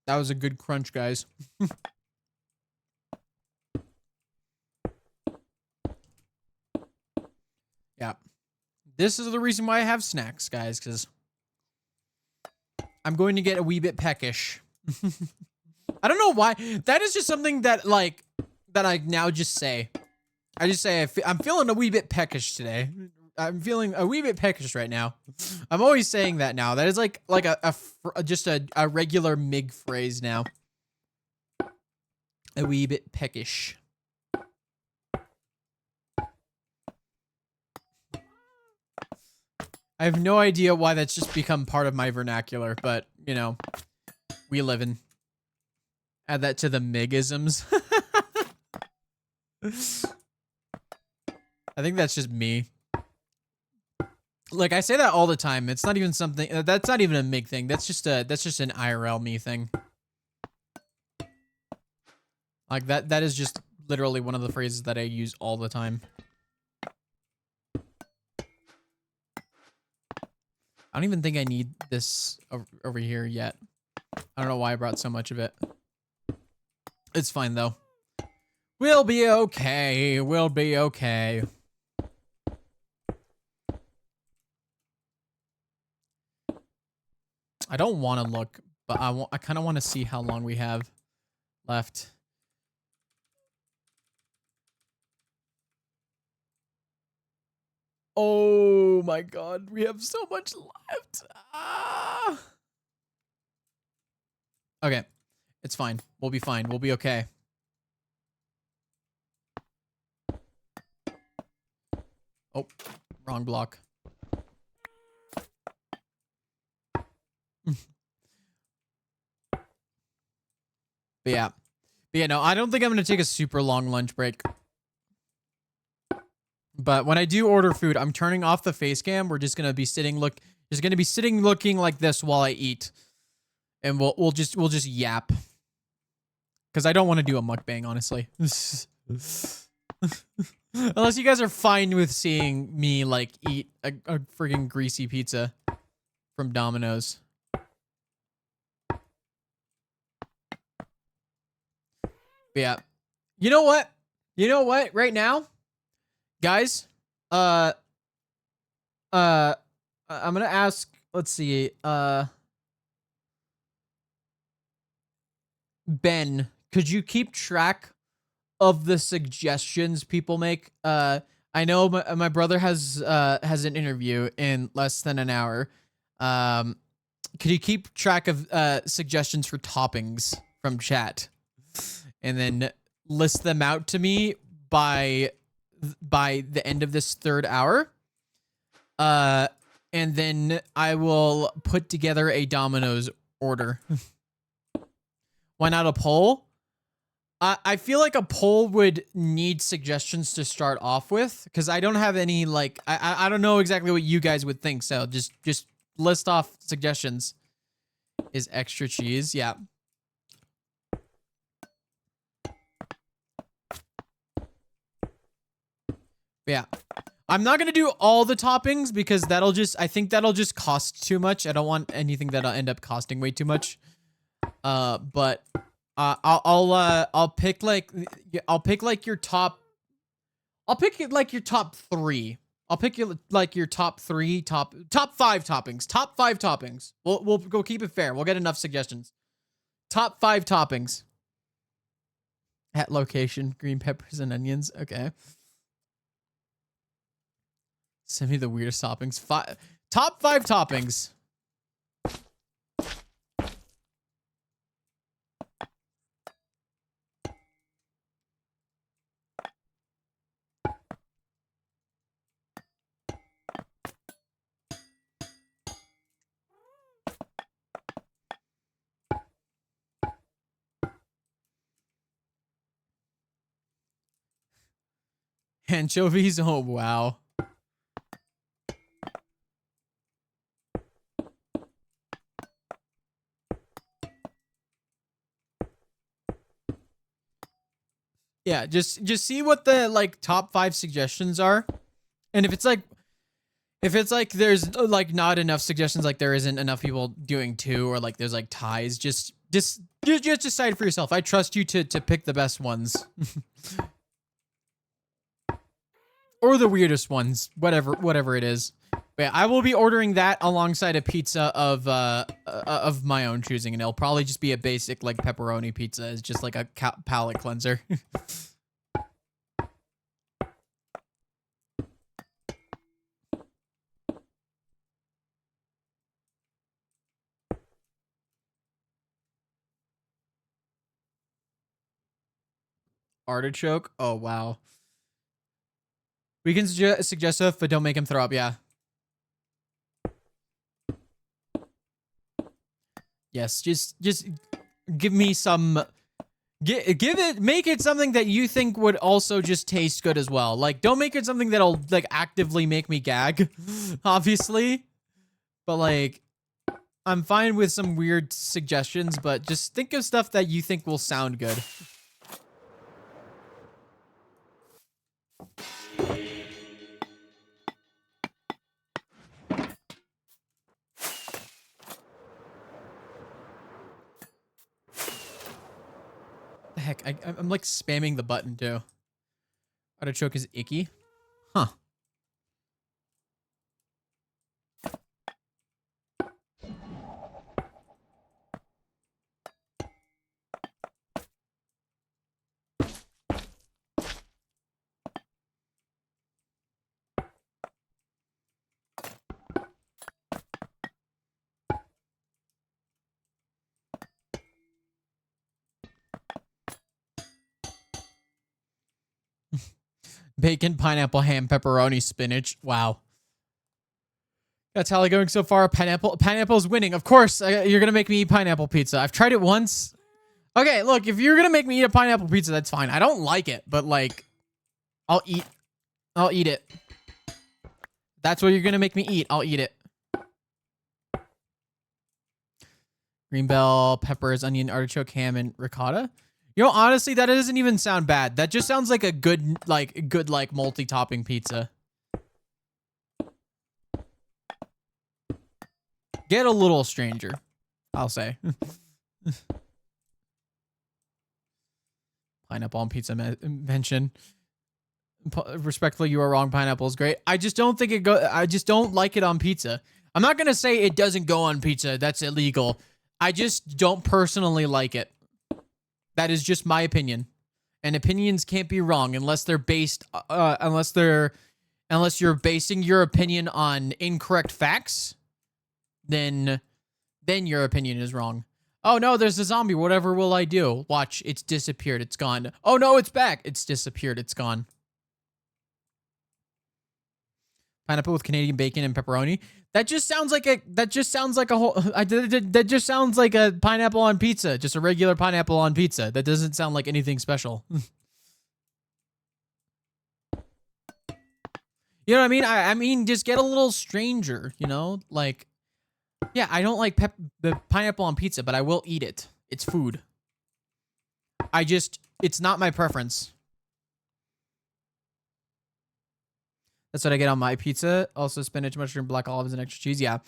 S1: That was a good crunch, guys. Yeah. This is the reason why I have snacks, guys, because I'm going to get a wee bit peckish. I don't know why. That is just something that, like, that I now just say. I just say I'm feeling a wee bit peckish today. I'm feeling a wee bit peckish right now. I'm always saying that now. That is like just a regular MIG phrase now. A wee bit peckish. I have no idea why that's just become part of my vernacular, but, you know, we live in. Add that to the MIGisms. I think that's just me. Like, I say that all the time. It's not even something. That's not even a MIG thing. That's just an IRL me thing. Like that is just literally one of the phrases that I use all the time. I don't even think I need this over here yet. I don't know why I brought so much of it. It's fine though. We'll be okay. We'll be okay. I don't want to look, but I kind of want to see how long we have left. Oh my god, we have so much left. Ah. Okay, it's fine. We'll be fine. We'll be okay. Oh, wrong block. But yeah, no, I don't think I'm going to take a super long lunch break. But when I do order food, I'm turning off the face cam. We're just going to be sitting looking like this while I eat. And we'll just yap. Cuz I don't want to do a mukbang, honestly. Unless you guys are fine with seeing me like eat a friggin' greasy pizza from Domino's. But yeah. You know what? Right now, guys, I'm gonna ask, let's see, Ben, could you keep track of the suggestions people make? I know my brother has an interview in less than an hour. Could you keep track of suggestions for toppings from chat? And then list them out to me by the end of this 3rd hour. And then I will put together a Domino's order. Why not a poll? I feel like a poll would need suggestions to start off with, because I don't have any, like, I don't know exactly what you guys would think, so just list off suggestions. Is extra cheese? Yeah. Yeah. I'm not going to do all the toppings because I think that'll just cost too much. I don't want anything that'll end up costing way too much. But I'll pick like your top 3. I'll pick like your top 3, top 5 toppings. Top 5 toppings. We'll go keep it fair. We'll get enough suggestions. Top 5 toppings. At location, green peppers and onions. Okay. Send me the weirdest toppings. Top 5 toppings. Anchovies? Oh, wow. Yeah, just see what the like top 5 suggestions are. And if it's like there's like not enough suggestions, like there isn't enough people doing 2, or like there's like ties, just decide for yourself. I trust you to pick the best ones. Or the weirdest ones, whatever it is. But yeah, I will be ordering that alongside a pizza of my own choosing, and it'll probably just be a basic like pepperoni pizza. It's just like a palate cleanser. Artichoke? Oh wow. We can suggest stuff, but don't make him throw up. Yeah. Yes, just give me some. Make it something that you think would also just taste good as well. Like, don't make it something that'll like actively make me gag, obviously. But like, I'm fine with some weird suggestions, but just think of stuff that you think will sound good. Heck, I'm like spamming the button too. Artichoke is icky. Huh. Bacon, pineapple, ham, pepperoni, spinach. Wow. That's how going so far. Pineapple's winning. Of course, you're going to make me eat pineapple pizza. I've tried it once. Okay, look, if you're going to make me eat a pineapple pizza, that's fine. I don't like it, but like, I'll eat it. That's what you're going to make me eat. I'll eat it. Green bell, peppers, onion, artichoke, ham, and ricotta. You know, honestly, that doesn't even sound bad. That just sounds like a good multi-topping pizza. Get a little stranger, I'll say. Pineapple on pizza mention. Respectfully, you are wrong. Pineapple is great. I just don't think I just don't like it on pizza. I'm not gonna say it doesn't go on pizza. That's illegal. I just don't personally like it. That is just my opinion, and opinions can't be wrong unless they're based, unless you're basing your opinion on incorrect facts. Then your opinion is wrong. Oh no, there's a zombie. Whatever will I do? Watch, it's disappeared. It's gone. Oh no, it's back. It's disappeared. It's gone. Pineapple with Canadian bacon and pepperoni. That just sounds like a. That just sounds like a whole. That just sounds like a pineapple on pizza. Just a regular pineapple on pizza. That doesn't sound like anything special. You know what I mean? I mean, just get a little stranger. You know, like, yeah, I don't like the pineapple on pizza, but I will eat it. It's food. It's not my preference. That's what I get on my pizza. Also spinach, mushroom, black olives, and extra cheese. Yeah.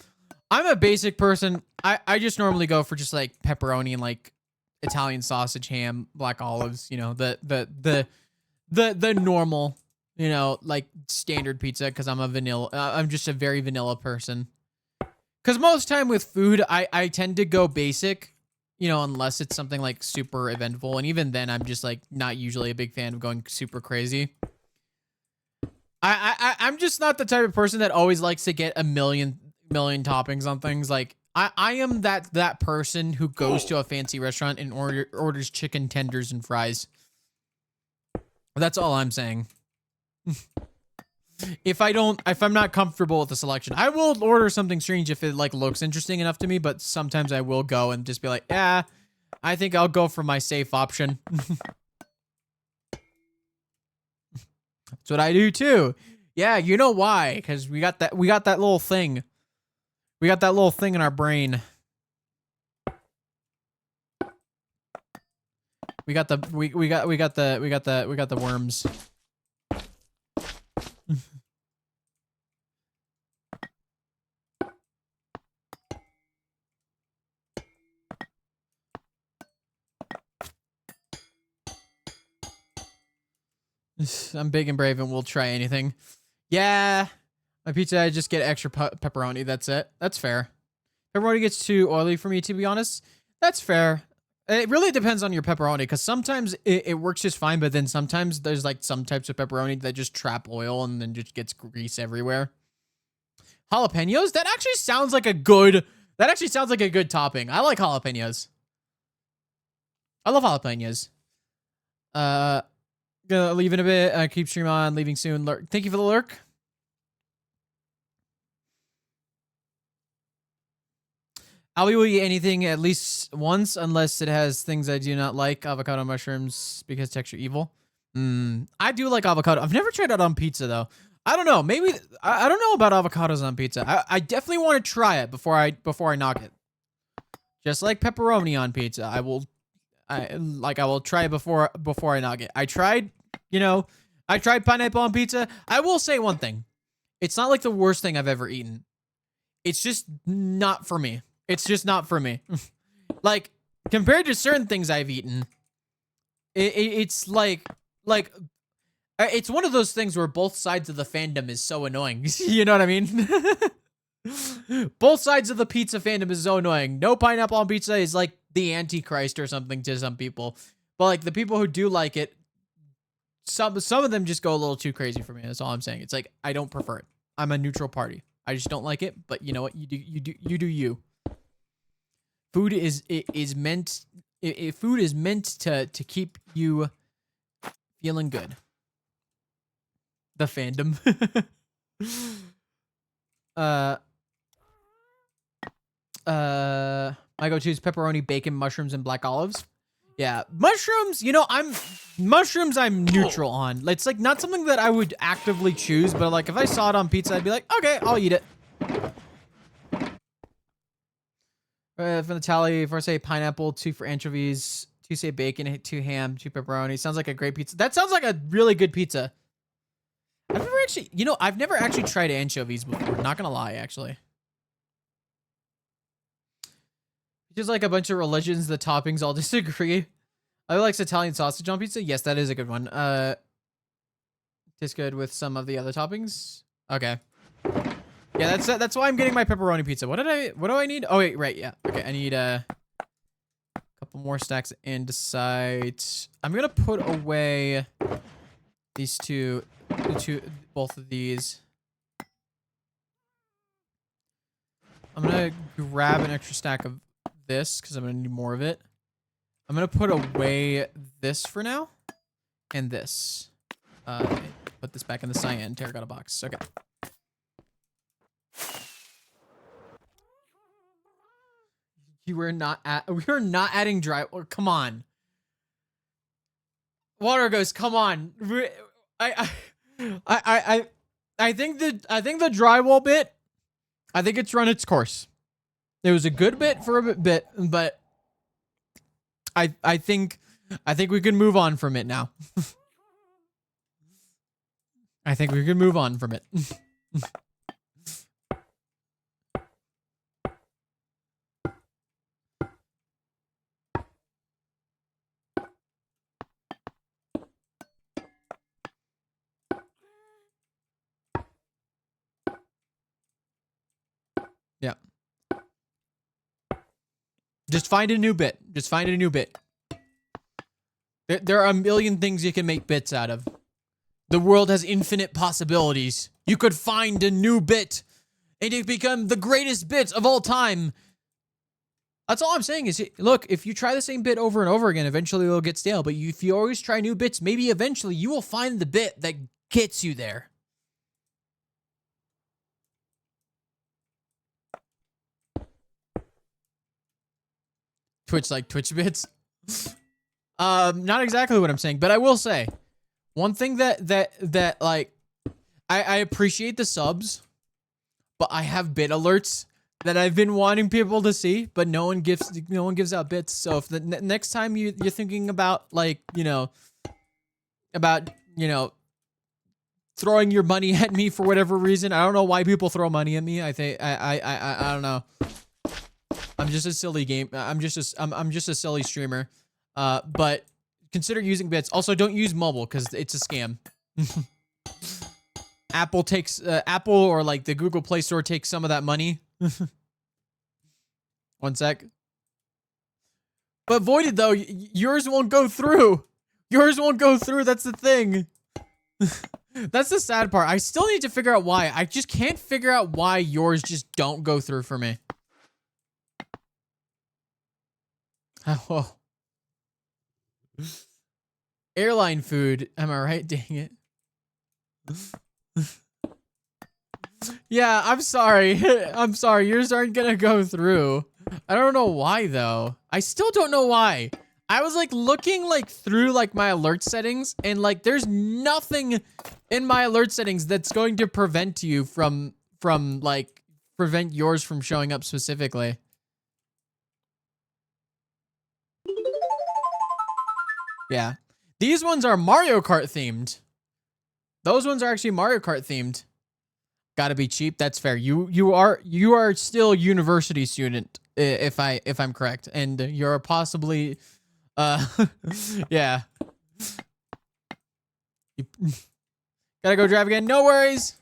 S1: I'm a basic person. I just normally go for just like pepperoni and like Italian sausage, ham, black olives, you know, the normal, you know, like standard pizza, because I'm just a very vanilla person. Because most time with food, I tend to go basic, you know, unless it's something like super eventful. And even then, I'm just like not usually a big fan of going super crazy. I'm just not the type of person that always likes to get a million toppings on things. Like I am that person who goes to a fancy restaurant and orders chicken tenders and fries. That's all I'm saying. If I'm not comfortable with the selection, I will order something strange if it like looks interesting enough to me, but sometimes I will go and just be like, yeah, I think I'll go for my safe option. That's what I do too. Yeah, you know why? Because we got that little thing. We got that little thing in our brain. We got the worms. I'm big and brave and we'll try anything. Yeah. My pizza, I just get extra pepperoni. That's it. That's fair. Pepperoni gets too oily for me, to be honest. That's fair. It really depends on your pepperoni, because sometimes it works just fine, but then sometimes there's like some types of pepperoni that just trap oil and then just gets grease everywhere. Jalapenos? That actually sounds like a good topping. I like jalapenos. I love jalapenos. Gonna leave in a bit. Keep stream on. Leaving soon. Lurk. Thank you for the lurk. I'll be will eat anything at least once, unless it has things I do not like. Avocado, mushrooms, because texture evil. I do like avocado. I've never tried it on pizza though. I don't know. Maybe I don't know about avocados on pizza. I definitely want to try it before I knock it. Just like pepperoni on pizza, I will try it before I knock it. I tried pineapple on pizza. I will say one thing. It's not like the worst thing I've ever eaten. It's just not for me. It's just not for me. Like, compared to certain things I've eaten, it's like it's one of those things where both sides of the fandom is so annoying. You know what I mean? Both sides of the pizza fandom is so annoying. No pineapple on pizza is like the Antichrist or something to some people, but like the people who do like it, some of them just go a little too crazy for me. That's all I'm saying. It's like I don't prefer it. I'm a neutral party. I just don't like it. But you know what? You do you. Food is meant. Food is meant to keep you feeling good. The fandom. My go-to is pepperoni, bacon, mushrooms, and black olives. Yeah, mushrooms. You know, I'm neutral on. It's like not something that I would actively choose, but like if I saw it on pizza, I'd be like, okay, I'll eat it. From the tally, 4 say pineapple, 2 for anchovies, 2 say bacon, 2 ham, 2 pepperoni. Sounds like a great pizza. That sounds like a really good pizza. I've never actually tried anchovies before. Not gonna lie, actually. Just like a bunch of religions, the toppings all disagree. I like Italian sausage on pizza. Yes, that is a good one. Tastes good with some of the other toppings. Okay. Yeah, that's why I'm getting my pepperoni pizza. What do I need? Oh wait, right, yeah. Okay, I need a couple more stacks of andesite. I'm gonna put away these both of these. I'm gonna grab an extra stack of this because I'm gonna need more of it. I'm gonna put away this for now, and this. Put this back in the cyan terracotta box. Okay. We are not adding dry. Or come on. Water goes. Come on. I think the drywall bit. I think it's run its course. It was a good bit for a bit, but I think we can move on from it now. I think we can move on from it. Yeah. Just find a new bit. Just find a new bit. There are a million things you can make bits out of. The world has infinite possibilities. You could find a new bit and it become the greatest bit of all time. That's all I'm saying is, look, if you try the same bit over and over again, eventually it'll get stale. But if you always try new bits, maybe eventually you will find the bit that gets you there. Twitch like Twitch bits. Not exactly what I'm saying, but I will say one thing that like I appreciate the subs, but I have bit alerts that I've been wanting people to see, but no one gives out bits. So if the next time you're thinking about like, throwing your money at me for whatever reason, I don't know why people throw money at me. I think I don't know. I'm just a silly game. I'm just a silly streamer. But consider using bits. Also, don't use mobile because it's a scam. Apple or like the Google Play Store takes some of that money. One sec. But voided though, yours won't go through. Yours won't go through. That's the thing. That's the sad part. I still need to figure out why. I just can't figure out why yours just don't go through for me. Oh. Airline food. Am I right? Dang it. Yeah, I'm sorry. I'm sorry. Yours aren't gonna go through. I don't know why though. I still don't know why. I was like looking like through like my alert settings and like there's nothing in my alert settings that's going to prevent you from like prevent yours from showing up specifically. Yeah. These ones are Mario Kart themed. Those ones are actually Mario Kart themed. Gotta be cheap. That's fair. You are still a university student, if I'm correct, and you're possibly Uh, yeah. You, gotta go drive again. No worries.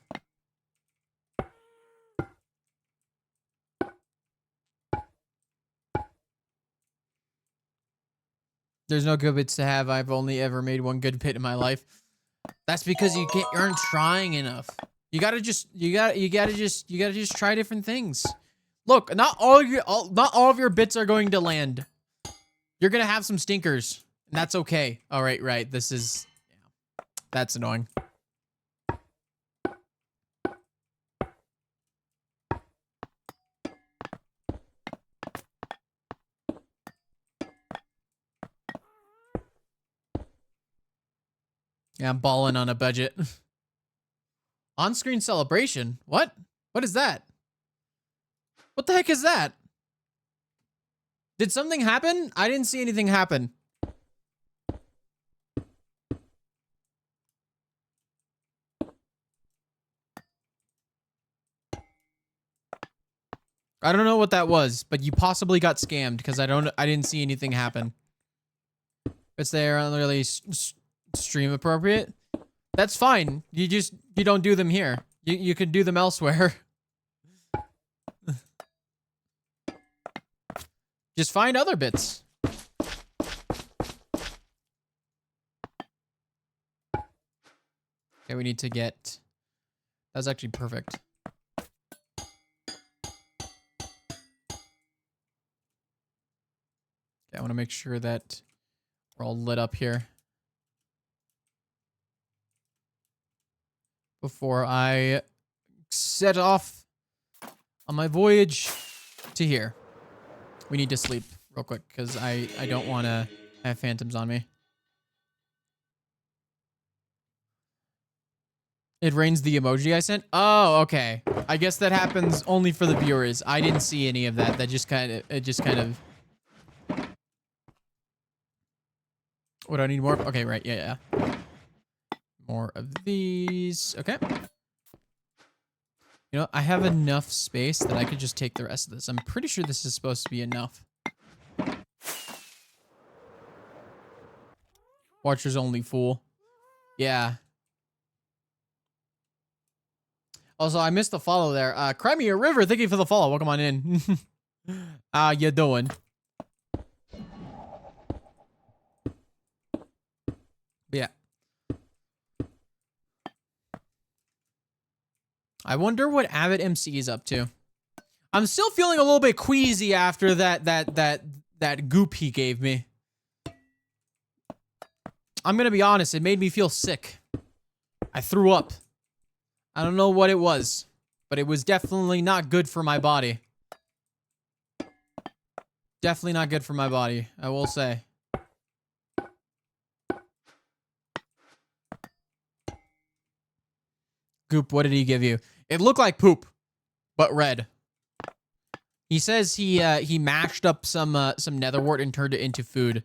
S1: There's no good bits to have. I've only ever made one good bit in my life. That's because you aren't trying enough. You gotta just try different things. Look, not all of your bits are going to land. You're gonna have some stinkers, and that's okay. All right, right. This is, yeah, that's annoying. Yeah, I'm balling on a budget. On-screen celebration? What? What is that? What the heck is that? Did something happen? I didn't see anything happen. I don't know what that was, but you possibly got scammed because I didn't see anything happen. It's there, aren't really stream appropriate. That's fine. You don't do them here. You can do them elsewhere. Just find other bits. Okay, we need to get... That's actually perfect. Okay, I want to make sure that we're all lit up here before I set off on my voyage to here. We need to sleep real quick because I don't want to have phantoms on me. It rains the emoji I sent? Oh, okay. I guess that happens only for the viewers. I didn't see any of that. That just kind of... What do I need more? Okay, right. Yeah. More of these. Okay. You know, I have enough space that I could just take the rest of this. I'm pretty sure this is supposed to be enough. Watchers only, fool. Yeah. Also, I missed the follow there. Crimea River, thank you for the follow. Welcome on in. How you doing? Yeah. I wonder what Avid MC is up to. I'm still feeling a little bit queasy after that goop he gave me. I'm gonna be honest, it made me feel sick. I threw up. I don't know what it was, but it was definitely not good for my body. Definitely not good for my body, I will say. Goop, what did he give you? It looked like poop, but red. He says he mashed up some netherwort and turned it into food.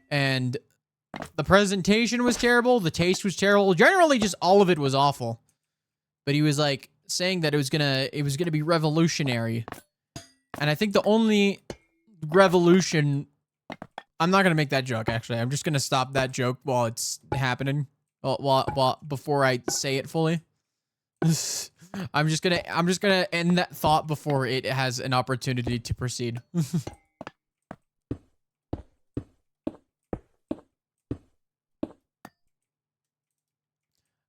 S1: And the presentation was terrible, the taste was terrible. Generally, just all of it was awful. But he was like saying that it was gonna be revolutionary. And I think the only revolution... I'm not gonna make that joke, actually. I'm just gonna stop that joke while it's happening. Before I say it fully. I'm just gonna end that thought before it has an opportunity to proceed.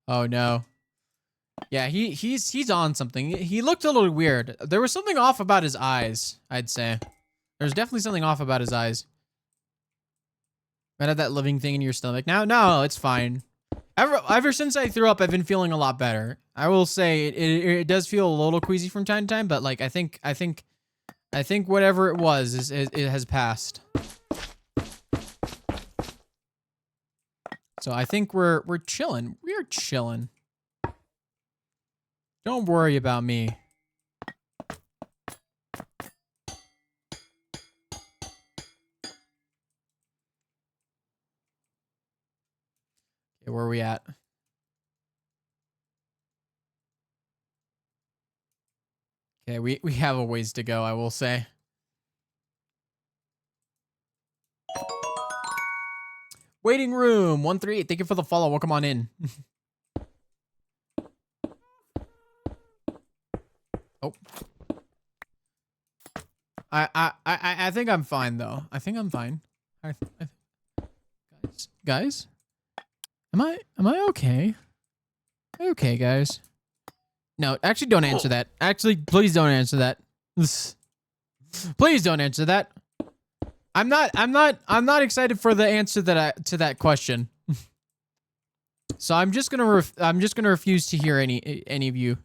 S1: Oh no. Yeah, he's on something. He looked a little weird. There was something off about his eyes, I'd say. There's definitely something off about his eyes. Might have that living thing in your stomach. No, it's fine. Ever since I threw up, I've been feeling a lot better. I will say it does feel a little queasy from time to time, but like I think whatever it was it has passed. So I think we're chilling. We're chilling. Don't worry about me. Okay, where are we at? Okay, we have a ways to go, I will say. Waiting room 138. Thank you for the follow. Welcome on in. Oh. I think I'm fine though. I think I'm fine. Guys, am I okay? Are you okay, guys? No, actually, don't answer that. Actually, please don't answer that. Please don't answer that. I'm not excited for the answer to that question. So I'm just gonna refuse to hear any of you.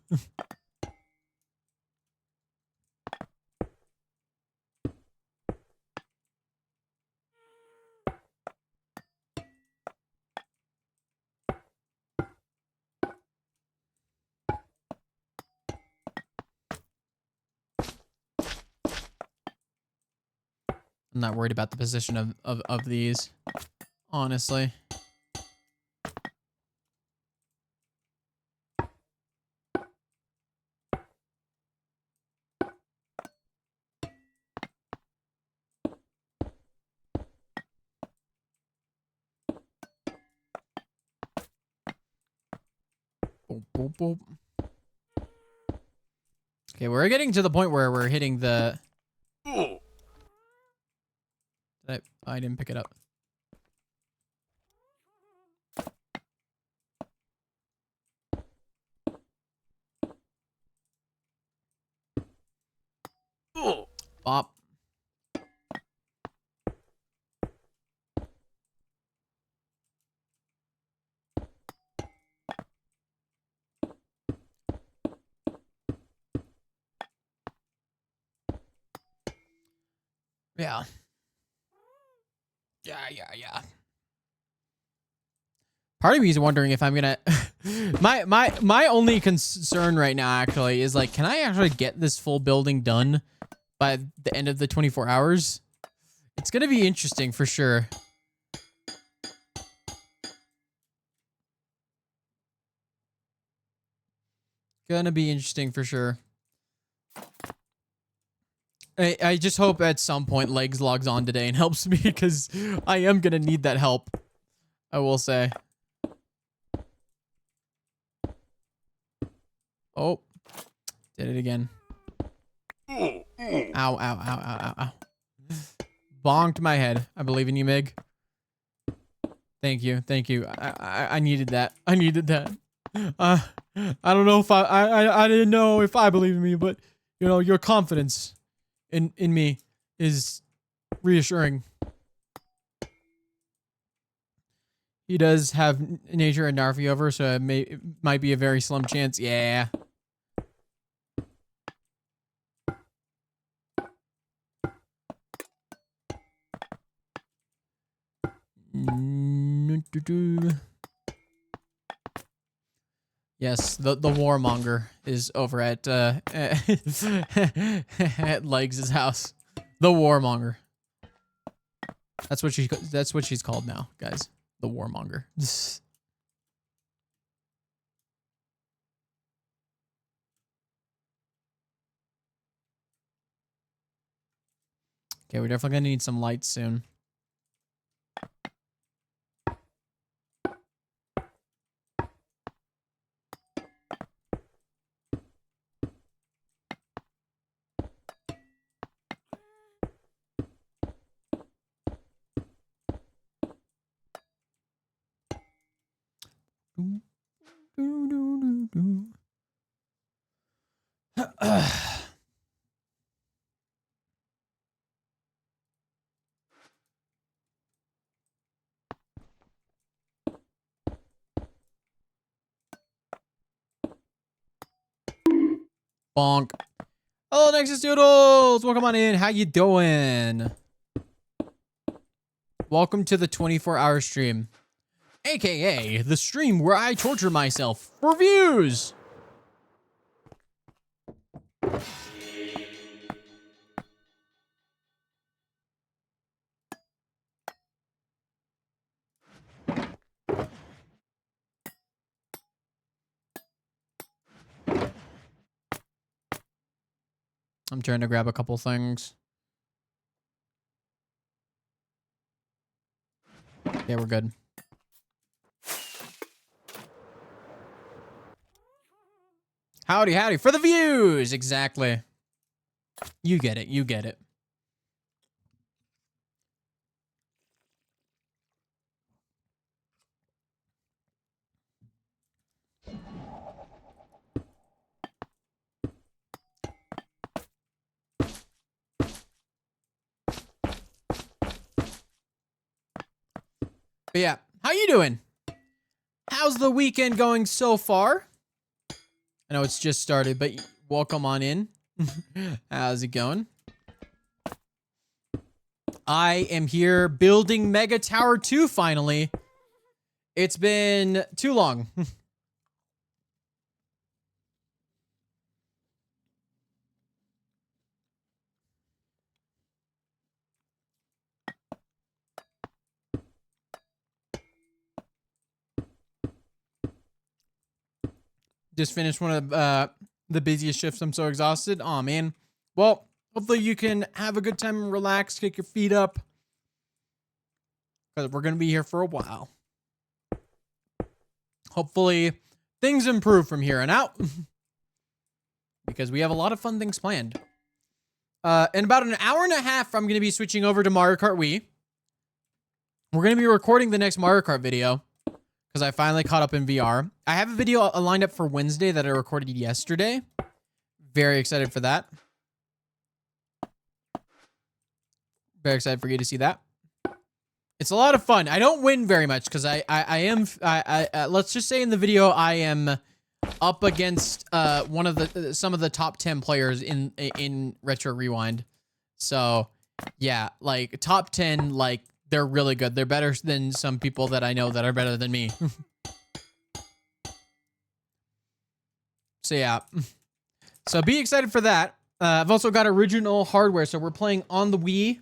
S1: I'm not worried about the position of these, honestly. Boop, boop, boop. Okay, we're getting to the point where we're hitting the... I didn't pick it up. Bop. Yeah. Yeah. Part of me is wondering if I'm gonna my only concern right now actually is like, can I actually get this full building done by the end of the 24 hours? It's gonna be interesting for sure. Gonna be interesting for sure. I just hope at some point Legs logs on today and helps me, because I am gonna need that help. I will say. Oh, did it again. Ow, ow, ow, ow, ow, ow. Bonked my head. I believe in you, Mig. Thank you, thank you. I needed that. I needed that. I don't know if I didn't know if I believe in me, but you know, your confidence in me is reassuring. He does have Nature and Narfi over, so it might be a very slim chance. Yeah. Yes, the warmonger is over at at Legs' house. The warmonger. That's what she's called now, guys. The warmonger. Okay, we're definitely gonna need some lights soon. Bonk. Hello, Nexus Doodles. Welcome on in. How you doing? Welcome to the 24-hour stream, aka the stream where I torture myself for views. I'm trying to grab a couple things. Yeah, we're good. Howdy, howdy. For the views! Exactly. You get it. You get it. But yeah, how you doing? How's the weekend going so far? I know it's just started, but welcome on in. How's it going? I am here building Mega Tower 2 finally. It's been too long. Just finished one of the busiest shifts. I'm so exhausted. Oh man. Well, hopefully you can have a good time and relax, kick your feet up. Because we're going to be here for a while. Hopefully things improve from here on out. Because we have a lot of fun things planned. In about an hour and a half, I'm going to be switching over to Mario Kart Wii. We're going to be recording the next Mario Kart video. Because I finally caught up in VR. I have a video lined up for Wednesday that I recorded yesterday. Very excited for that. Very excited for you to see that. It's a lot of fun. I don't win very much because I am let's just say in the video I am up against some of the top 10 players in Retro Rewind. So yeah, like top 10, like they're really good. They're better than some people that I know that are better than me. So yeah. So be excited for that. I've also got original hardware, so we're playing on the Wii.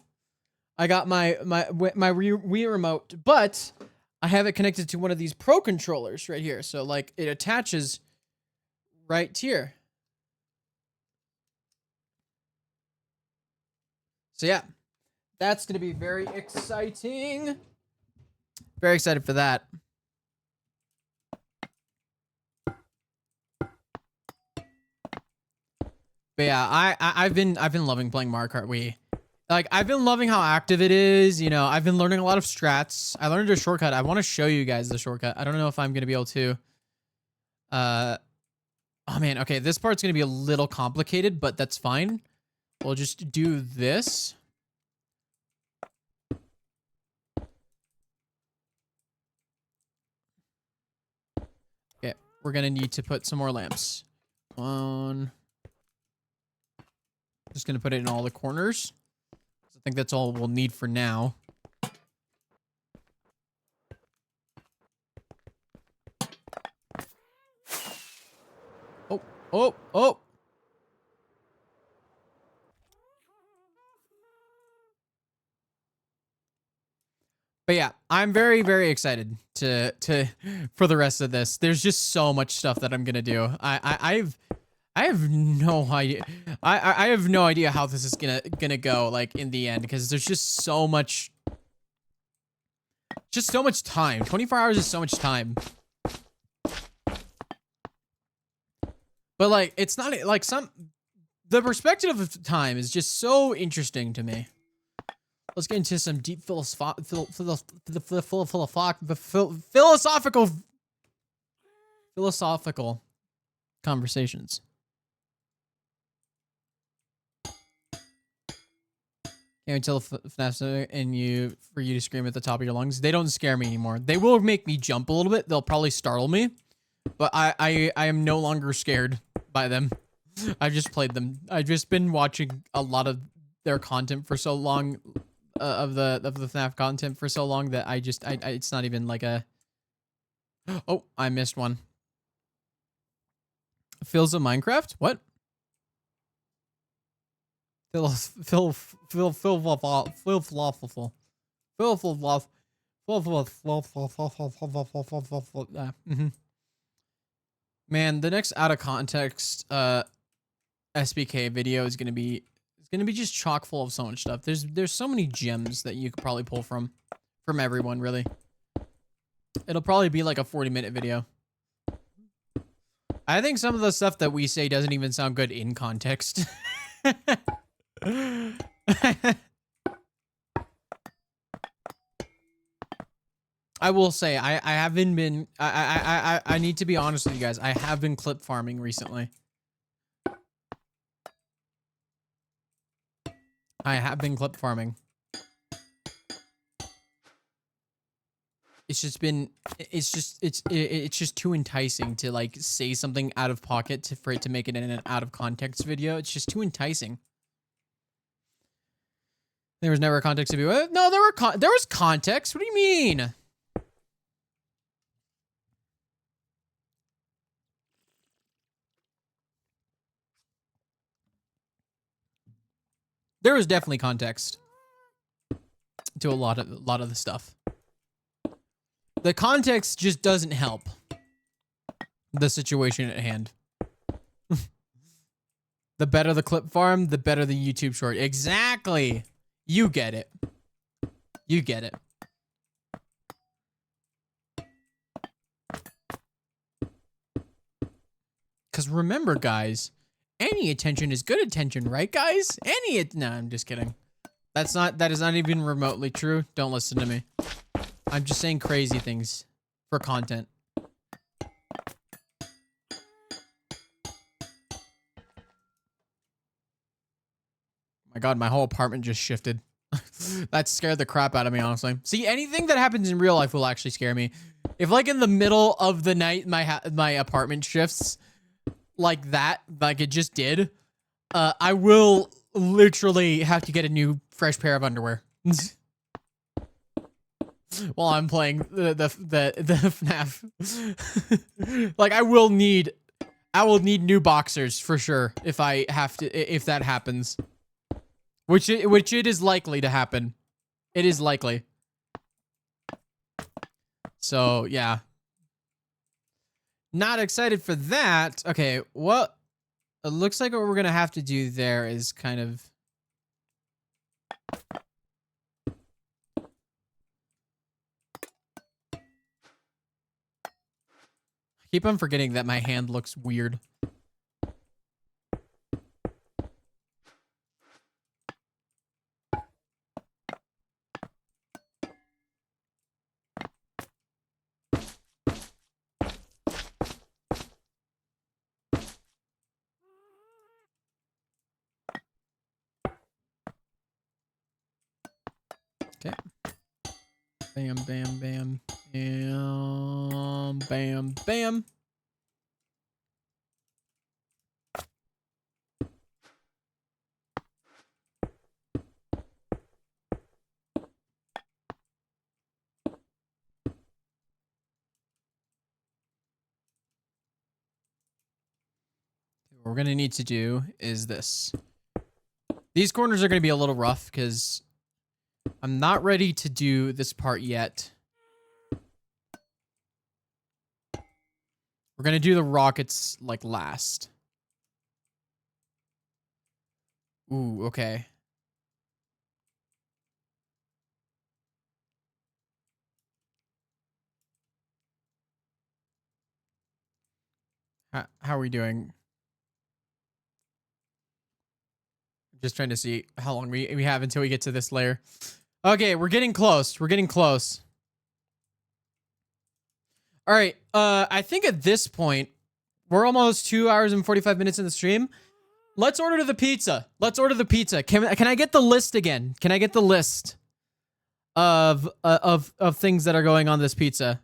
S1: I got my Wii remote, but I have it connected to one of these Pro controllers right here. So like it attaches right here. So yeah, that's going to be very exciting. Very excited for that. But yeah, I've been loving playing Mario Kart Wii. Like, I've been loving how active it is. You know, I've been learning a lot of strats. I learned a shortcut. I want to show you guys the shortcut. I don't know if I'm going to be able to. Oh, man. Okay, this part's going to be a little complicated, but that's fine. We'll just do this. Okay, we're going to need to put some more lamps. One. Just going to put it in all the corners. I think that's all we'll need for now. Oh, oh, oh. But yeah, I'm very, very excited for the rest of this. There's just so much stuff that I'm gonna do. I have no idea. I have no idea how this is gonna go, like, in the end, because there's just so much time. 24 hours is so much time. But like, it's not like the perspective of time is just so interesting to me. Let's get into some deep philosophical conversations. Can't tell FNAF and for you to scream at the top of your lungs. They don't scare me anymore. They will make me jump a little bit. They'll probably startle me, but I am no longer scared by them. I've just played them. I've just been watching a lot of their content for so long, of the FNAF content for so long that I it's not even like a. Oh, I missed one. Phil's of Minecraft? What? Phil. Man, the next out of context SBK video is gonna be just chock full of so much stuff. There's so many gems that you could probably pull from everyone, really. It'll probably be like a 40-minute video. I think some of the stuff that we say doesn't even sound good in context. I will say I haven't been I need to be honest with you guys. I have been clip farming recently. I have been clip farming. It's just been it's just too enticing to like say something out of pocket for it to make it in an out of context video. It's just too enticing. There was never a context to be with. No, there was context. What do you mean? There was definitely context to a lot of the stuff. The context just doesn't help the situation at hand. The better the clip farm, the better the YouTube short. Exactly. You get it. You get it. Because remember, guys, any attention is good attention, right, guys? No, I'm just kidding. That is not even remotely true. Don't listen to me. I'm just saying crazy things for content. My God, my whole apartment just shifted. That scared the crap out of me, honestly. See, anything that happens in real life will actually scare me. If like in the middle of the night, my apartment shifts like that, like it just did, I will literally have to get a new fresh pair of underwear. While I'm playing the FNAF. Like I will need new boxers for sure if that happens. Which it is likely to happen. It is likely. So, yeah. Not excited for that. Okay, well, it looks like what we're going to have to do there is kind of keep on forgetting that my hand looks weird. Okay. Bam, bam, bam, bam, bam, bam. What we're going to need to do is this. These corners are going to be a little rough because I'm not ready to do this part yet. We're going to do the rockets like last. Ooh, okay. How are we doing? Just trying to see how long we have until we get to this layer. Okay, we're getting close. We're getting close. All right. I think at this point, we're almost 2 hours and 45 minutes in the stream. Let's order the pizza. Let's order the pizza. Can I get the list again? Can I get the list of things that are going on this pizza?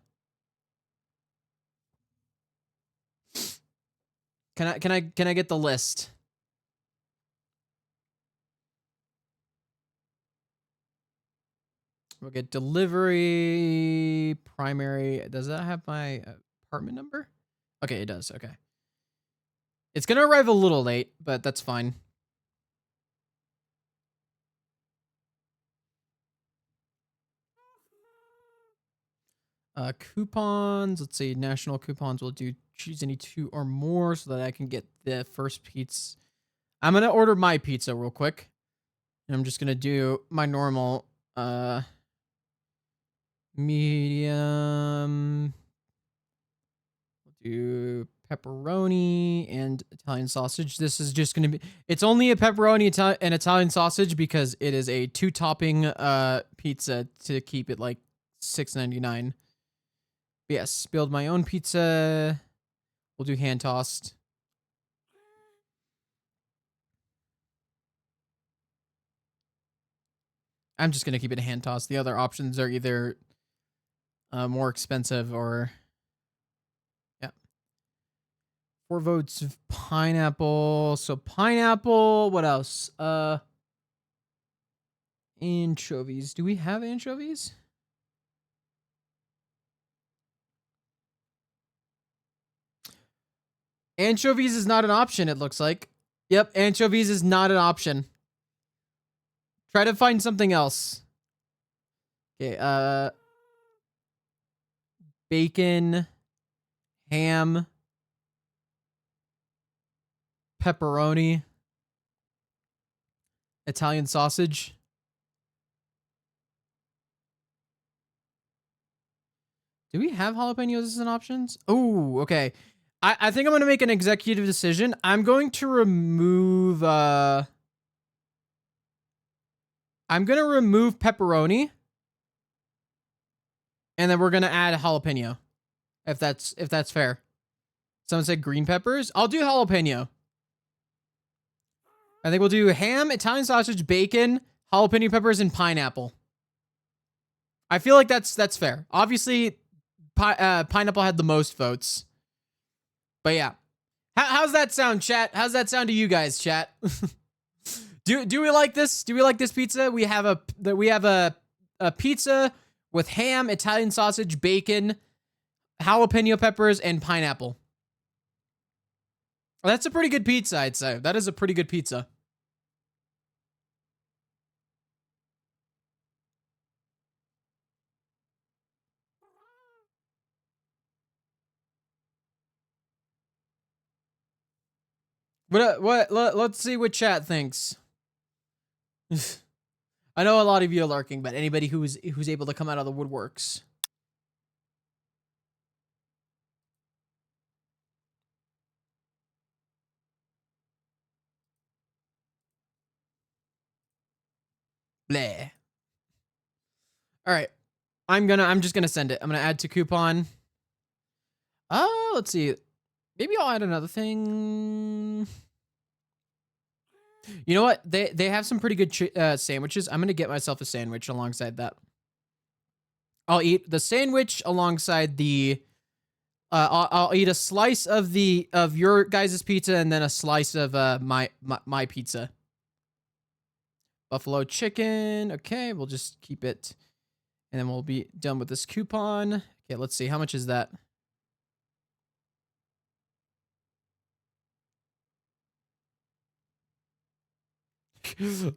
S1: Can I get the list? We'll get delivery, primary. Does that have my apartment number? Okay, it does. Okay. It's going to arrive a little late, but that's fine. Coupons. Let's see. National coupons. We'll do choose any 2 or more so that I can get the first pizza. I'm going to order my pizza real quick. And I'm just going to do my normal Medium. We'll do pepperoni and Italian sausage. This is just going to be, it's only a pepperoni and Italian sausage because it is a 2-topping pizza to keep it like $6.99. Yes, build my own pizza. We'll do hand tossed. I'm just going to keep it a hand toss. The other options are either more expensive or... Yeah. 4 votes of pineapple. So pineapple. What else? Anchovies. Do we have anchovies? Anchovies is not an option, it looks like. Yep, anchovies is not an option. Try to find something else. Okay, bacon, ham, pepperoni, Italian sausage. Do we have jalapenos as an options? Oh, okay. I think I'm going to make an executive decision. I'm going to remove... I'm going to remove pepperoni. And then we're going to add jalapeno. If that's fair. Someone said green peppers. I'll do jalapeno. I think we'll do ham, Italian sausage, bacon, jalapeno peppers, and pineapple. I feel like that's fair. Obviously, pineapple had the most votes. But yeah. How's that sound, chat? How's that sound to you guys, chat? Do we like this? Do we like this pizza? We have a pizza with ham, Italian sausage, bacon, jalapeno peppers, and pineapple. That's a pretty good pizza, I'd say. That is a pretty good pizza. Let's see what chat thinks. I know a lot of you are lurking, but anybody who's able to come out of the woodworks. Bleh. All right. I'm just gonna send it. I'm gonna add to coupon. Oh, let's see. Maybe I'll add another thing. You know what? They have some pretty good sandwiches. I'm gonna get myself a sandwich alongside that. I'll eat the sandwich alongside the. I'll eat a slice of your guys' pizza and then a slice of my pizza. Buffalo chicken. Okay, we'll just keep it, and then we'll be done with this coupon. Okay, let's see. How much is that?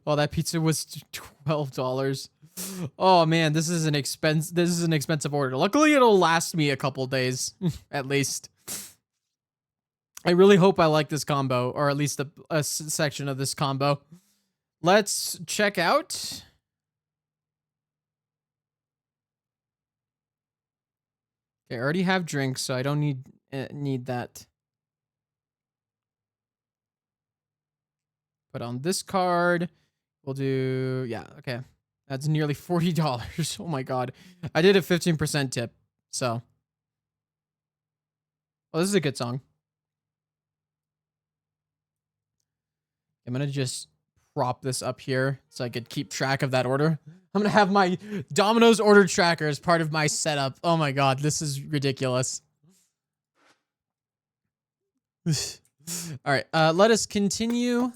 S1: Oh, that pizza was $12. Oh man, this is an expensive order. Luckily, it'll last me a couple days at least. I really hope I like this combo, or at least a section of this combo. Let's check out. Okay, I already have drinks, so I don't need that. Put on this card. We'll do, yeah, okay. That's nearly $40. Oh my god. I did a 15% tip, so. Oh, this is a good song. I'm gonna just prop this up here so I could keep track of that order. I'm gonna have my Domino's order tracker as part of my setup. Oh my god, this is ridiculous. All right, let us continue.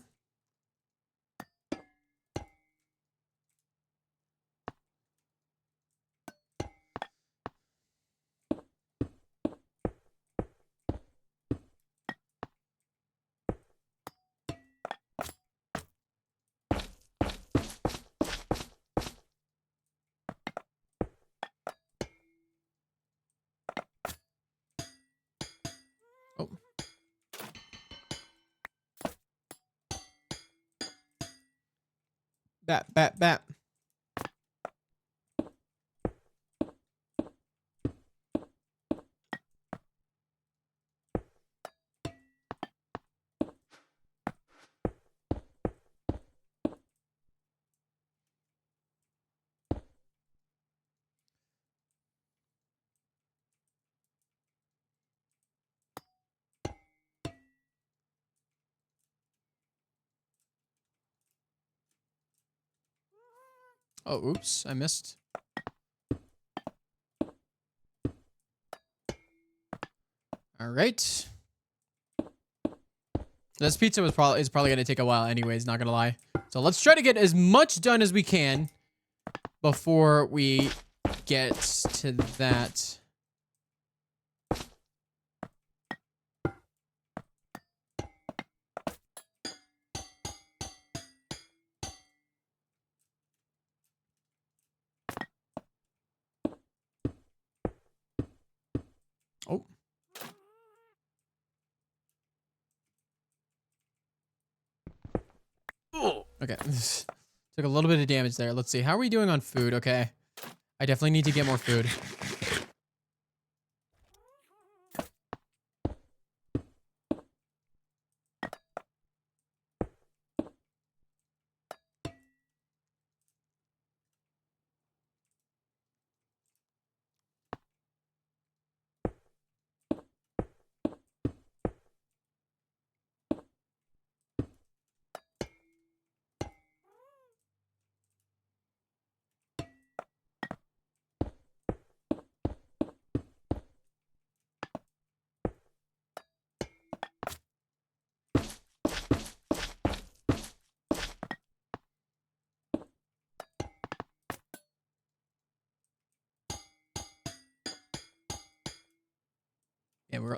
S1: Bat. Oh, oops, I missed. All right. This pizza is probably gonna take a while anyways, not gonna lie. So let's try to get as much done as we can before we get to that. Oh. Okay. Took a little bit of damage there. Let's see. How are we doing on food? Okay. I definitely need to get more food.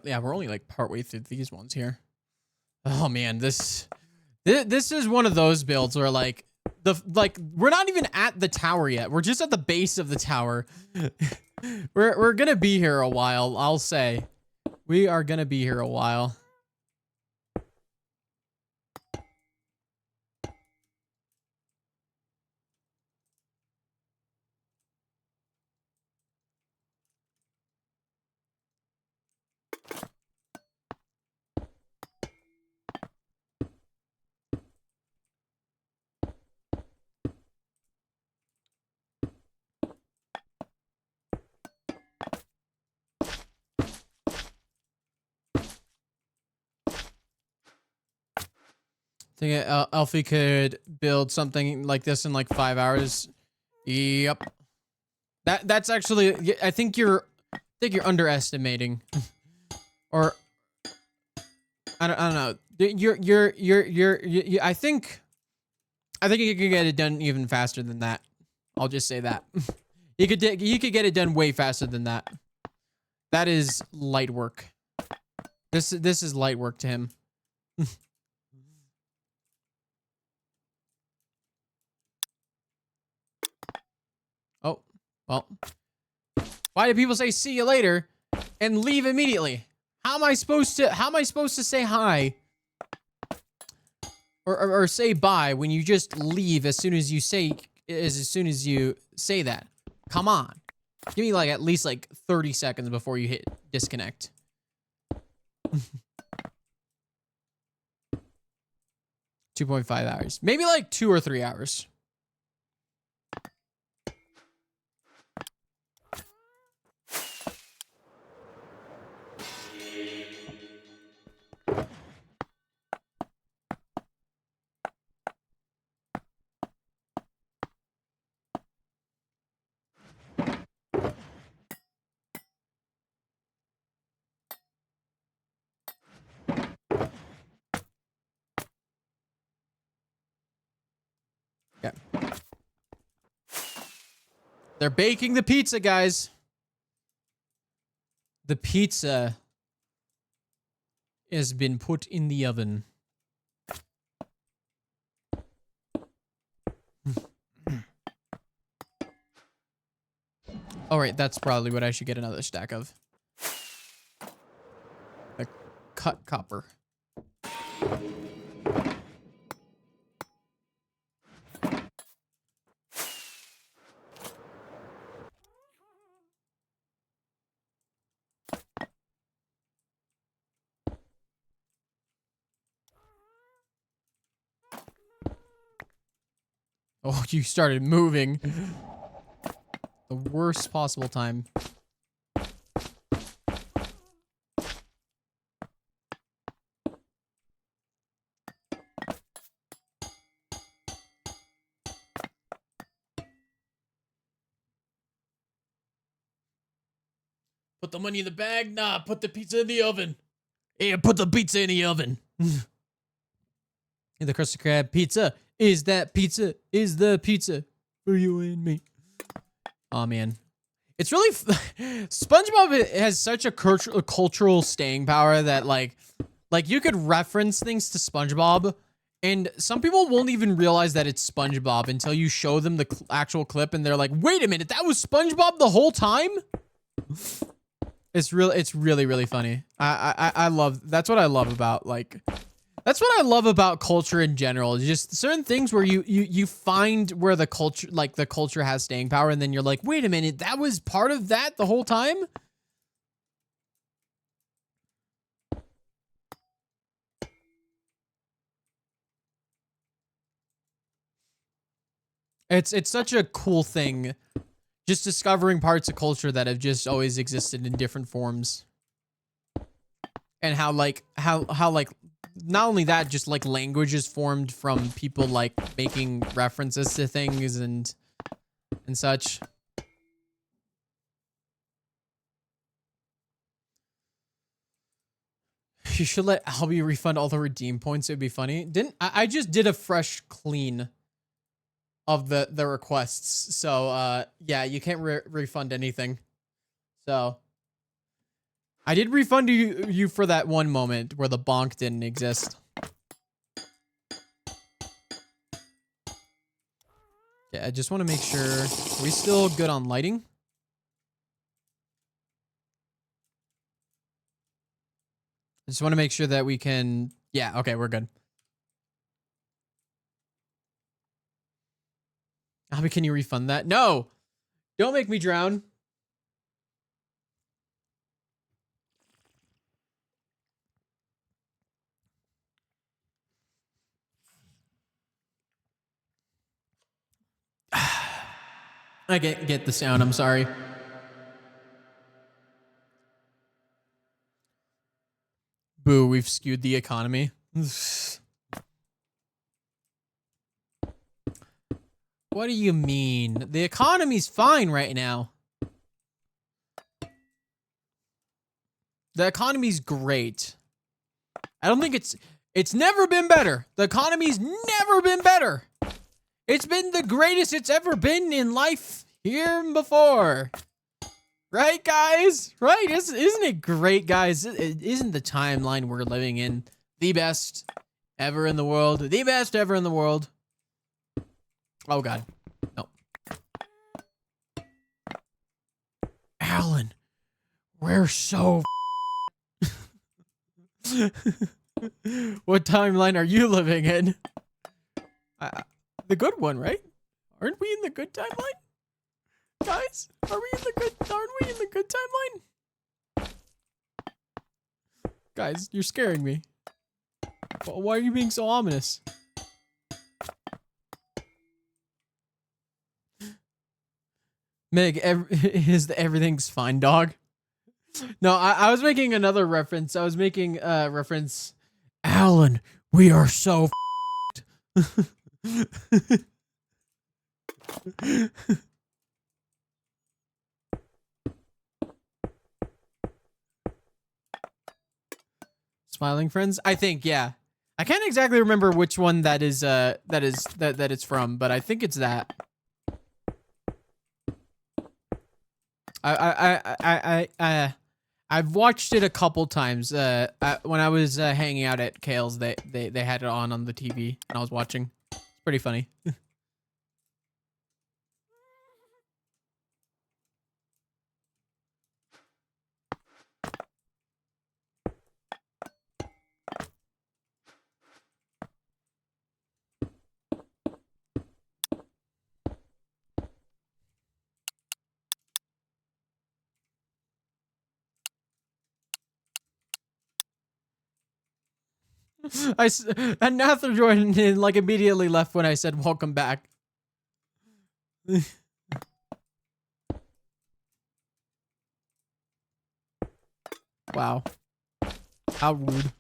S1: We're only like partway through these ones here. Oh man, this is one of those builds where like we're not even at the tower yet. We're just at the base of the tower. we're gonna be here a while, I'll say. We are gonna be here a while. I think Alfie could build something like this in like 5 hours. Yep. That's actually, I think you're underestimating. Or I don't know. I think you could get it done even faster than that. I'll just say that. You could get it done way faster than that. That is light work. This is light work to him. Oh, well. Why do people say see you later and leave immediately? How am I supposed to say hi or say bye when you just leave as soon as you say that? Come on. Give me like at least like 30 seconds before you hit disconnect. 2.5 hours. Maybe like 2 or 3 hours. Okay. They're baking the pizza, guys. The pizza has been put in the oven. All right, that's probably what I should get another stack of. The cut copper. Oh, you started moving. The worst possible time. Put the money in the bag. Nah, put the pizza in the oven. Yeah, put the pizza in the oven. The Krusty Krab pizza is that pizza is the pizza for you and me. Oh man, it's really SpongeBob has such a cultural staying power that like you could reference things to SpongeBob, and some people won't even realize that it's SpongeBob until you show them the actual clip, and they're like, "Wait a minute, that was SpongeBob the whole time." It's really funny. I love, that's what I love about that's what I love about culture in general. Just certain things where you find where the culture has staying power, and then you're like, wait a minute, that was part of that the whole time? It's such a cool thing, just discovering parts of culture that have just always existed in different forms. And how not only that, just like language is formed from people like making references to things and such. You should let Albie refund all the redeem points. It'd be funny. I just did a fresh clean of the requests. So yeah, you can't refund anything. So I did refund you for that one moment where the bonk didn't exist. Yeah, I just want to make sure. Are we still good on lighting? I just want to make sure that we can. Yeah, okay, we're good. Albie, can you refund that? No! Don't make me drown. I get the sound, I'm sorry. Boo, we've skewed the economy. What do you mean? The economy's fine right now. The economy's great. I don't think it's never been better. The economy's never been better. It's been the greatest it's ever been in life here before. Right, guys? Right? Isn't it great, guys? Isn't the timeline we're living in the best ever in the world? The best ever in the world. Oh, God. No. Alan, we're so... What timeline are you living in? The good one, right? Aren't we in the good timeline? Guys, aren't we in the good timeline? Guys, you're scaring me. Why are you being so ominous? Meg, everything's fine, dog. No, I was making another reference. I was making reference. Alan, we are so Smiling Friends? I think, yeah. I can't exactly remember which one that it's from, but I think it's that. I've watched it a couple times. When I was hanging out at Kale's, they had it on the TV, and I was watching. It's pretty funny. And Nathan joined in, like, immediately left when I said welcome back. Wow. How rude.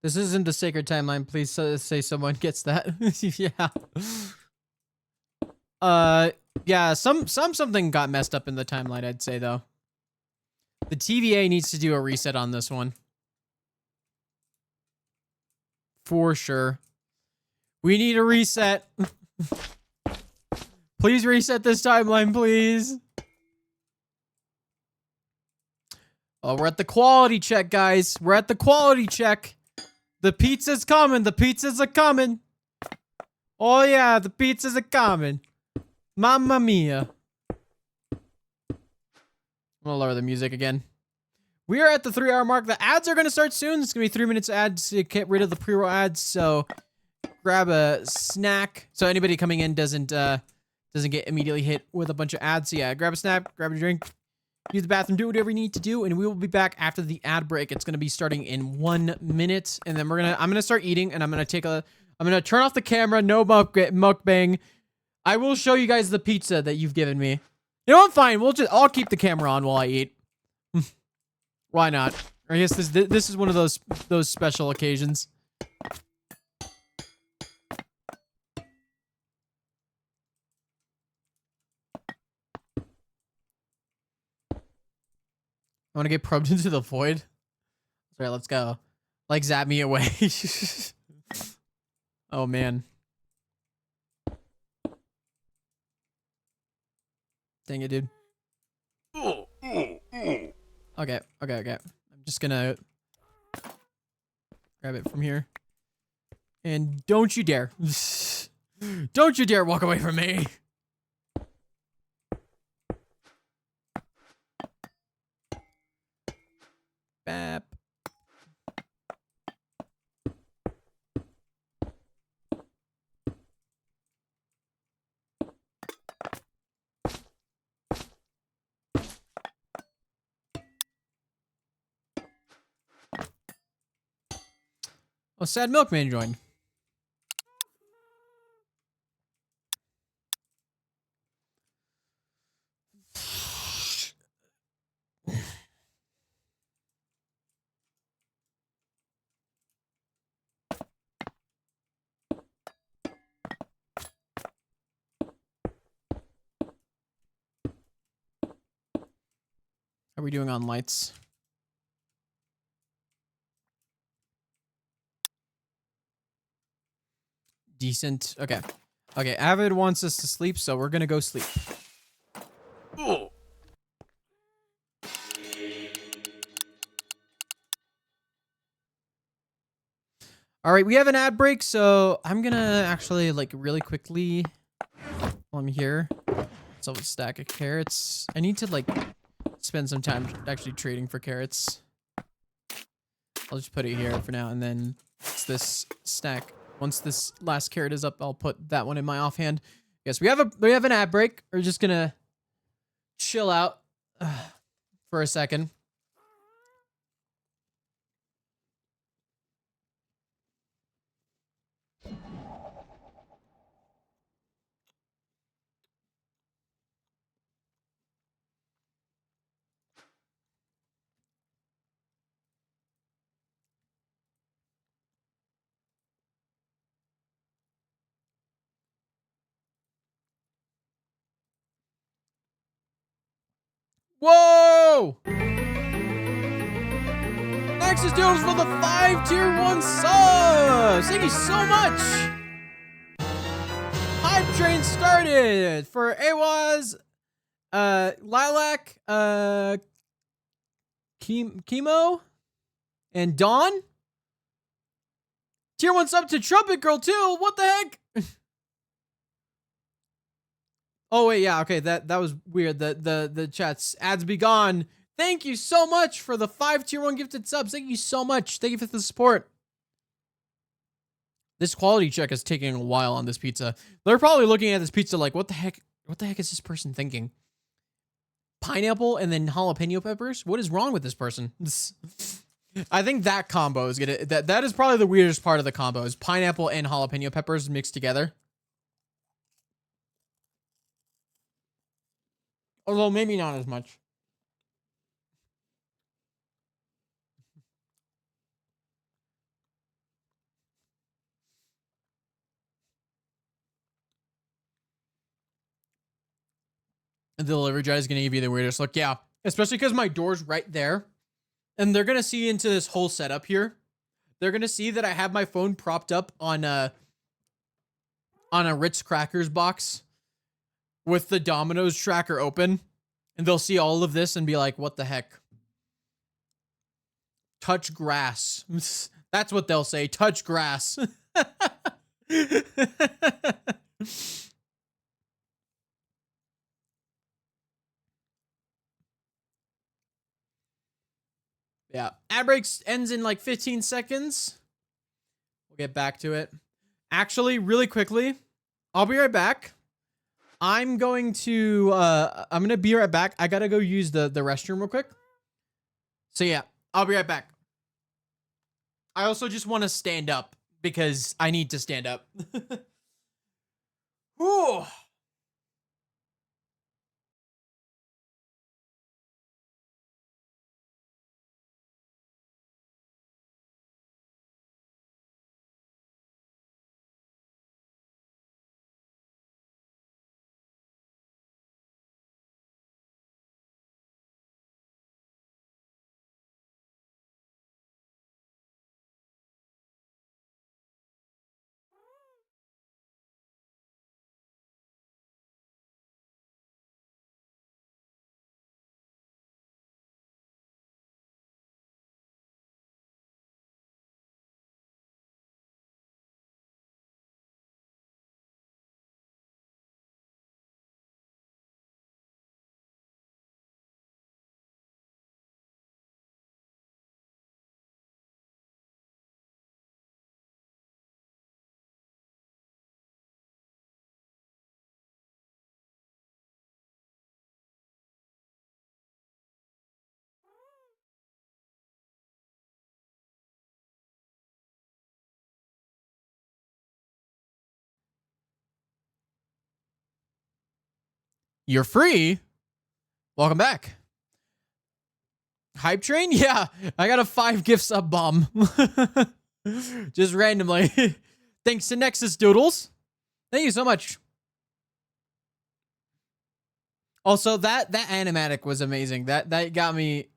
S1: This isn't the sacred timeline. Please say someone gets that. Yeah. Yeah. Something got messed up in the timeline. I'd say though. The TVA needs to do a reset on this one. For sure. We need a reset. Please reset this timeline, please. Oh, we're at the quality check, guys. We're at the quality check. The pizza's coming. The pizzas are coming. Oh, yeah. The pizzas are coming. Mamma mia. I'm gonna lower the music again. We are at the 3-hour mark. The ads are gonna start soon. It's gonna be 3 minutes ads to get rid of the pre-roll ads. So grab a snack so anybody coming in doesn't get immediately hit with a bunch of ads. So yeah, grab a snack, grab a drink, use the bathroom, do whatever you need to do, and we will be back after the ad break. It's gonna be starting in 1 minute, and then I'm gonna start eating, and I'm gonna turn off the camera. No mukbang. I will show you guys the pizza that you've given me. You know what? Fine. I'll keep the camera on while I eat. Why not? I guess this is one of those special occasions. I want to get probed into the void. All right, let's go. Like, zap me away. Oh, man. Dang it, dude. Okay. I'm just gonna grab it from here. And don't you dare. Don't you dare walk away from me. Bap. Oh, Sad Milkman joined. How are we doing on lights? Decent. Okay. Okay, Avid wants us to sleep, so we're gonna go sleep. All right, we have an ad break, so I'm gonna actually, like, really quickly, while I'm here, sell a stack of carrots. I need to, like, spend some time actually trading for carrots. I'll just put it here for now, and then it's this stack. Once this last carrot is up, I'll put that one in my offhand. Yes, we have an ad break. We're just gonna chill out for a second. Whoa! Nexus Doodles for the 5 tier 1 subs! Thank you so much! Hype train started for Awaz, Lilac, Chemo, and Dawn. Tier 1 sub to Trumpet Girl too. What the heck? Oh wait, yeah, okay, that was weird. The chat's ads be gone. Thank you so much for the 5 tier 1 gifted subs. Thank you so much. Thank you for the support. This quality check is taking a while on this pizza. They're probably looking at this pizza like, what the heck is this person thinking? Pineapple and then jalapeno peppers? What is wrong with this person? I think that combo is gonna that is probably the weirdest part of the combo is pineapple and jalapeno peppers mixed together. Although maybe not as much. the delivery guy is going to give you the weirdest look. Yeah, especially because my door's right there. And they're going to see into this whole setup here. They're going to see that I have my phone propped up on a Ritz Crackers box with the Domino's tracker open. And they'll see all of this and be like, what the heck? Touch grass. That's what they'll say. Touch grass. Yeah. Ad breaks ends in like 15 seconds. We'll get back to it. Actually, really quickly, I'll be right back. I'm going to be right back. I gotta go use the restroom real quick. So yeah, I'll be right back. I also just want to stand up because I need to stand up. Whew. You're free. Welcome back. Hype train? Yeah, I got a 5 gift sub bomb. Just randomly. Thanks to Nexus Doodles. Thank you so much. Also, that animatic was amazing. That got me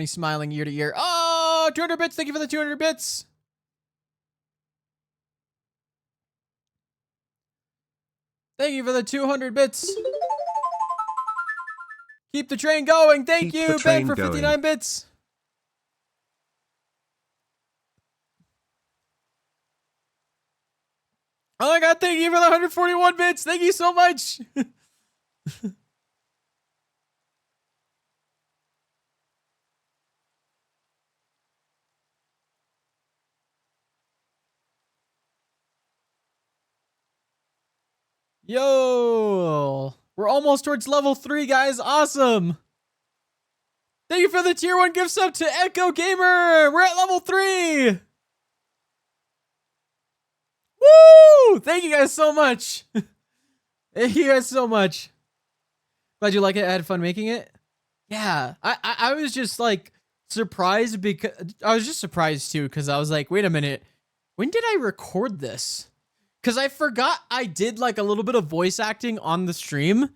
S1: smiling ear to ear. Oh, 200 bits. Thank you for the 200 bits. Thank you for the 200 bits. Keep the train going. Thank you, Ben, for 59 bits. Oh my god, thank you for the 141 bits. Thank you so much. Yo, we're almost towards level 3, guys. Awesome. Thank you for the tier 1 gift sub to Echo Gamer. We're at level 3. Woo! Thank you guys so much. Thank you guys so much. Glad you like it. I had fun making it. Yeah, I was just like surprised because I was just surprised too because I was like, wait a minute, when did I record this? Because I forgot I did like a little bit of voice acting on the stream,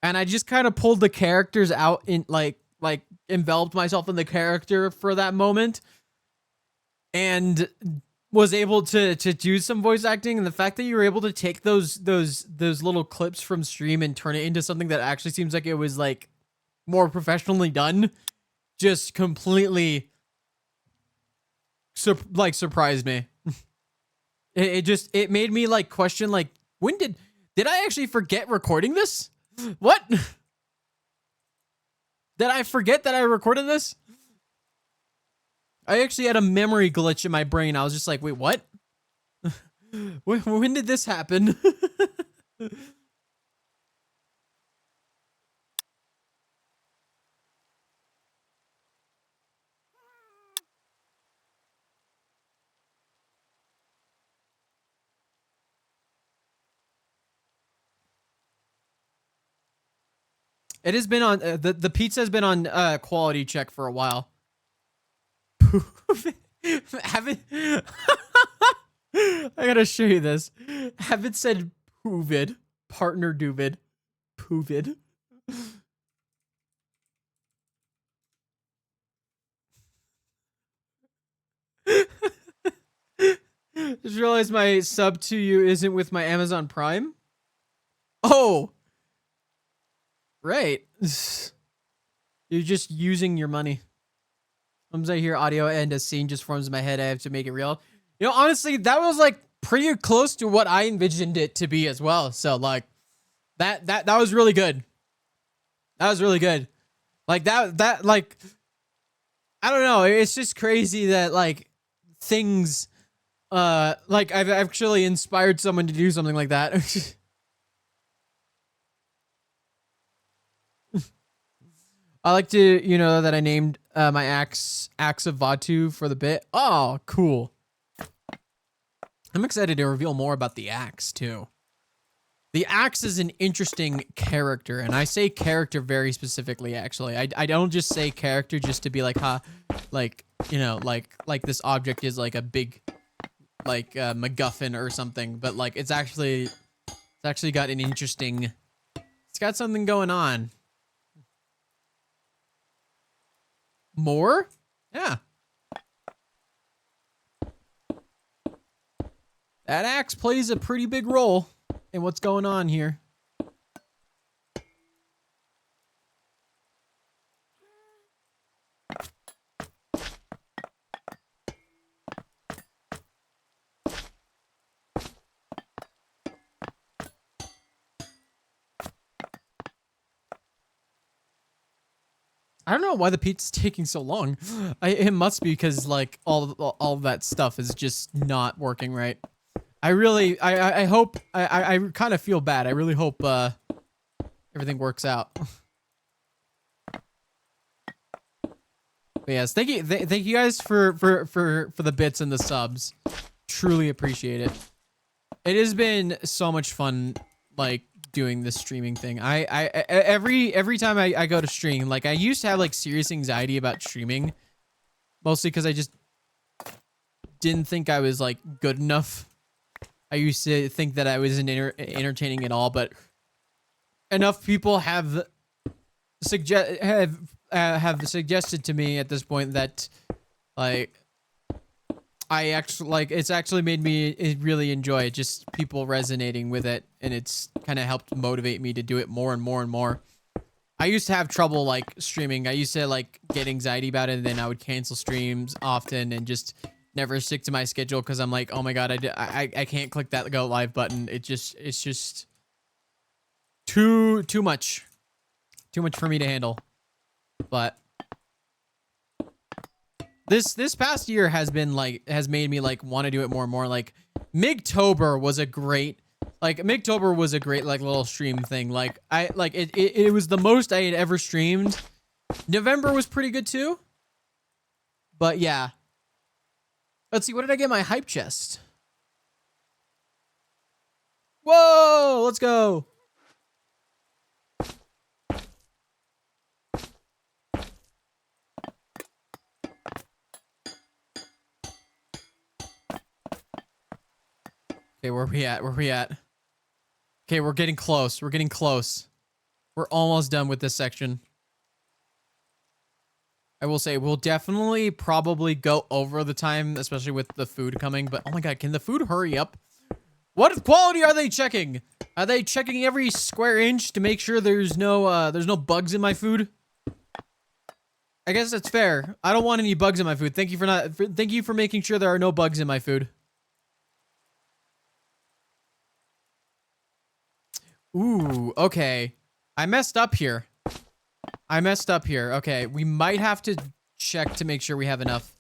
S1: and I just kind of pulled the characters out in like enveloped myself in the character for that moment, and was able to do some voice acting. And the fact that you were able to take those little clips from stream and turn it into something that actually seems like it was like more professionally done, just completely surprised me. It made me like question like, when did I actually forget recording this? What? Did I forget that I recorded this? I actually had a memory glitch in my brain. I was just like, wait, what? When did this happen? It has been on the pizza has been on quality check for a while. Haven't I gotta show you this. Haven't said Poovid, partner Duvid, Poovid. just realized my sub to you isn't with my Amazon Prime. Oh, right. You're just using your money. Sometimes I hear audio and a scene just forms in my head. I have to make it real. You know, honestly, that was like pretty close to what I envisioned it to be as well. So like that was really good. That was really good. Like that like I don't know. It's just crazy that like things like I've actually inspired someone to do something like that. I like to, you know, that I named my axe of Vatu for the bit. Oh, cool. I'm excited to reveal more about the axe too. The axe is an interesting character, and I say character very specifically, actually. I don't just say character just to be like, huh, like, you know, like this object is like a big, like, MacGuffin or something, but like, it's actually got an interesting, it's got something going on. More? Yeah. That axe plays a pretty big role in what's going on here. I don't know why the pizza's taking so long. It must be because like all of that stuff is just not working right. I really, I hope, I kind of feel bad. I really hope everything works out. But yes, thank you guys for the bits and the subs. Truly appreciate it. It has been so much fun, like doing this streaming thing. Every time I go to stream, like I used to have like serious anxiety about streaming, mostly because I just didn't think I was like good enough. I used to think that I wasn't entertaining at all, but enough people have suggested to me at this point that like I actually like it's actually made me really enjoy it, just people resonating with it, and it's kind of helped motivate me to do it more and more and more. I used to have trouble like streaming. I used to like get anxiety about it, and then I would cancel streams often and just never stick to my schedule because I'm like, oh my god, I can't click that go live button. It's just too much for me to handle. But this past year has made me like want to do it more and more. Like Migtober was a great like little stream thing. Like it was the most I had ever streamed. November was pretty good too. But yeah. Let's see, what did I get my hype chest? Whoa, let's go. Okay, where are we at? Okay, we're getting close. We're almost done with this section. I will say we'll definitely probably go over the time, especially with the food coming, but oh my god, can the food hurry up? What quality are they checking? Are they checking every square inch to make sure there's no bugs in my food? I guess that's fair. I don't want any bugs in my food. Thank you for making sure there are no bugs in my food. Ooh, okay. I messed up here. Okay, we might have to check to make sure we have enough.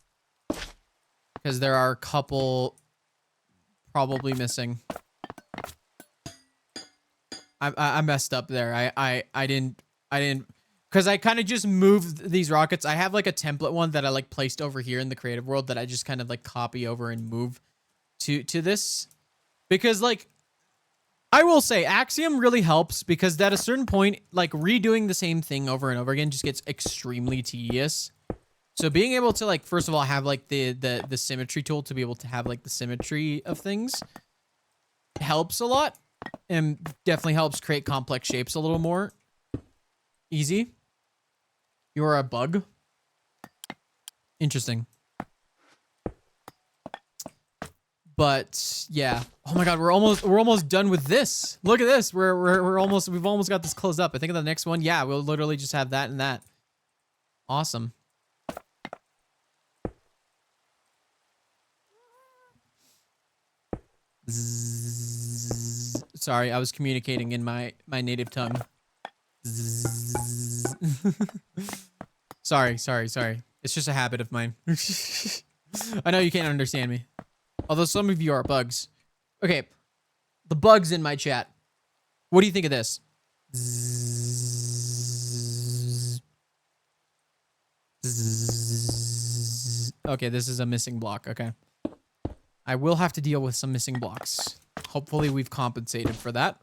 S1: Because there are a couple probably missing. I messed up there. I didn't because I kind of just moved these rockets. I have like a template one that I like placed over here in the creative world that I just kind of like copy over and move to this. Because like I will say Axiom really helps because at a certain point, like redoing the same thing over and over again just gets extremely tedious. So being able to like, first of all, have like the symmetry tool to be able to have like the symmetry of things helps a lot and definitely helps create complex shapes a little more easy. You're a bug. Interesting. But yeah. Oh my god, we're almost done with this. Look at this. We've almost got this closed up. I think the next one, yeah, we'll literally just have that and that. Awesome. Zzz. Sorry, I was communicating in my native tongue. Zzz. Sorry. It's just a habit of mine. I know you can't understand me. Although some of you are bugs. Okay, the bugs in my chat. What do you think of this? Zzz. Zzz. Okay, this is a missing block. Okay. I will have to deal with some missing blocks. Hopefully we've compensated for that.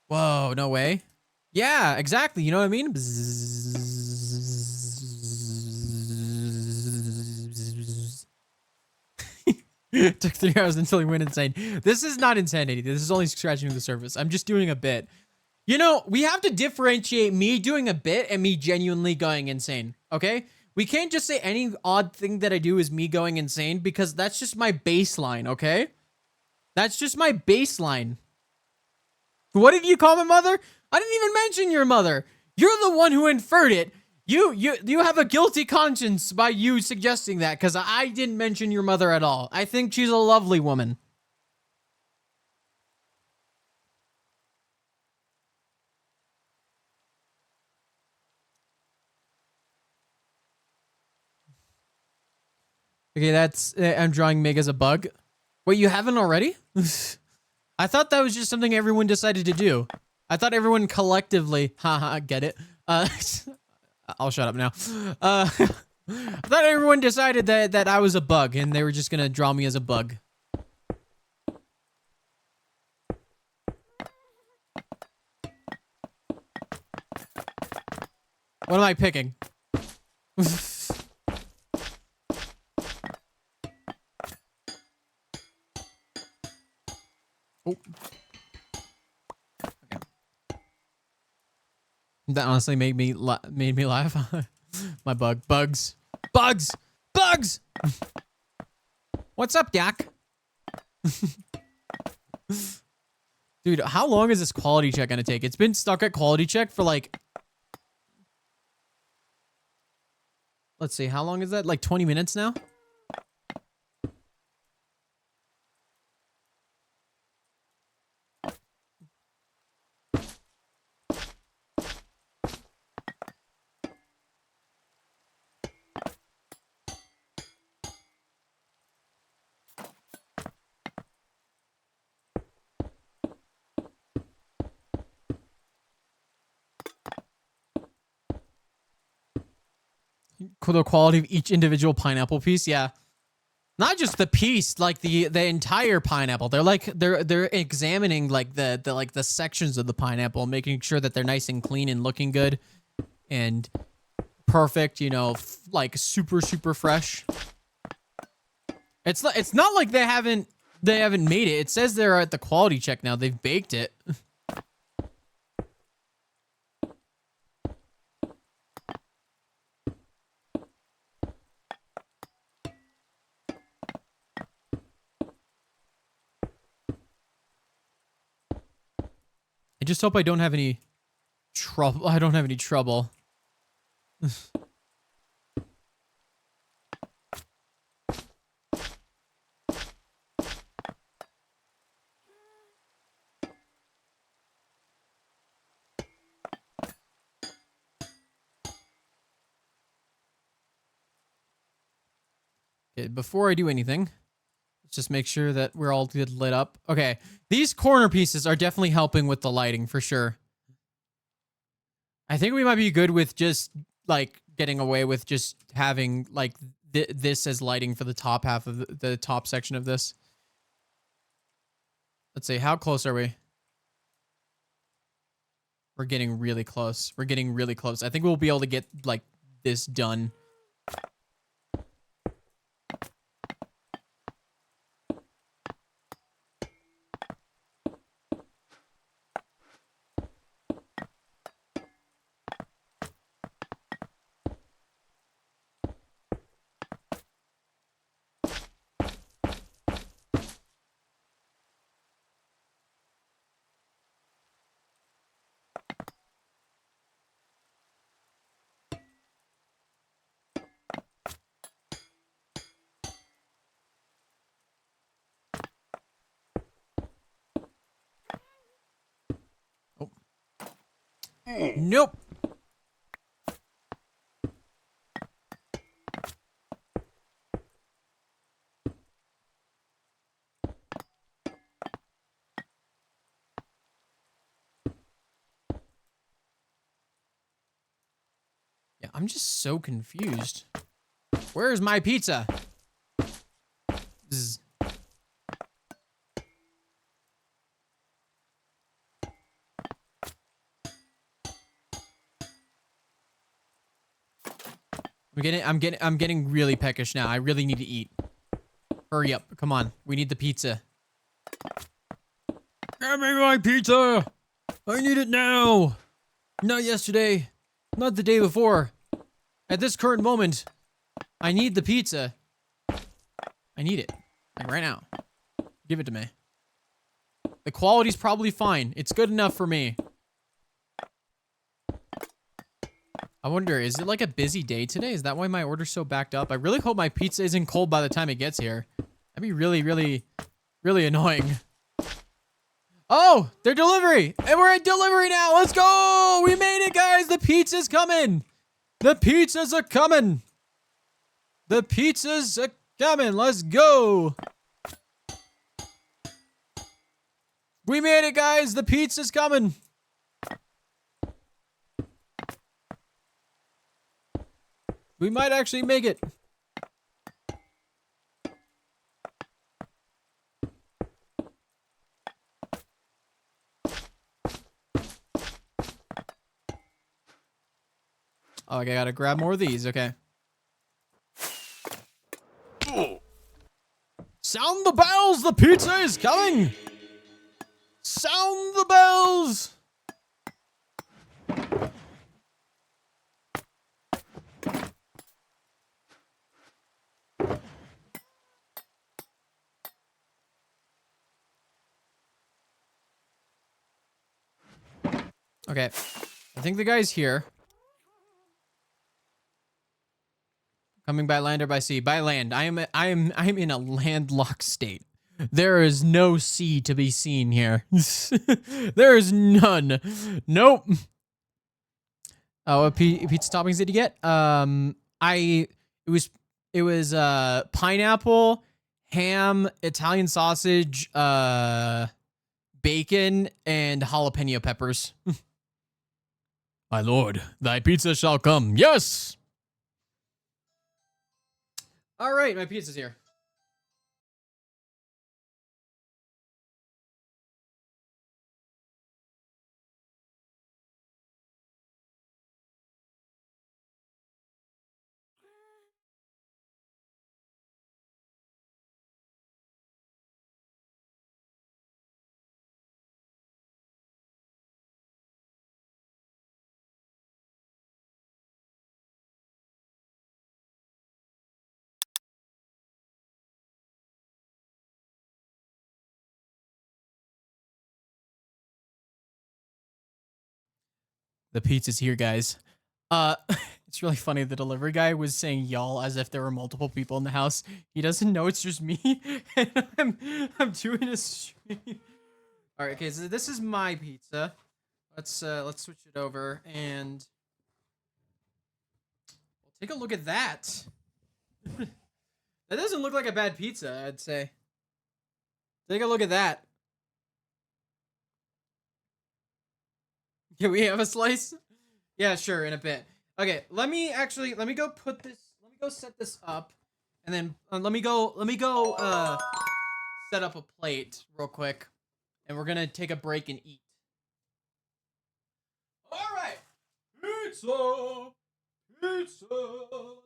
S1: Whoa, no way. Yeah, exactly. You know what I mean? It took 3 hours until he went insane. This is not insanity. This is only scratching the surface. I'm just doing a bit. You know, we have to differentiate me doing a bit and me genuinely going insane, okay? We can't just say any odd thing that I do is me going insane because that's just my baseline, okay? That's just my baseline. What did you call my mother? I didn't even mention your mother. You're the one who inferred it. You have a guilty conscience by you suggesting that because I didn't mention your mother at all. I think she's a lovely woman. Okay, that's I'm drawing Meg as a bug. Wait, you haven't already? I thought that was just something everyone decided to do. I thought everyone collectively, haha, get it? I'll shut up now. I thought everyone decided that I was a bug and they were just gonna draw me as a bug. What am I picking? Oh. Okay. That honestly made me laugh. My bugs. What's up, Dak? Dude, how long is this quality check gonna take? It's been stuck at quality check for like, let's see, how long is that? Like 20 minutes now? The quality of each individual pineapple piece, yeah. Not just the piece, like the entire pineapple. They're like they're examining like the sections of the pineapple, making sure that they're nice and clean and looking good and perfect, you know, like super fresh. It's not like they haven't made it. It says they're at the quality check now. They've baked it. I just hope I don't have any trouble. I don't have any trouble. Okay, before I do anything, let's just make sure that we're all good lit up. Okay, these corner pieces are definitely helping with the lighting for sure. I think we might be good with just like getting away with just having like this as lighting for the top half of the top section of this. Let's see, how close are we? We're getting really close. We're getting really close. I think we'll be able to get like this done. Nope. Yeah, I'm just so confused. Where's my pizza? Zzz. I'm getting really peckish now. I really need to eat. Hurry up. Come on. We need the pizza. Give me my pizza! I need it now! Not yesterday. Not the day before. At this current moment, I need the pizza. I need it. Like right now. Give it to me. The quality's probably fine. It's good enough for me. I wonder, is it like a busy day today? Is that why my order's so backed up? I really hope my pizza isn't cold by the time it gets here. That'd be really, really, really annoying. Oh, they're delivery. And we're at delivery now. Let's go. We made it, guys. The pizza's coming. The pizzas are coming. The pizzas are coming. Let's go. We made it, guys. The pizza's coming. We might actually make it. Oh, I gotta grab more of these. Okay. Sound the bells! The pizza is coming! Sound the bells! Okay. I think the guy's here. Coming by land or by sea? By land. I am in a landlocked state. There is no sea to be seen here. There is none. Nope. Oh, what pizza toppings did you get? It was pineapple, ham, Italian sausage, bacon, and jalapeno peppers. My lord, thy pizza shall come. Yes. All right, my pizza's here. The pizza's here, guys. It's really funny. The delivery guy was saying y'all as if there were multiple people in the house. He doesn't know it's just me, and I'm doing a stream. All right, okay. So this is my pizza. Let's switch it over and we'll take a look at that. That doesn't look like a bad pizza, I'd say. Take a look at that. Can we have a slice? Yeah, sure, in a bit. Okay, let me go set this up, and then let me go set up a plate real quick, and we're gonna take a break and eat. All right, pizza, pizza. Let's go.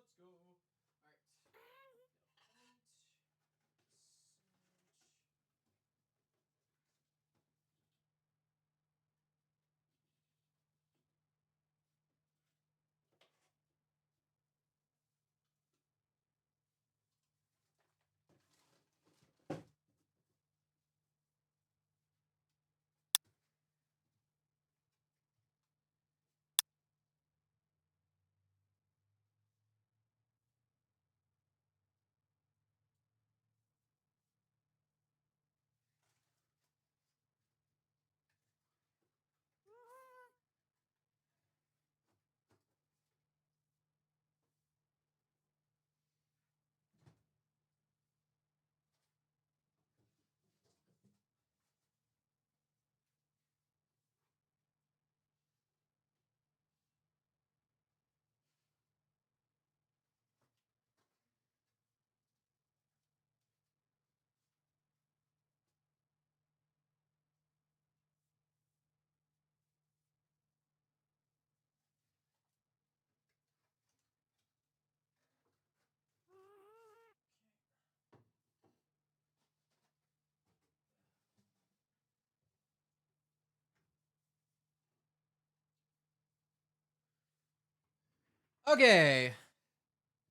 S1: Okay.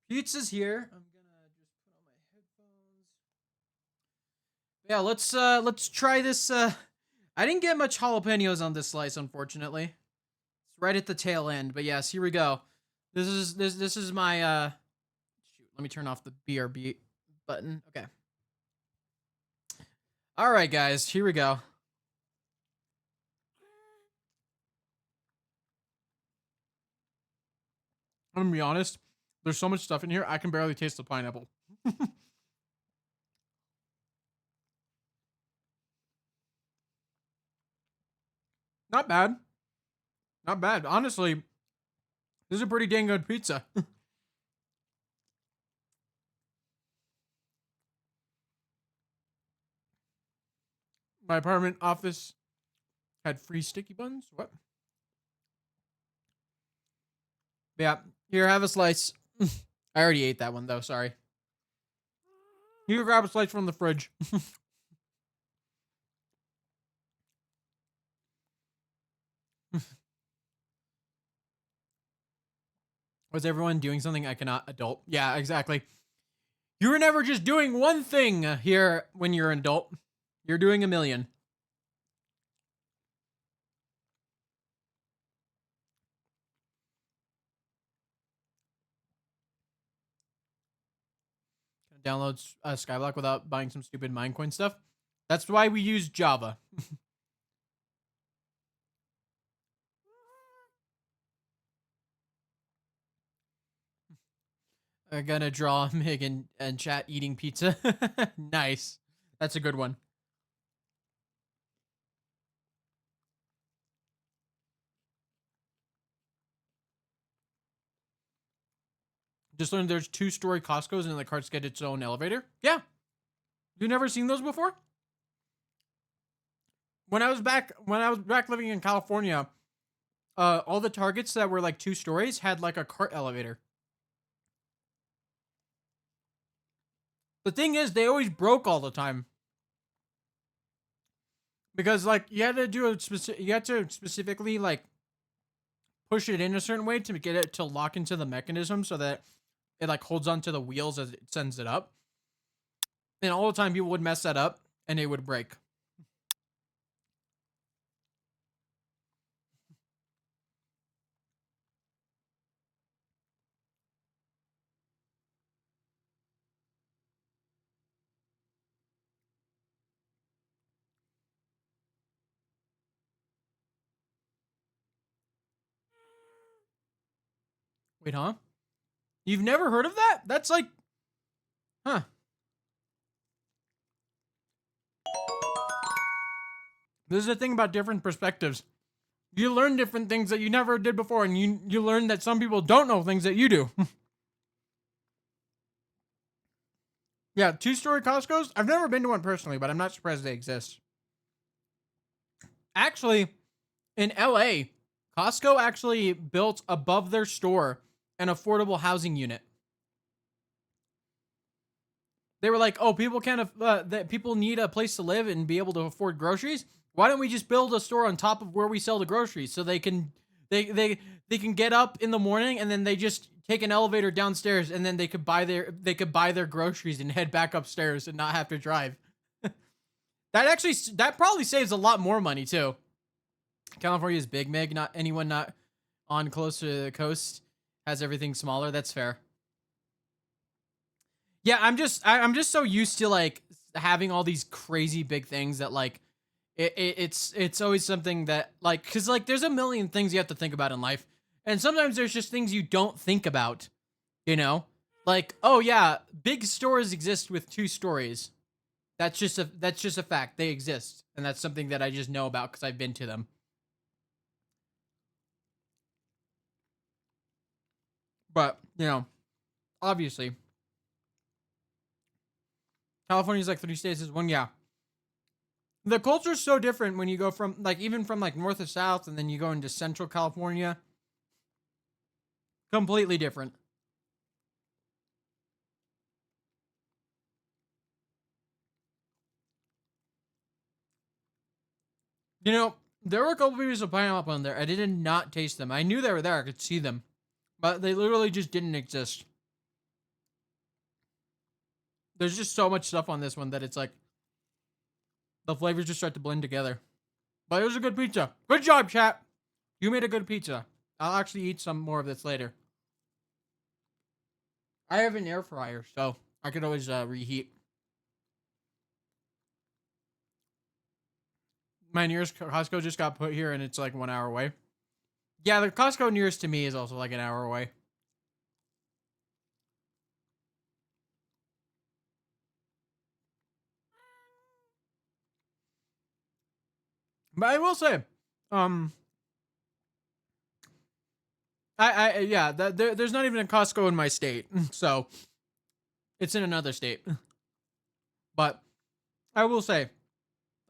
S1: Pizza's here. I'm gonna just put on my headphones. Yeah, let's try this. I didn't get much jalapenos on this slice, unfortunately. It's right at the tail end, but yes, here we go. This is my shoot, let me turn off the BRB button. Okay. Alright guys, here we go. I'm gonna be honest, there's so much stuff in here, I can barely taste the pineapple. Not bad. Not bad. Honestly, this is a pretty dang good pizza. My apartment office had free sticky buns. What? Yeah. Here, have a slice. I already ate that one, though. Sorry. You can grab a slice from the fridge. Was everyone doing something I cannot adult? Yeah, exactly. You were never just doing one thing here when you're an adult. You're doing a million. Download Skyblock without buying some stupid Minecoin stuff. That's why we use Java. I'm gonna draw Mig and chat eating pizza. Nice. That's a good one. Just learned there's 2-story Costco's and the carts get its own elevator. Yeah. You never seen those before? When I was back living in California, all the Targets that were like 2 stories had like a cart elevator. The thing is, they always broke all the time. Because like you had to do you had to specifically like push it in a certain way to get it to lock into the mechanism so that it like holds onto the wheels as it sends it up. And all the time people would mess that up and it would break. Wait, huh? You've never heard of that? That's like, huh. This is the thing about different perspectives. You learn different things that you never did before, and you learn that some people don't know things that you do. Yeah, 2-story Costco's. I've never been to one personally, but I'm not surprised they exist. Actually, in LA, Costco actually built above their store an affordable housing unit. They were like, "Oh, people can't. That people need a place to live and be able to afford groceries. Why don't we just build a store on top of where we sell the groceries so they can they can get up in the morning and then they just take an elevator downstairs and then they could buy their groceries and head back upstairs and not have to drive." That probably saves a lot more money too. California's big, Meg. Not anyone not on close to the coast has everything smaller. That's fair. Yeah, I'm just so used to like having all these crazy big things that like it's always something that like because like there's a million things you have to think about in life, and sometimes there's just things you don't think about, you know, like oh yeah, big stores exist with 2 stories. That's just a fact. They exist, and that's something that I just know about because I've been to them. But you know, obviously, California's like 3 states is one. Yeah, the culture's so different when you go from like even from like north to south, and then you go into Central California. Completely different. You know, there were a couple pieces of pineapple in there. I did not taste them. I knew they were there. I could see them, but they literally just didn't exist. There's just so much stuff on this one that it's like the flavors just start to blend together. But it was a good pizza. Good job, chat. You made a good pizza. I'll actually eat some more of this later. I have an air fryer, so I could always reheat. My nearest Costco just got put here, and it's like 1 hour away. Yeah, the Costco nearest to me is also like an hour away. But I will say, yeah, there's not even a Costco in my state, so it's in another state. But I will say,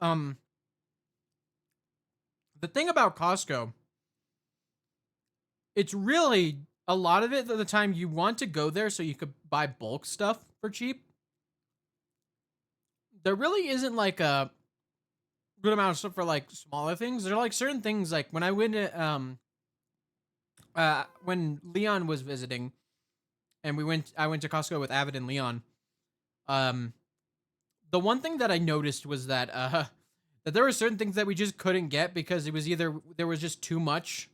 S1: the thing about Costco, it's really a lot of it at the time you want to go there so you could buy bulk stuff for cheap. There really isn't like a good amount of stuff for like smaller things. There are like certain things like when I went to when Leon was visiting and I went to Costco with Avid and Leon. The one thing that I noticed was that that there were certain things that we just couldn't get because it was either there was just too much.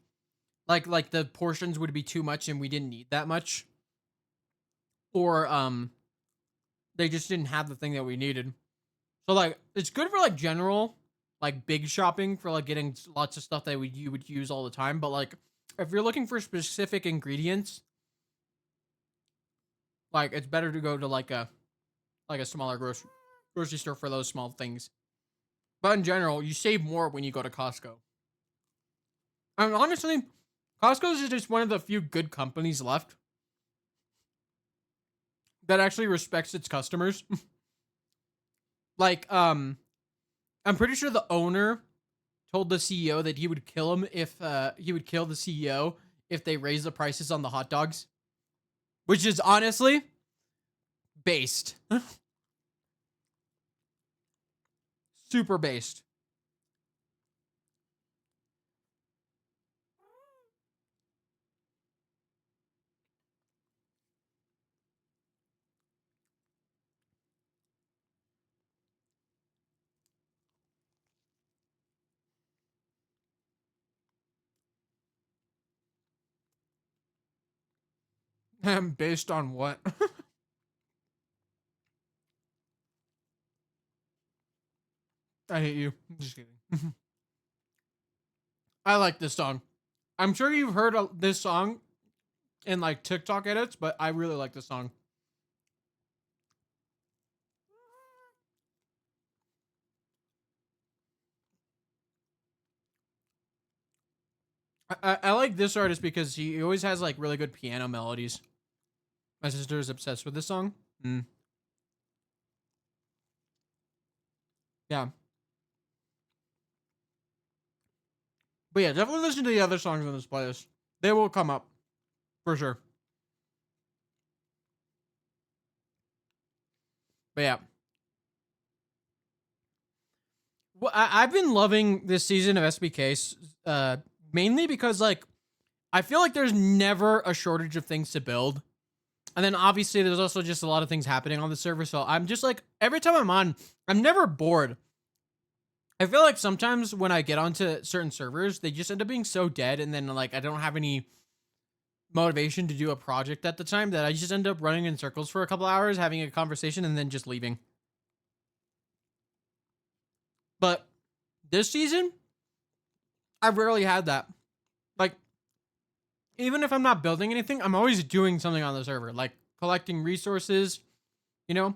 S1: Like the portions would be too much and we didn't need that much. Or they just didn't have the thing that we needed. So like it's good for like general like big shopping for like getting lots of stuff that you would use all the time, but like if you're looking for specific ingredients, like it's better to go to like a smaller grocery store for those small things. But in general, you save more when you go to Costco. And honestly, Costco is just one of the few good companies left that actually respects its customers. Like, I'm pretty sure the owner told the CEO that he would kill him if he would kill the CEO if they raise the prices on the hot dogs, which is honestly based. Super based. Based on what? I hate you. Just kidding. I like this song. I'm sure you've heard this song in like TikTok edits, but I really like this song. I like this artist because he always has like really good piano melodies. My sister is obsessed with this song. Yeah. But yeah, definitely listen to the other songs on this playlist. They will come up. For sure. But yeah. Well, I've been loving this season of SBK, mainly because like I feel like there's never a shortage of things to build. And then obviously there's also just a lot of things happening on the server. So I'm just like, every time I'm on, I'm never bored. I feel like sometimes when I get onto certain servers, they just end up being so dead. And then like, I don't have any motivation to do a project at the time that I just end up running in circles for a couple hours, having a conversation and then just leaving. But this season, I've rarely had that. Like, even if I'm not building anything, I'm always doing something on the server, like collecting resources, you know?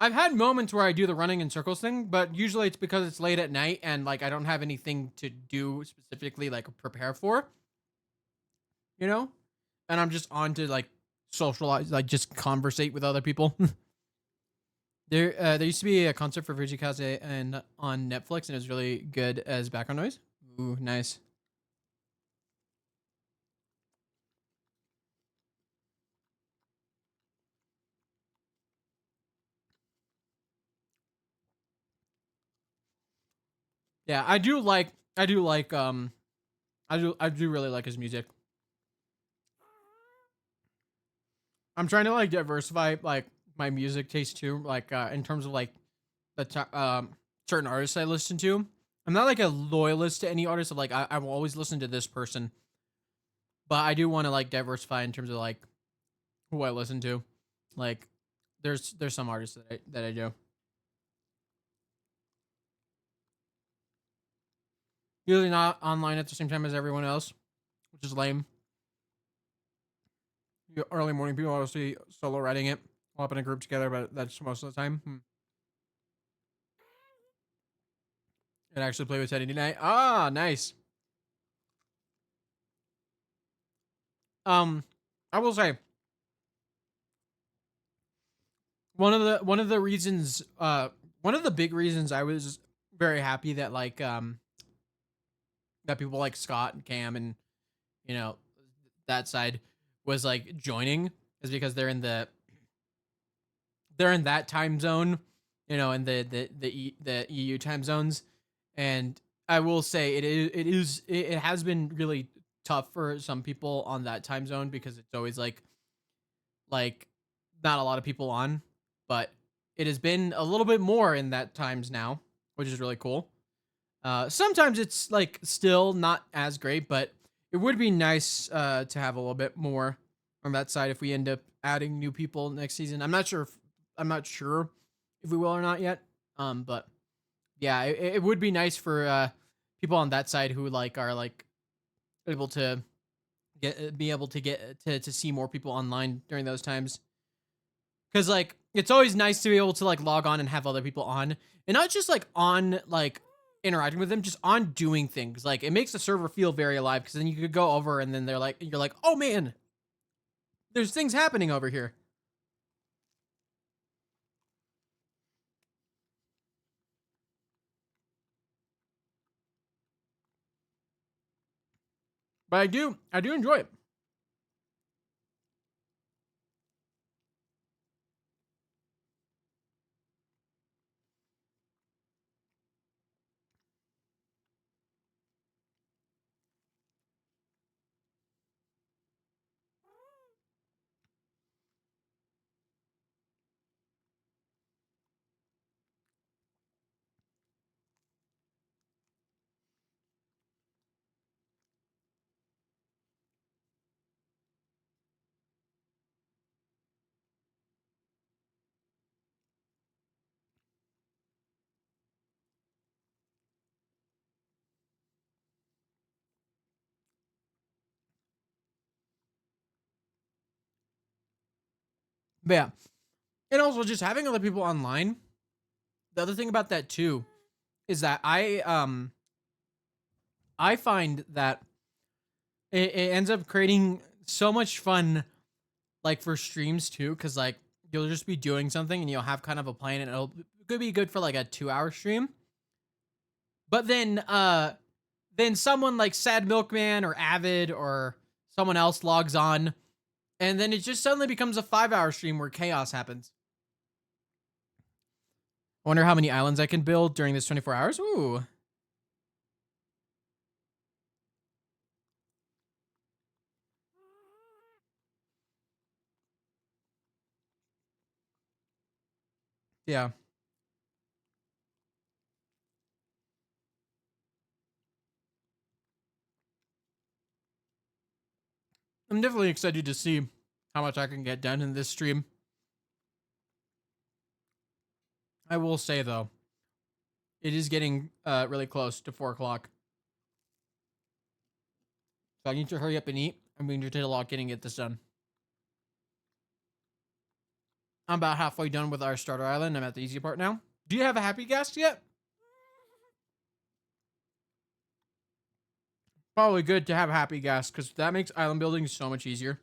S1: I've had moments where I do the running in circles thing, but usually it's because it's late at night and like I don't have anything to do specifically like prepare for, you know? And I'm just on to like socialize, like just conversate with other people. There used to be a concert for Fujikaze and on Netflix, and it was really good as background noise. Ooh, nice. Yeah, I do like I do really like his music. I'm trying to like diversify like my music taste too, like in terms of like certain artists I listen to. I'm not like a loyalist to any artist of like I will always listen to this person, but I do want to like diversify in terms of like who I listen to. Like there's some artists that I do. Usually not online at the same time as everyone else, which is lame. Early morning people obviously solo writing it. We'll hop in a group together, but that's most of the time. And actually play with Teddy tonight. Ah, nice. I will say one of the reasons, one of the big reasons I was very happy that like that people like Scott and Cam and you know that side was like joining is because they're in that time zone, you know, in the EU time zones. And I will say it has been really tough for some people on that time zone because it's always like not a lot of people on, but it has been a little bit more in that times now, which is really cool. Sometimes it's like still not as great, but it would be nice to have a little bit more on that side if we end up adding new people next season. I'm not sure if we will or not yet. But yeah, it would be nice for people on that side who like are like able to be able to get to see more people online during those times. Cause like it's always nice to be able to like log on and have other people on, and not just like on like interacting with them, just on doing things. Like it makes the server feel very alive because then you could go over and then you're like, oh man, there's things happening over here. But I do enjoy it. But yeah. And also just having other people online. The other thing about that too is that I find that it ends up creating so much fun like for streams too, because like you'll just be doing something and you'll have kind of a plan and it could be good for like a 2-hour stream. But then someone like Sad Milkman or Avid or someone else logs on, and then it just suddenly becomes a 5-hour stream where chaos happens. I wonder how many islands I can build during this 24 hours. Ooh. Yeah. I'm definitely excited to see how much I can get done in this stream. I will say though, it is getting really close to 4 o'clock. So I need to hurry up and eat. I'm going to take a lot getting this done. I'm about halfway done with our starter island. I'm at the easy part now. Do you have a happy guest yet? Probably good to have a happy guest because that makes island building so much easier.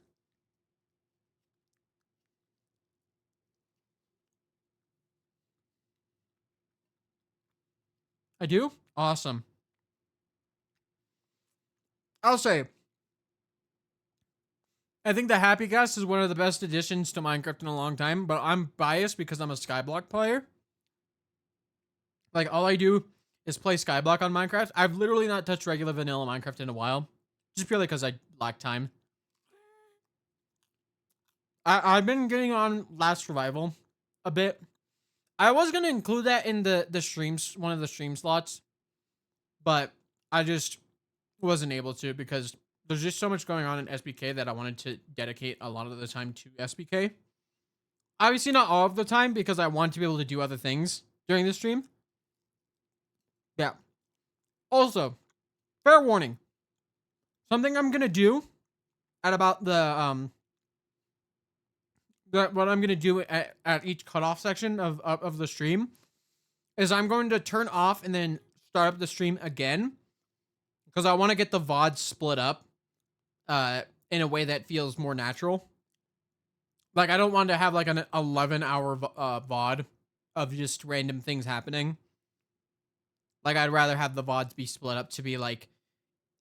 S1: I do? Awesome. I'll say, I think the Happy Guest is one of the best additions to Minecraft in a long time, but I'm biased because I'm a Skyblock player. Like, all I do is play Skyblock on Minecraft. I've literally not touched regular vanilla Minecraft in a while, just purely because I lack time.
S4: I've been getting on Last Survival a bit. I was gonna include that in the streams, one of the stream slots, but I just wasn't able to because there's just so much going on in SBK that I wanted to dedicate a lot of the time to SBK. Obviously not all of the time because I want to be able to do other things during the stream. Yeah. Also, fair warning. Something I'm gonna do at about what I'm gonna do at each cutoff section of the stream is I'm going to turn off and then start up the stream again because I want to get the VOD split up in a way that feels more natural. Like I don't want to have like an 11-hour VOD of just random things happening. Like I'd rather have the VODs be split up to be like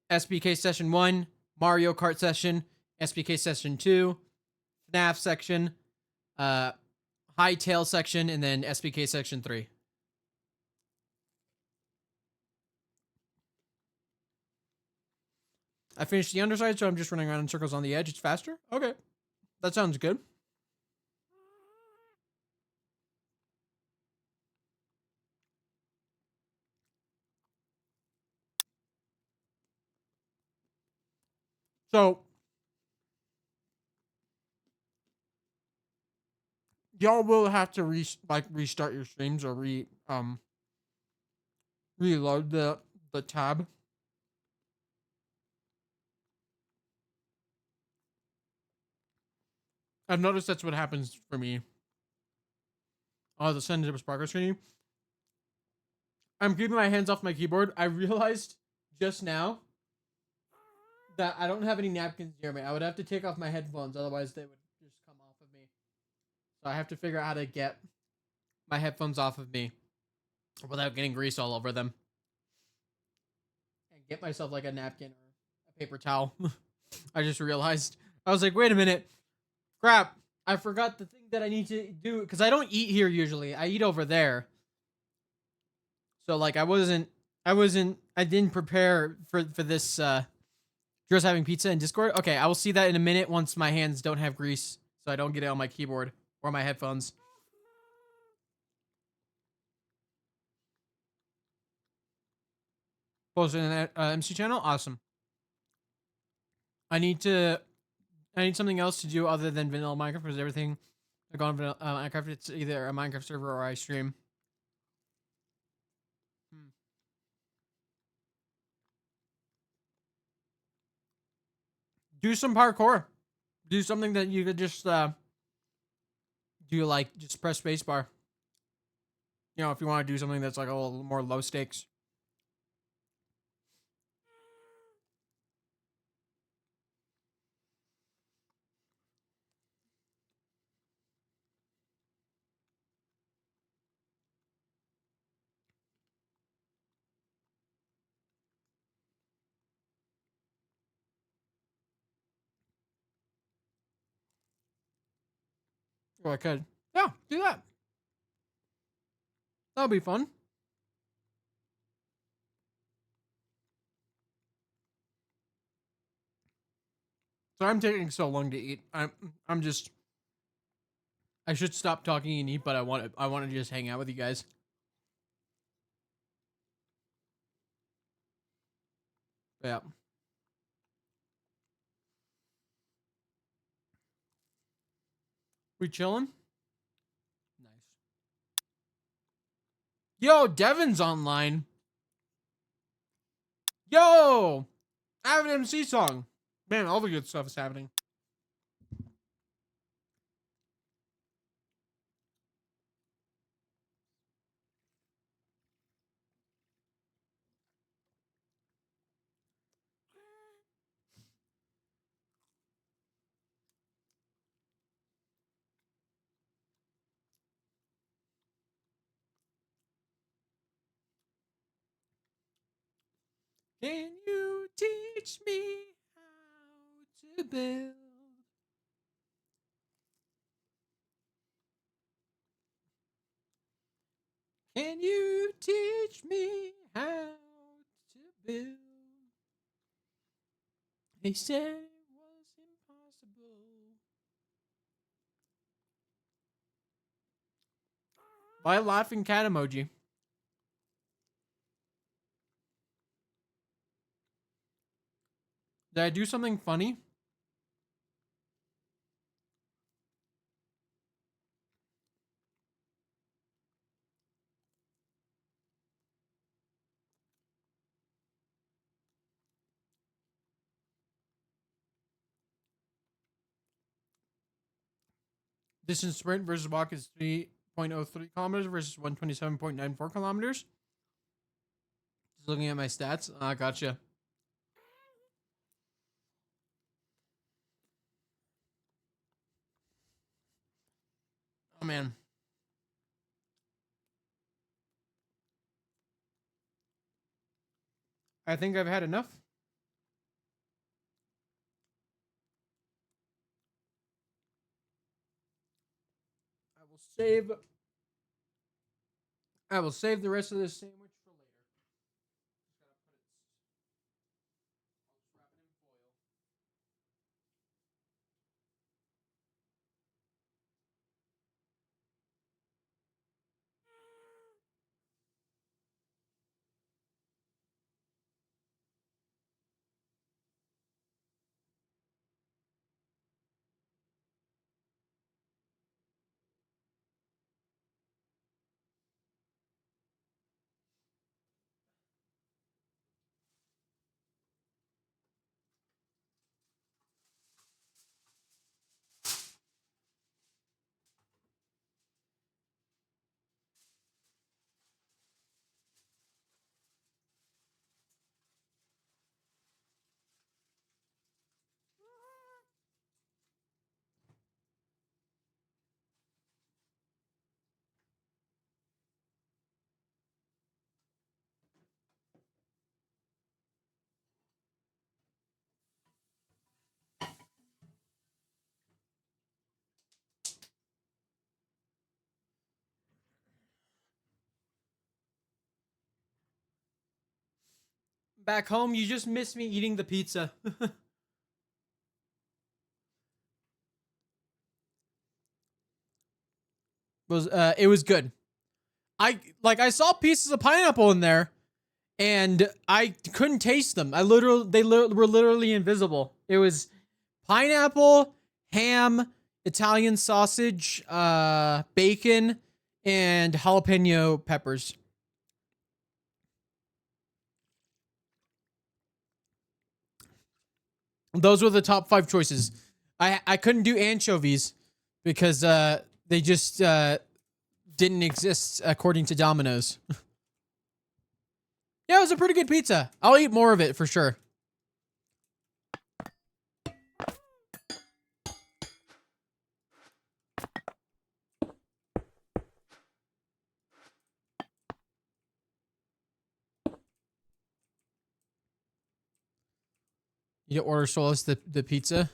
S4: SBK session 1, Mario Kart session, SBK session 2, FNAF section, Hightail section, and then SBK section 3. I finished the underside, so I'm just running around in circles on the edge. It's faster? Okay. That sounds good. So, y'all will have to restart your streams or reload the tab. I've noticed that's what happens for me. Oh, the send to progress screen. I'm keeping my hands off my keyboard. I realized just now that I don't have any napkins near me. I would have to take off my headphones, otherwise they would just come off of me. So I have to figure out how to get my headphones off of me without getting grease all over them. And get myself like a napkin or a paper towel. I just realized. I was like, wait a minute. Crap. I forgot the thing that I need to do. Because I don't eat here usually. I eat over there. So like I didn't prepare for this just having pizza in Discord. Okay, I will see that in a minute once my hands don't have grease, so I don't get it on my keyboard or my headphones. Posted in that MC channel. Awesome. I need something else to do other than vanilla Minecraft because everything I go on vanilla Minecraft. It's either a Minecraft server or I stream. Do some parkour. Do something that you could just do, like just press spacebar. You know, if you want to do something that's like a little more low stakes. Or I could. Yeah, do that. That'll be fun. So I'm taking so long to eat. I'm just I should stop talking and eat, but I want to just hang out with you guys. Yeah. We chilling? Nice. Yo, Devin's online. Yo! I have an MC song. Man, all the good stuff is happening. Can you teach me how to build? Can you teach me how to build? They said it was impossible. Why laughing cat emoji? Did I do something funny? Distance sprint versus walk is 3.03 kilometers versus 127.94 kilometers. Just looking at my stats. Gotcha. Oh, man. I think I've had enough. Save. I will save the rest of this sandwich for later. Back home, you just missed me eating the pizza. It was good. I saw pieces of pineapple in there, and I couldn't taste them. Were literally invisible. It was pineapple, ham, Italian sausage, bacon, and jalapeno peppers. Those were the top 5 choices. I couldn't do anchovies because they just didn't exist according to Domino's. Yeah, it was a pretty good pizza. I'll eat more of it for sure. You order Solus the pizza?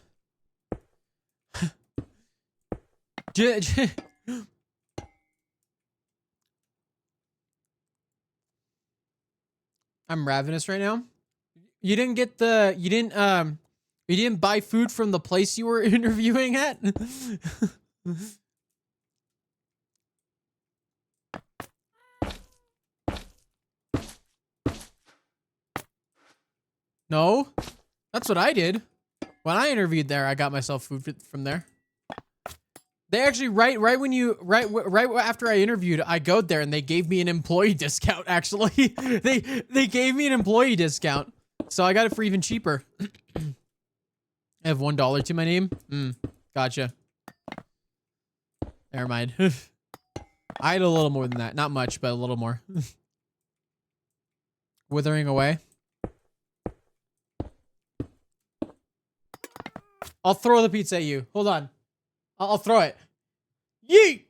S4: I'm ravenous right now. You didn't buy food from the place you were interviewing at? No? That's what I did. When I interviewed there, I got myself food from there. They actually right after I interviewed, I go there and they gave me an employee discount. Actually, they gave me an employee discount, so I got it for even cheaper. I have $1 to my name. Gotcha. Never mind. I had a little more than that, not much, but a little more. Withering away. I'll throw the pizza at you. Hold on. I'll throw it. Yeet!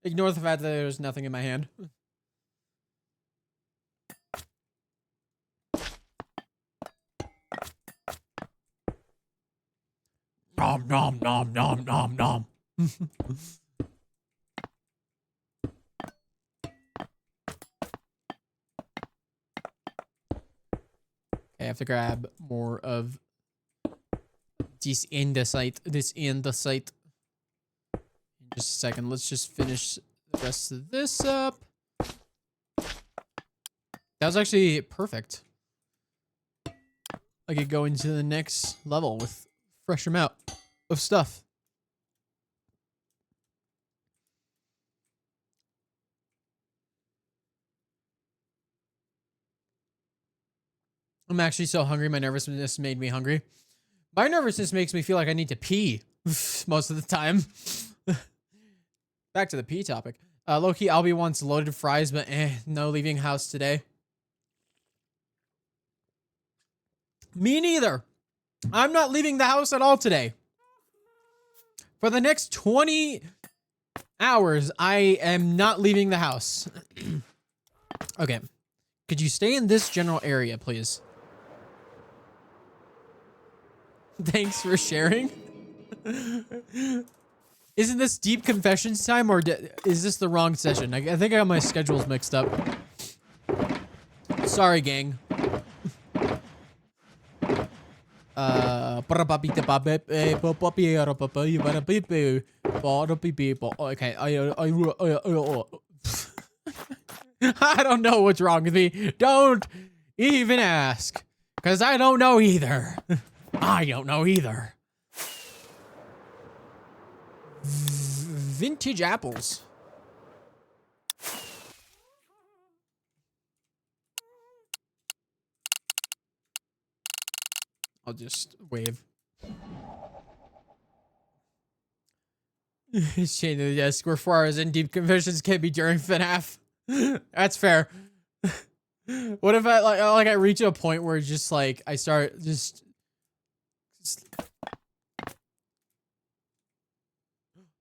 S4: Ignore the fact that there's nothing in my hand. Nom nom nom nom nom nom. I have to grab more of this andesite.
S1: Just a second. Let's just finish the rest of this up. That was actually perfect. I could go into the next level with fresh amount of stuff. I'm actually so hungry. My nervousness made me hungry. My nervousness makes me feel like I need to pee most of the time. Back to the pee topic. Low-key, Albie wants loaded fries, but no leaving house today. Me neither. I'm not leaving the house at all today. For the next 20 hours, I am not leaving the house. Okay. Could you stay in this general area, please? Thanks for sharing. Isn't this deep confessions time, or is this the wrong session? I think I got my schedules mixed up. Sorry, gang. Okay, I don't know what's wrong with me. Don't even ask, because I don't know either. I don't know either. Vintage apples. I'll just wave. Chain to the desk. We're 4 hours in. Deep confessions can't be during FNAF. That's fair. What if I reach a point where just like I start just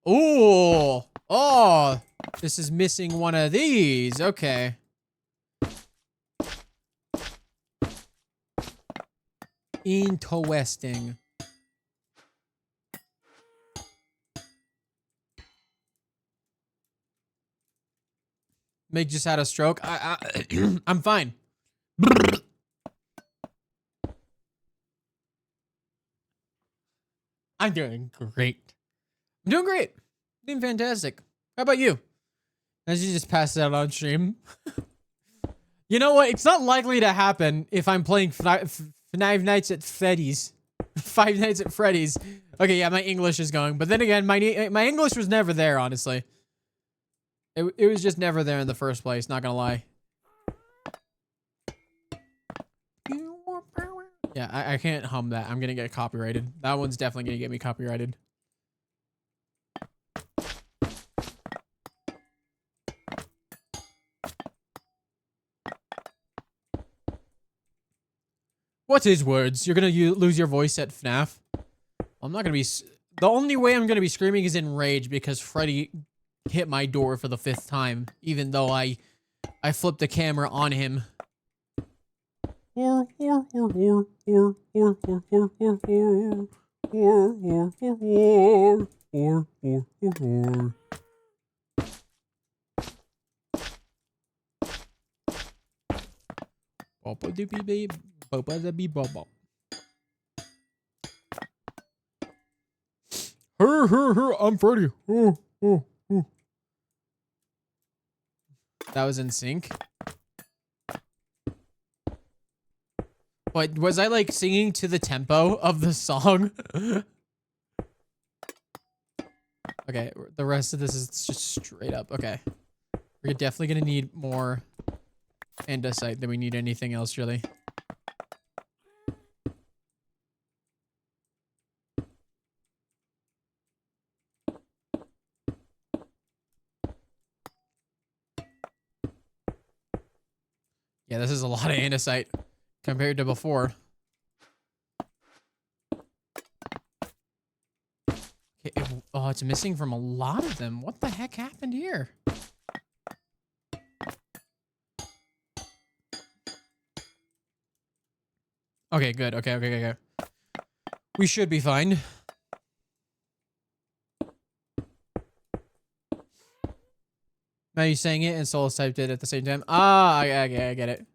S1: ooh, oh, this is missing one of these. Okay. Interesting. Meg just had a stroke. I'm fine. I'm doing great. I'm doing great. Doing fantastic. How about you? As you just passed out on stream. You know what? It's not likely to happen if I'm playing Five Nights at Freddy's. Five Nights at Freddy's. Okay, yeah, my English is going. But then again, my English was never there, honestly. It was just never there in the first place, not gonna lie. Yeah, I can't hum that. I'm gonna get copyrighted. That one's definitely gonna get me copyrighted. What's his words? You're gonna lose your voice at FNAF? I'm not gonna be... The only way I'm gonna be screaming is in rage because Freddy hit my door for the 5th time, even though I flipped the camera on him. I'm Freddy. That was in sync. But was I like singing to the tempo of the song? Okay, the rest of this is just straight up. Okay. We're definitely gonna need more andesite than we need anything else, really. Yeah, this is a lot of andesite compared to before. Okay, oh, it's missing from a lot of them. What the heck happened here? Okay, good. Okay. We should be fine. Now you saying it and Solus typed it at the same time. Ah, I get it.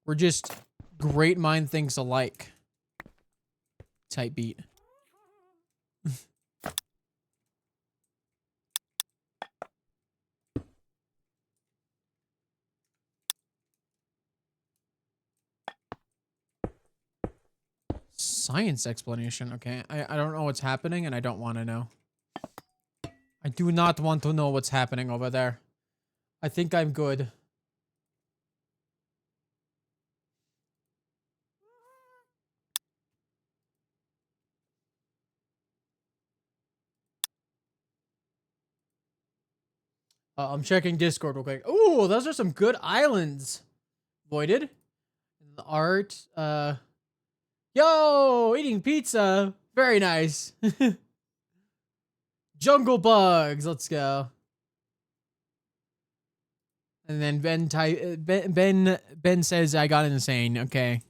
S1: We're just great mind thinks alike. Type beat.
S4: science explanation. Okay, I don't know what's happening, and I don't want to know. I do not want to know what's happening over there. I think I'm good. I'm checking Discord real quick. Oh, those are some good islands. Voided. The art. Yo, eating pizza. Very nice. Jungle bugs. Let's go. And then Ben says I got insane. Okay.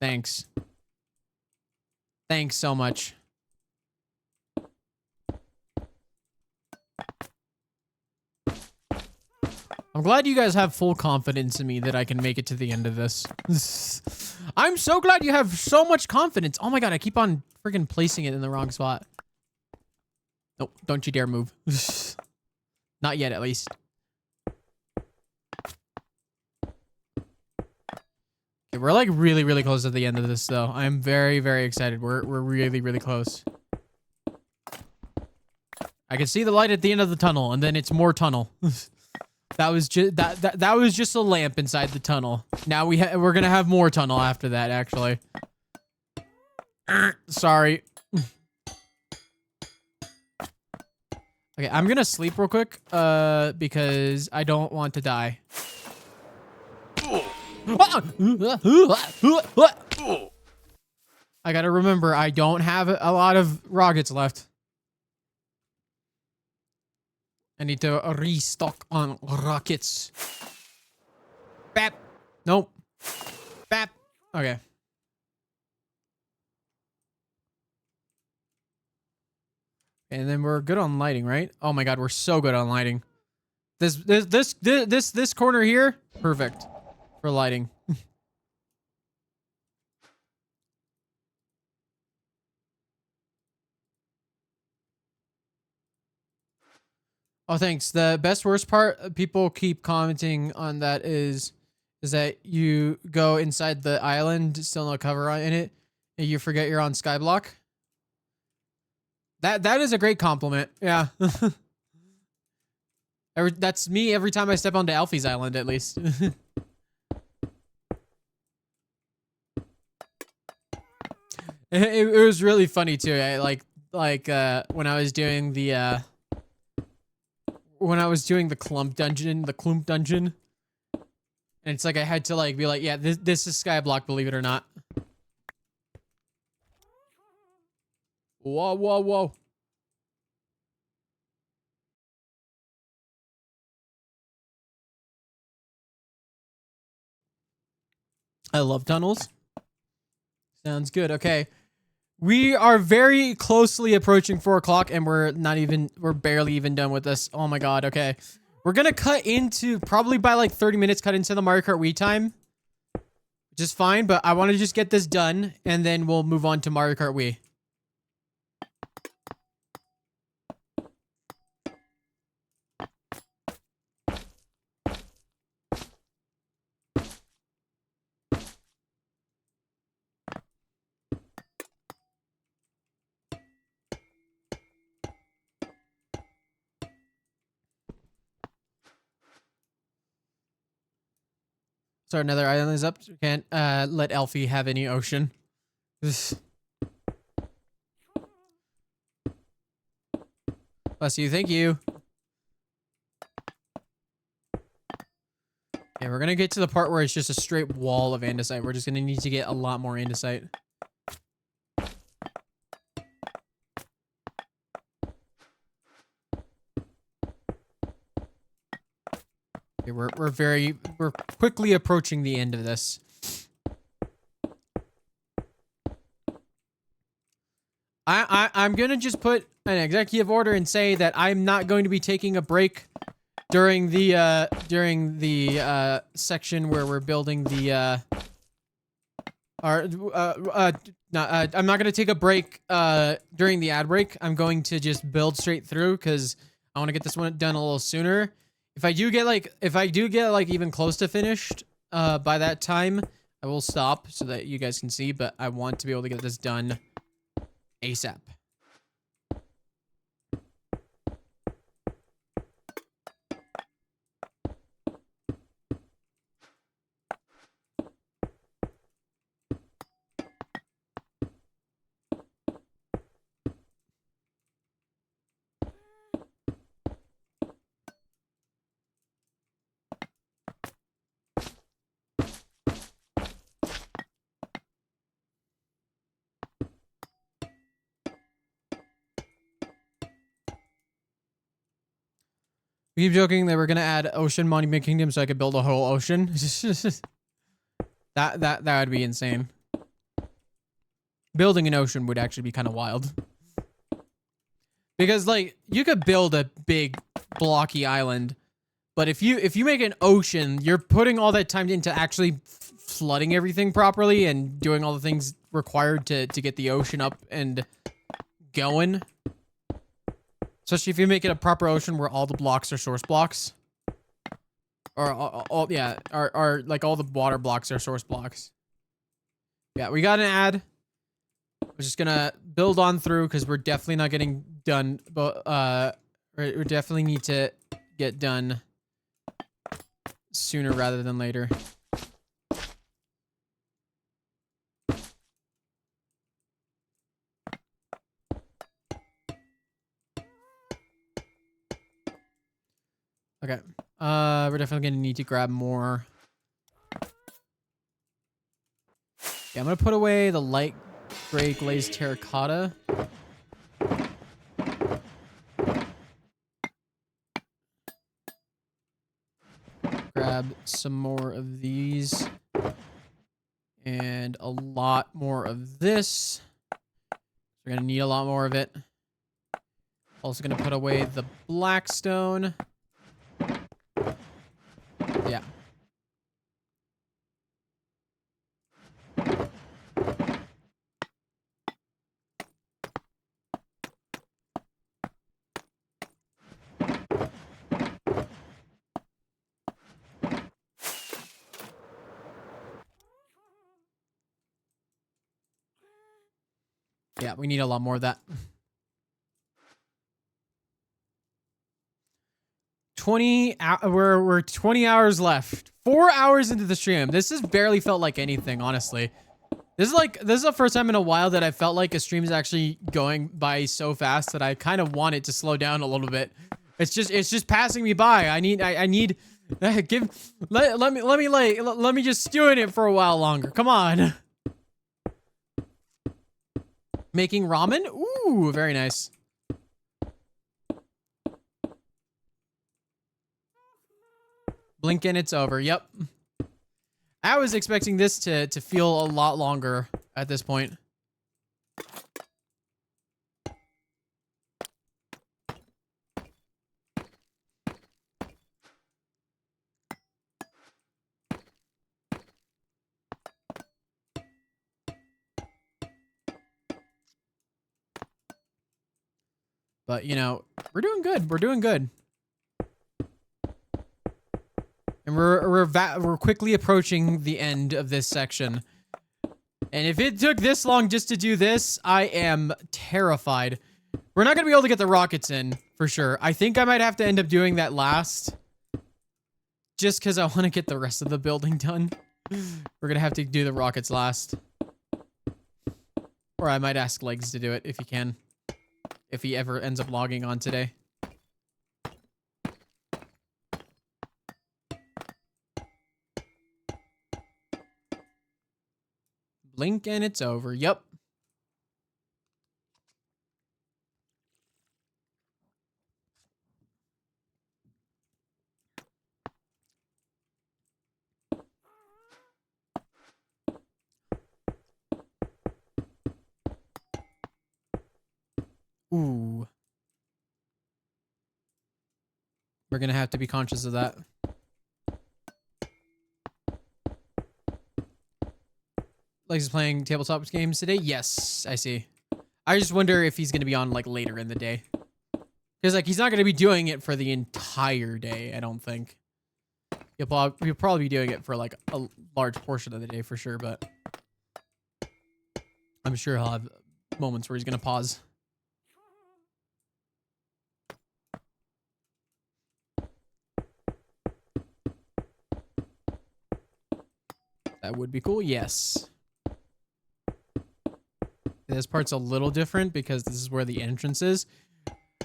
S4: Thanks. Thanks so much. I'm glad you guys have full confidence in me that I can make it to the end of this. I'm so glad you have so much confidence. Oh my god, I keep on freaking placing it in the wrong spot. Nope, don't you dare move. Not yet, at least. Okay, we're like really, really close to the end of this, though. I'm very, very excited. We're really, really close. I can see the light at the end of the tunnel, and then it's more tunnel. That was just that was just a lamp inside the tunnel. Now we're gonna have more tunnel after that, actually. Sorry. Okay, I'm gonna sleep real quick, because I don't want to die. I gotta remember, I don't have a lot of rockets left. I need to restock on rockets. Bap. Nope. Bap. Okay. And then we're good on lighting, right? Oh my god, we're so good on lighting. This corner here, perfect for lighting. Oh, thanks. The best worst part, people keep commenting on that is that you go inside the island, still no cover in it, and you forget you're on Skyblock. That is a great compliment. Yeah. That's me every time I step onto Alfie's Island, at least. It was really funny too. Like when I was doing the Clump dungeon, and it's like I had to like be like, yeah, this is Skyblock, believe it or not. Whoa, whoa, whoa. I love tunnels. Sounds good. Okay. We are very closely approaching 4 o'clock, and we're barely even done with this. Oh my god, okay. We're gonna cut into, probably by like 30 minutes, cut into the Mario Kart Wii time. Which is fine, but I want to just get this done, and then we'll move on to Mario Kart Wii. So another island is up. Can't let Alfie have any ocean. Bless you. Thank you. Okay, we're gonna get to the part where it's just a straight wall of andesite. We're just gonna need to get a lot more andesite. Okay, we're quickly approaching the end of this. I'm gonna just put an executive order and say that I'm not going to be taking a break during the section where we're building the I'm not gonna take a break during the ad break. I'm going to just build straight through because I want to get this one done a little sooner. If I do get like even close to finished by that time,
S1: I will stop so that you guys can see, but I want to be able to get this done ASAP. We keep joking that we're gonna add Ocean Monument Kingdom so I could build a whole ocean. that would be insane. Building an ocean would actually be kind of wild. Because like you could build a big blocky island, but if you make an ocean, you're putting all that time into actually flooding everything properly and doing all the things required to get the ocean up and going. Especially if you make it a proper ocean where all the blocks are source blocks. Or all yeah, are like all the water blocks are source blocks. Yeah, we got an ad. We're just gonna build on through because we're definitely not getting done. But we definitely need to get done sooner rather than later. Okay. We're definitely gonna need to grab more. Yeah, I'm gonna put away the light gray glazed terracotta. Grab some more of these. And a lot more of this. We're gonna need a lot more of it. Also gonna put away the blackstone. Yeah. Yeah, we need a lot more of that. 20 we're 20 hours left. 4 hours into the stream. This has barely felt like anything, honestly. This is the first time in a while that I felt like a stream is actually going by so fast that I kind of want it to slow down a little bit. It's just passing me by. I need let me just stew in it for a while longer. Come on. Making ramen? Ooh, very nice. Blink and it's over. Yep. I was expecting this to feel a lot longer at this point. But, you know, we're doing good. We're doing good. And we're quickly approaching the end of this section. And if it took this long just to do this, I am terrified. We're not going to be able to get the rockets in, for sure. I think I might have to end up doing that last. Just because I want to get the rest of the building done. We're going to have to do the rockets last. Or I might ask Legs to do it, if he can. If he ever ends up logging on today. Blink and it's over. Yep. Ooh. We're gonna have to be conscious of that. Legs is playing tabletop games today? Yes, I see. I just wonder if he's gonna be on like later in the day. Because like he's not gonna be doing it for the entire day, I don't think. You'll probably be doing it for like a large portion of the day for sure, but I'm sure he'll have moments where he's gonna pause. That would be cool. Yes. This part's a little different because this is where the entrance is.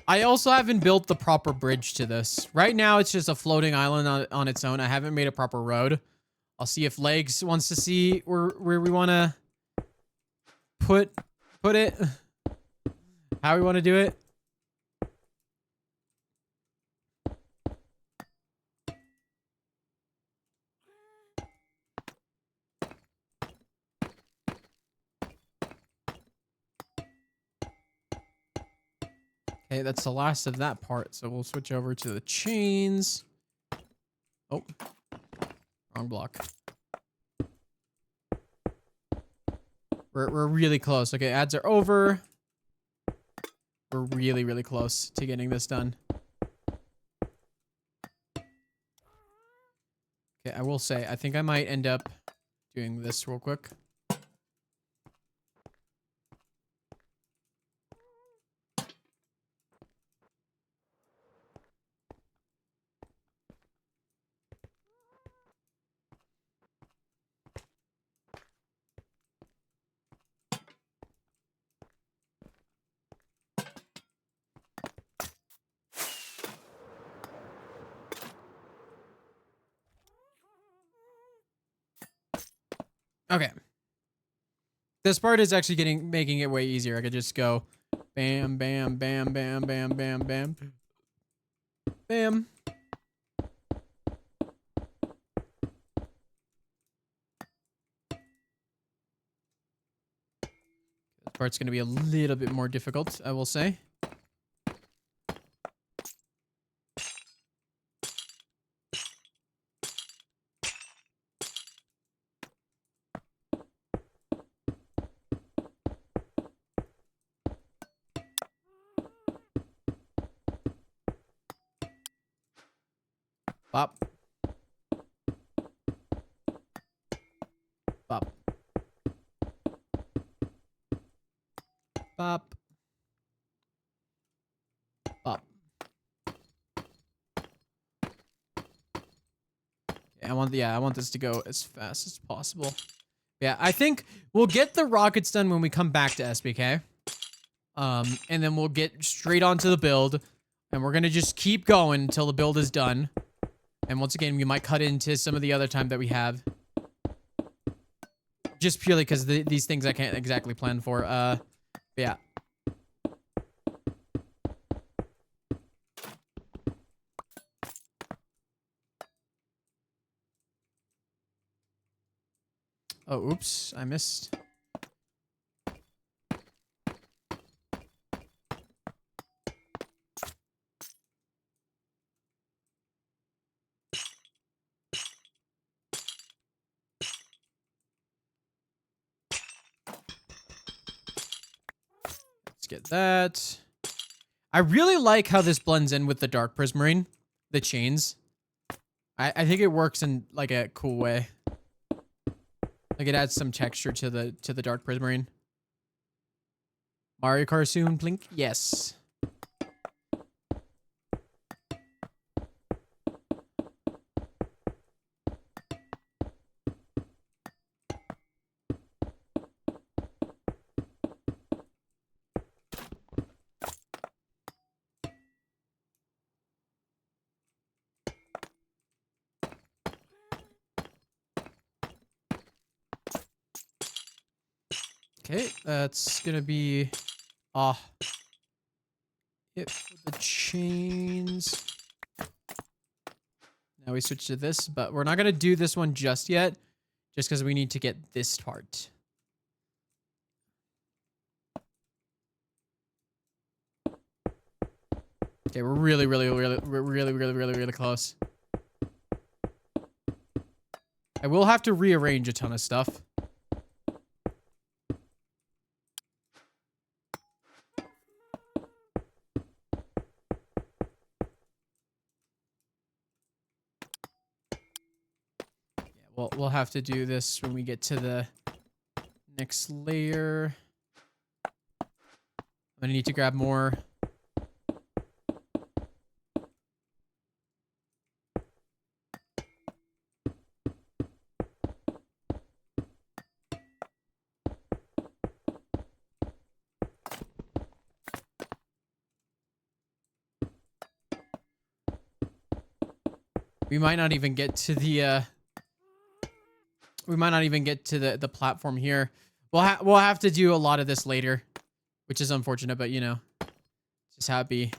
S1: I also haven't built the proper bridge to this. Right now, it's just a floating island on its own. I haven't made a proper road. I'll see if Legs wants to see where we want to put it. How we want to do it. Okay, that's the last of that part. So we'll switch over to the chains. Oh, wrong block. We're really close. Okay, ads are over. We're really, really close to getting this done. Okay, I will say, I think I might end up doing this real quick. Okay. This part is actually making it way easier. I could just go bam, bam, bam, bam, bam, bam, bam. Bam. This part's going to be a little bit more difficult, I will say. Bop. Bop. Bop. Bop. I want this to go as fast as possible. Yeah, I think we'll get the rockets done when we come back to SBK. And then we'll get straight onto the build. And we're gonna just keep going until the build is done. And once again, we might cut into some of the other time that we have. Just purely because these things I can't exactly plan for. Yeah. Oh, oops. I missed. Get that. I really like how this blends in with the Dark Prismarine, the chains. I think it works in like a cool way. Like it adds some texture to the Dark Prismarine. Mario Kart soon, Blink? Yes. Okay, that's gonna be it for the chains. Now we switch to this, but we're not gonna do this one just yet, just because we need to get this part. Okay, we're really close. I will have to rearrange a ton of stuff. we'll have to do this when we get to the next layer. I'm gonna need to grab more. We might not even get to the the platform here. We'll have to do a lot of this later, which is unfortunate, but you know, just how it be.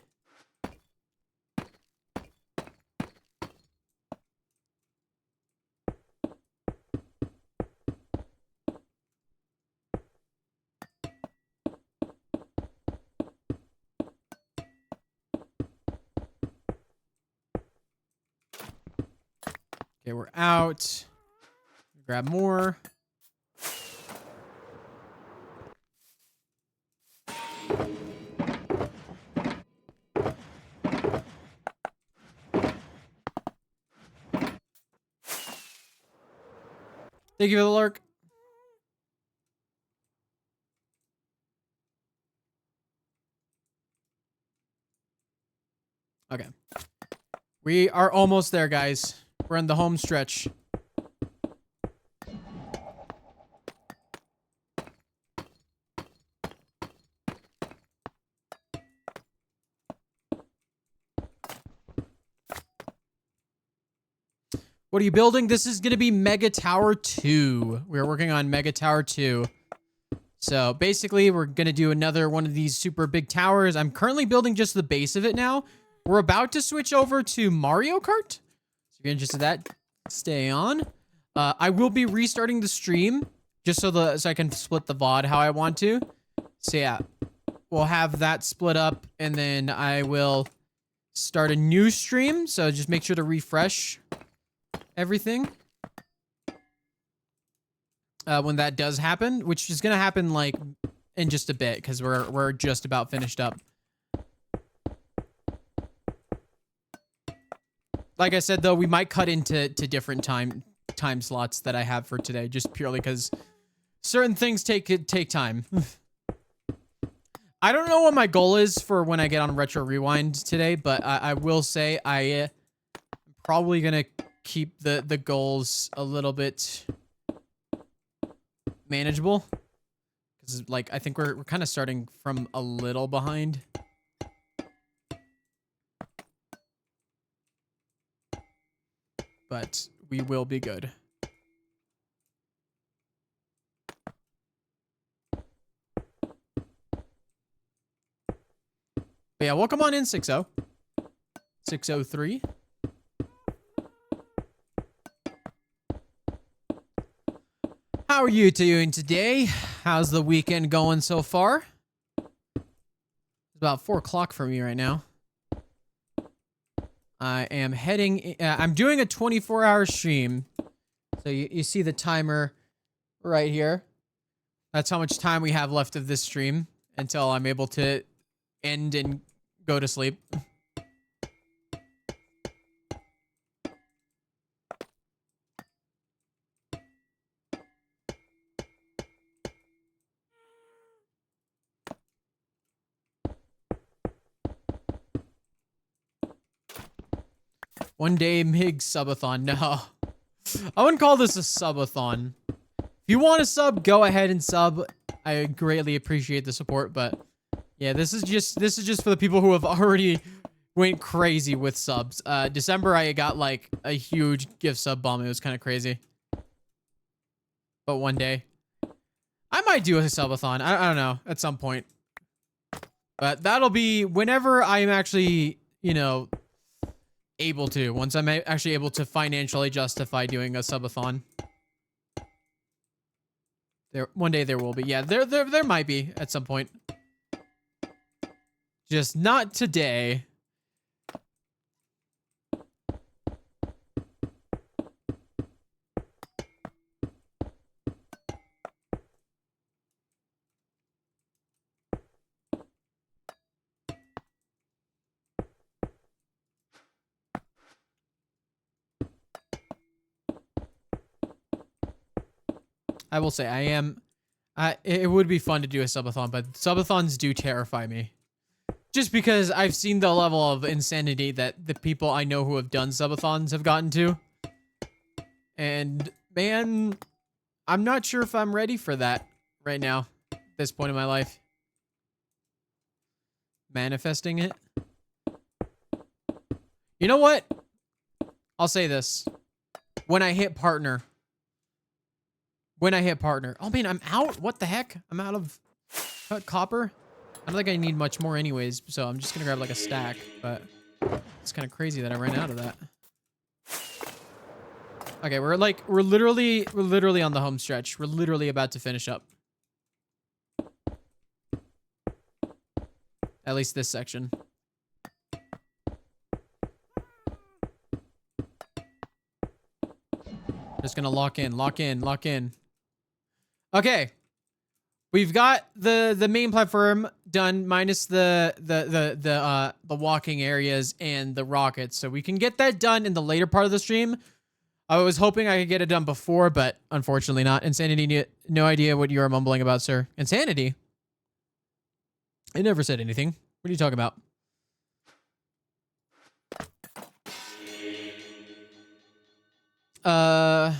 S1: Okay, we're out. Grab more. Thank you for the lurk. Okay. We are almost there, guys. We're in the home stretch. What are you building? This is going to be Mega Tower 2. We're working on Mega Tower 2. So basically, we're going to do another one of these super big towers. I'm currently building just the base of it now. We're about to switch over to Mario Kart. So if you're interested in that, stay on. I will be restarting the stream just so I can split the VOD how I want to. So yeah, we'll have that split up and then I will start a new stream. So just make sure to refresh everything when that does happen, which is gonna happen like in just a bit because we're just about finished up. Like I said, though, we might cut into different time slots that I have for today, just purely because certain things take time. I don't know what my goal is for when I get on Retro Rewind today, but I will say I'm probably gonna keep the goals a little bit manageable because, like, I think we're kind of starting from a little behind. But we will be good. But yeah, welcome on in, 60. 603. How are you doing today? How's the weekend going so far? It's about 4 o'clock for me right now. I am heading, I'm doing a 24-hour stream. So you see the timer right here. That's how much time we have left of this stream until I'm able to end and go to sleep. One day, MIG subathon. No. I wouldn't call this a subathon. If you want to sub, go ahead and sub. I greatly appreciate the support, but yeah, this is just for the people who have already went crazy with subs. December, I got like a huge gift sub bomb. It was kind of crazy. But one day, I might do a subathon. I don't know, at some point. But that'll be whenever I'm actually, you know, able to. Once I'm actually able to financially justify doing a subathon. One day there will be. Yeah, there might be at some point. Just not today. I will say I am. It would be fun to do a subathon, but subathons do terrify me. Just because I've seen the level of insanity that the people I know who have done subathons have gotten to. And man, I'm not sure if I'm ready for that right now, at this point in my life. Manifesting it. You know what? I'll say this. When I hit partner. Oh man, I'm out. What the heck? I'm out of copper. I don't think I need much more anyways, so I'm just gonna grab like a stack, but it's kind of crazy that I ran out of that. Okay, we're literally on the home stretch. We're literally about to finish up. At least this section. Just gonna lock in. Okay. We've got the main platform done minus the walking areas and the rockets. So we can get that done in the later part of the stream. I was hoping I could get it done before, but unfortunately not. Insanity, no idea what you are mumbling about, sir. Insanity? I never said anything. What are you talking about? I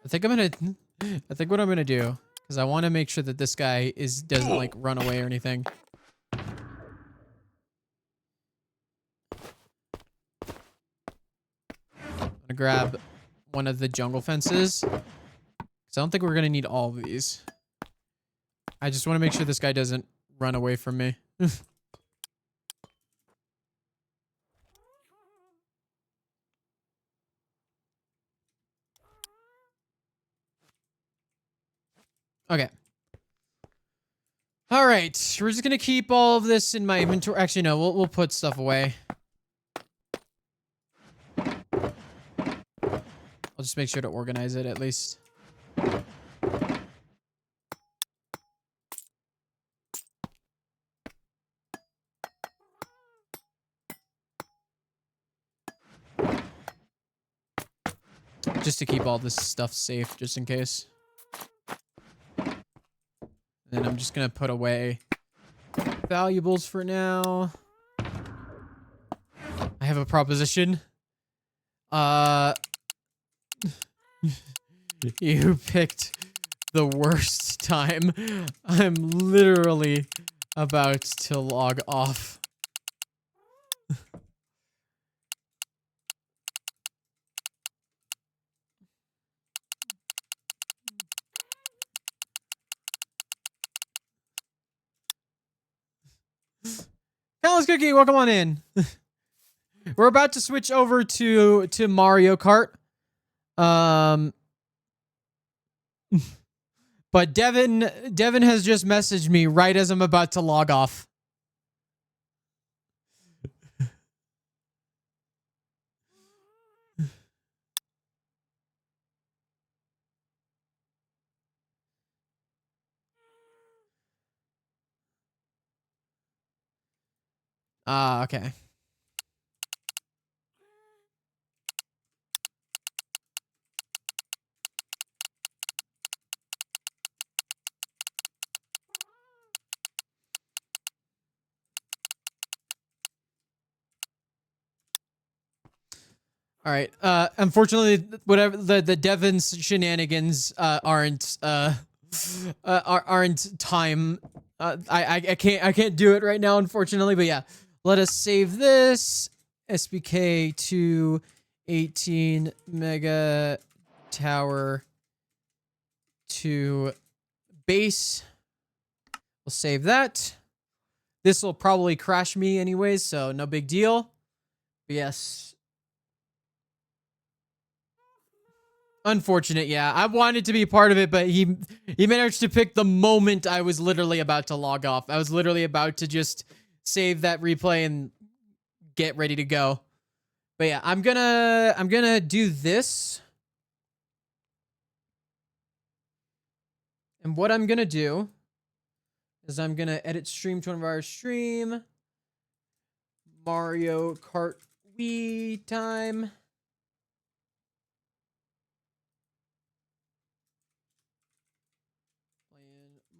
S1: think what I'm gonna do, because I want to make sure that this guy doesn't like run away or anything. I'm gonna grab one of the jungle fences, because I don't think we're gonna need all of these. I just want to make sure this guy doesn't run away from me. Okay. All right, we're just gonna keep all of this in my inventory. Actually, no, we'll put stuff away. I'll just make sure to organize it at least. Just to keep all this stuff safe, just in case. And I'm just gonna put away valuables for now. I have a proposition. You picked the worst time. I'm literally about to log off. Alice Cookie, welcome on in. We're about to switch over to Mario Kart. But Devin has just messaged me right as I'm about to log off. Okay. All right. Unfortunately, whatever the Devin's shenanigans aren't time. I can't do it right now, unfortunately. But yeah, let us save this SBK to 18 mega tower to base. We'll save that. This will probably crash me anyways, so no big deal. But yes. Unfortunate, yeah. I wanted to be part of it, but he managed to pick the moment I was literally about to log off. I was literally about to just save that replay and get ready to go. But yeah, I'm gonna do this. And what I'm gonna do is I'm gonna edit stream 24-hour stream. Mario Kart Wii time.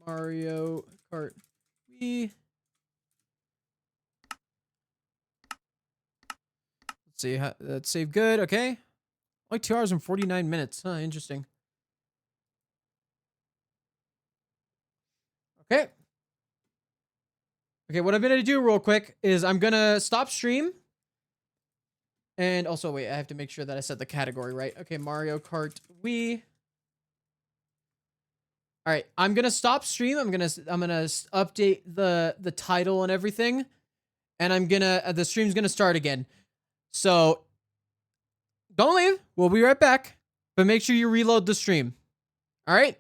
S1: Mario Kart Wii. Let's see. That's save good. Okay. Like 2 hours and 49 minutes. Huh, interesting. Okay. Okay, what I'm going to do real quick is I'm going to stop stream. And also, wait, I have to make sure that I set the category right. Okay, Mario Kart Wii. All right, I'm going to stop stream. I'm going to update the title and everything. And I'm going to the stream's going to start again. So don't leave. We'll be right back. But make sure you reload the stream. All right?